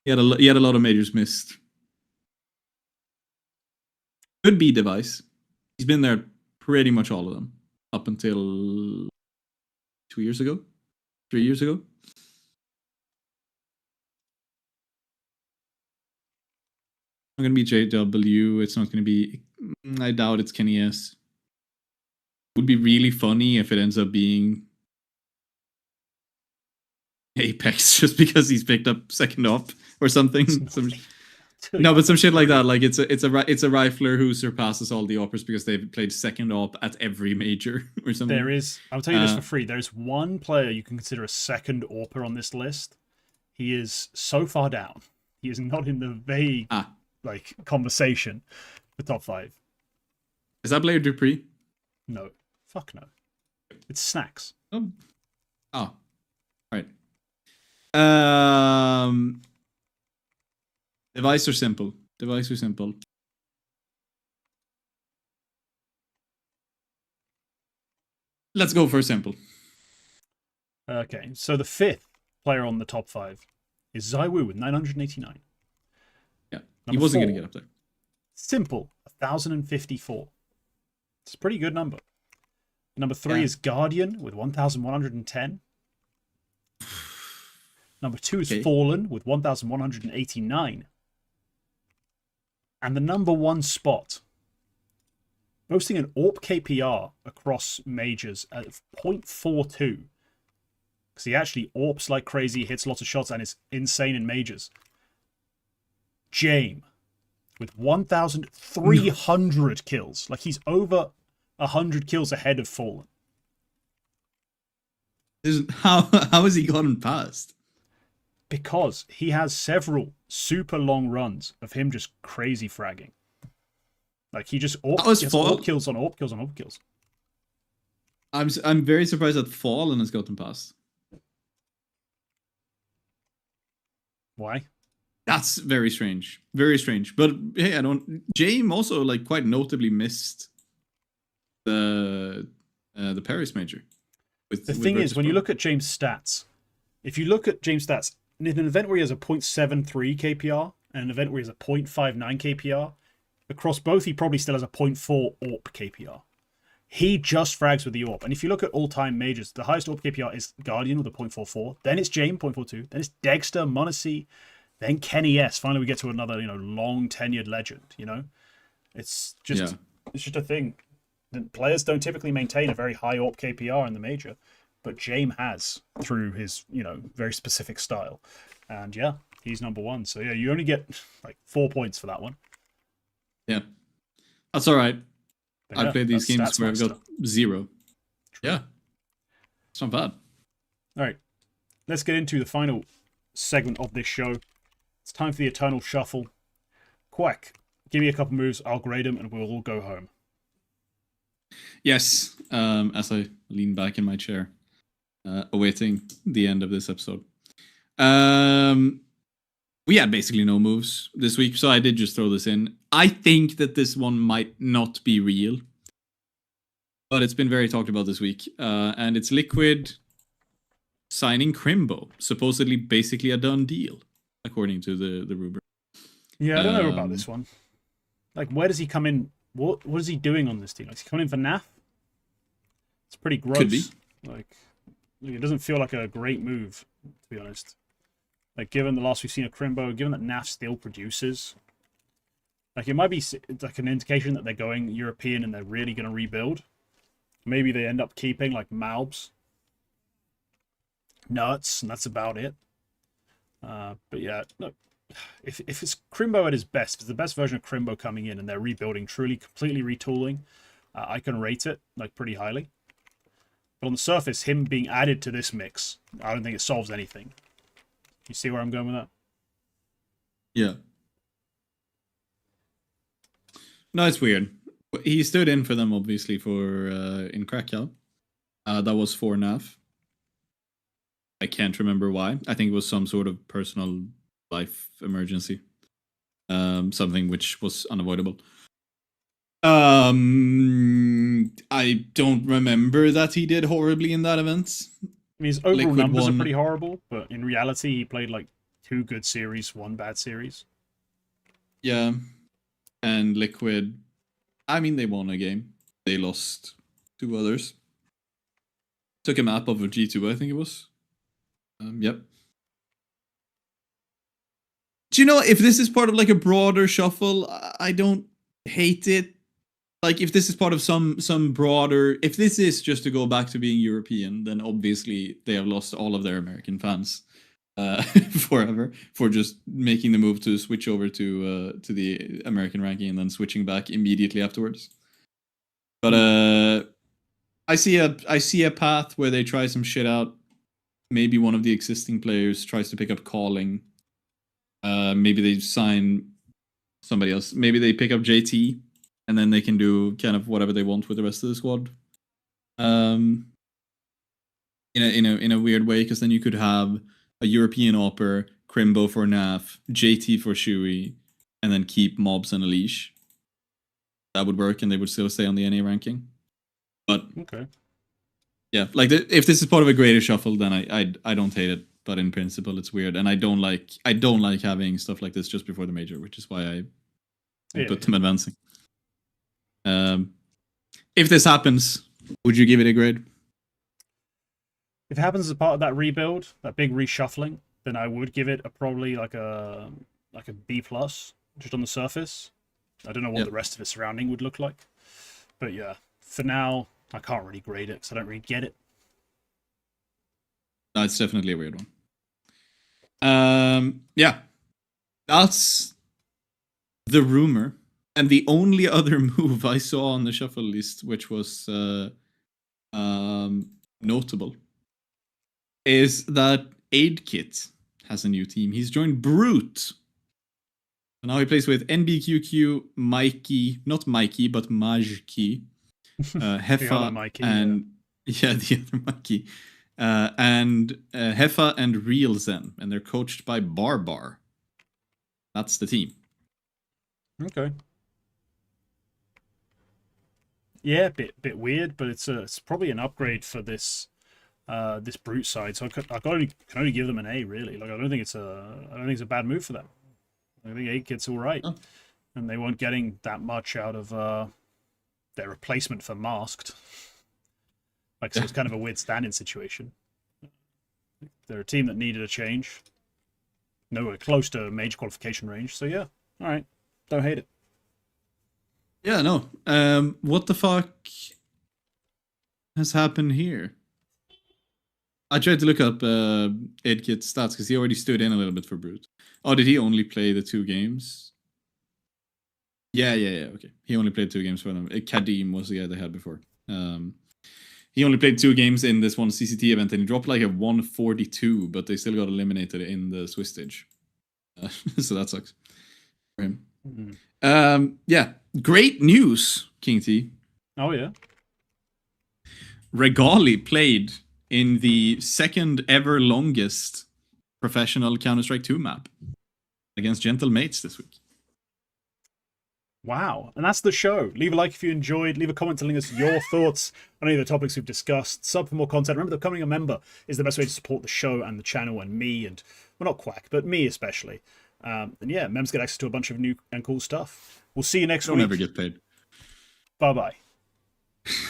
He had a lot of majors missed. Could be Device. He's been there pretty much all of them up until 2 years ago, 3 years ago. It's not going to be JW. It's not going to be. I doubt it's Kenny S. It would be really funny if it ends up being Apex just because he's picked up second op or something. No, but some shit like that. Like it's a rifler who surpasses all the oppers because they've played second op at every major or something. There is. I'll tell you this for free. There's one player you can consider a second AWPer on this list. He is so far down. He is not in the vague conversation for top 5. Is that Blair Dupree? No. Fuck no. It's Snacks. Oh. Right. Device or simple? Device or simple? Let's go for simple. Okay, so the 5th player on the top 5 is Zywoo with 989. Yeah, he wasn't going to get up there. Simple, 1,054. It's a pretty good number. Number 3 is Guardian with 1,110. Number 2 is Fallen with 1,189. And the number 1 spot, boasting an AWP KPR across majors at 0.42. Because he actually AWPs like crazy, hits lots of shots, and is insane in majors. Jame with 1,300 kills. Like, he's over 100 kills ahead of Fallen. How has he gotten past? Because he has several super long runs of him just crazy fragging. Like, he just AWP kills on AWP kills on AWP kills. I'm very surprised that Fallen has gotten past. Why? That's very strange. Very strange. But hey, Jame also like quite notably missed the Paris major. The thing is, when you look at James' stats, if you look at James' stats, in an event where he has a 0.73 KPR and an event where he has a 0.59 KPR, across both he probably still has a 0.4 AWP KPR. He just frags with the AWP. And if you look at all-time majors, the highest AWP KPR is Guardian with a 0.44. Then it's Jame, 0.42. Then it's Dexter, Monacy. Then Kenny S. Finally, we get to another, long-tenured legend, It's just a thing. The players don't typically maintain a very high AWP KPR in the major, but Jame has through his, very specific style. And yeah, he's number 1. So yeah, you only get like 4 points for that one. Yeah. That's all right. I played these games where I've got 0. True. Yeah. It's not bad. All right. Let's get into the final segment of this show. It's time for the Eternal Shuffle. Quack, give me a couple moves, I'll grade them, and we'll all go home. Yes, as I lean back in my chair, awaiting the end of this episode. We had basically no moves this week, so I did just throw this in. I think that this one might not be real, but it's been very talked about this week. And it's Liquid signing Crimbo, supposedly basically a done deal, according to the rubric. Yeah, I don't know about this one. Like, where does he come in? What is he doing on this team? Like, is he coming in for NAF? It's pretty gross. Could be. Like, it doesn't feel like a great move, to be honest. Like, given the last we've seen of Crimbo, given that NAF still produces, like, it might be like an indication that they're going European and they're really going to rebuild. Maybe they end up keeping, like, Malbs, Nuts, and that's about it. But yeah, look, if it's Crimbo at his best, if it's the best version of Crimbo coming in and they're rebuilding, truly, completely retooling, I can rate it, like, pretty highly. But on the surface, him being added to this mix, I don't think it solves anything. You see where I'm going with that? Yeah. No, it's weird. He stood in for them, obviously, for in Krakow. That was for NAF. I can't remember why. I think it was some sort of personal life emergency. Something which was unavoidable. I don't remember that he did horribly in that event. I mean, his overall Liquid numbers won. are pretty horrible, but in reality, he played like 2 good series, 1 bad series. Yeah. And Liquid, I mean, they won a game. They lost 2 others. Took a map of a G2, I think it was. Yep. Do you know, if this is part of like a broader shuffle, I don't hate it. Like, if this is part of some broader, if this is just to go back to being European, then obviously they have lost all of their American fans forever for just making the move to switch over to the American ranking and then switching back immediately afterwards. But I see a path where they try some shit out. Maybe one of the existing players tries to pick up calling. Maybe they sign somebody else. Maybe they pick up JT, and then they can do kind of whatever they want with the rest of the squad. In a weird way, because then you could have a European Opper, Crimbo for Naf, JT for Shui, and then keep Mobs and a leash. That would work, and they would still stay on the NA ranking. But okay, yeah, like if this is part of a greater shuffle, then I don't hate it. But in principle, it's weird, and I don't like having stuff like this just before the major, which is why I put them advancing. If this happens, would you give it a grade? If it happens as part of that rebuild, that big reshuffling, then I would give it probably like a B+, just on the surface. I don't know what the rest of its surrounding would look like, but yeah, for now I can't really grade it because I don't really get it. That's definitely a weird one. Yeah, that's the rumor. And the only other move I saw on the shuffle list, which was notable, is that Aidkit has a new team. He's joined Brute. And now he plays with NBQQ, Mikey, not Mikey, but Majki, Hefa, Mikey, and the other Mikey, and Hefa and Real Zen, and they're coached by Barbar. That's the team. Okay. Yeah, bit weird, but it's probably an upgrade for this this Brute side. So I can only give them an A, really. Like I don't think it's a bad move for them. I think Aidkit's all right, and they weren't getting that much out of their replacement for Masked. Like, so it's kind of a weird stand-in situation. They're a team that needed a change. Nowhere close to major qualification range. So yeah, all right, don't hate it. Yeah, no. What the fuck has happened here? I tried to look up Aidkit's stats because he already stood in a little bit for Brute. Oh, did he only play the 2 games? Yeah, okay. He only played 2 games for them. Kadim was the guy they had before. He only played 2 games in this one CCT event, and he dropped like a 142, but they still got eliminated in the Swiss stage. So that sucks for him. Mm-hmm. Yeah, great news, KingT. Oh, yeah. Regali played in the 2nd ever longest professional Counter-Strike 2 map against Gentle Mates this week. Wow. And that's the show. Leave a like if you enjoyed. Leave a comment telling us your thoughts on any of the topics we've discussed. Sub for more content. Remember that becoming a member is the best way to support the show and the channel and me and, well, not Quack, but me especially. And yeah, members get access to a bunch of new and cool stuff. We'll see you next week. Don't ever get paid. Bye-bye.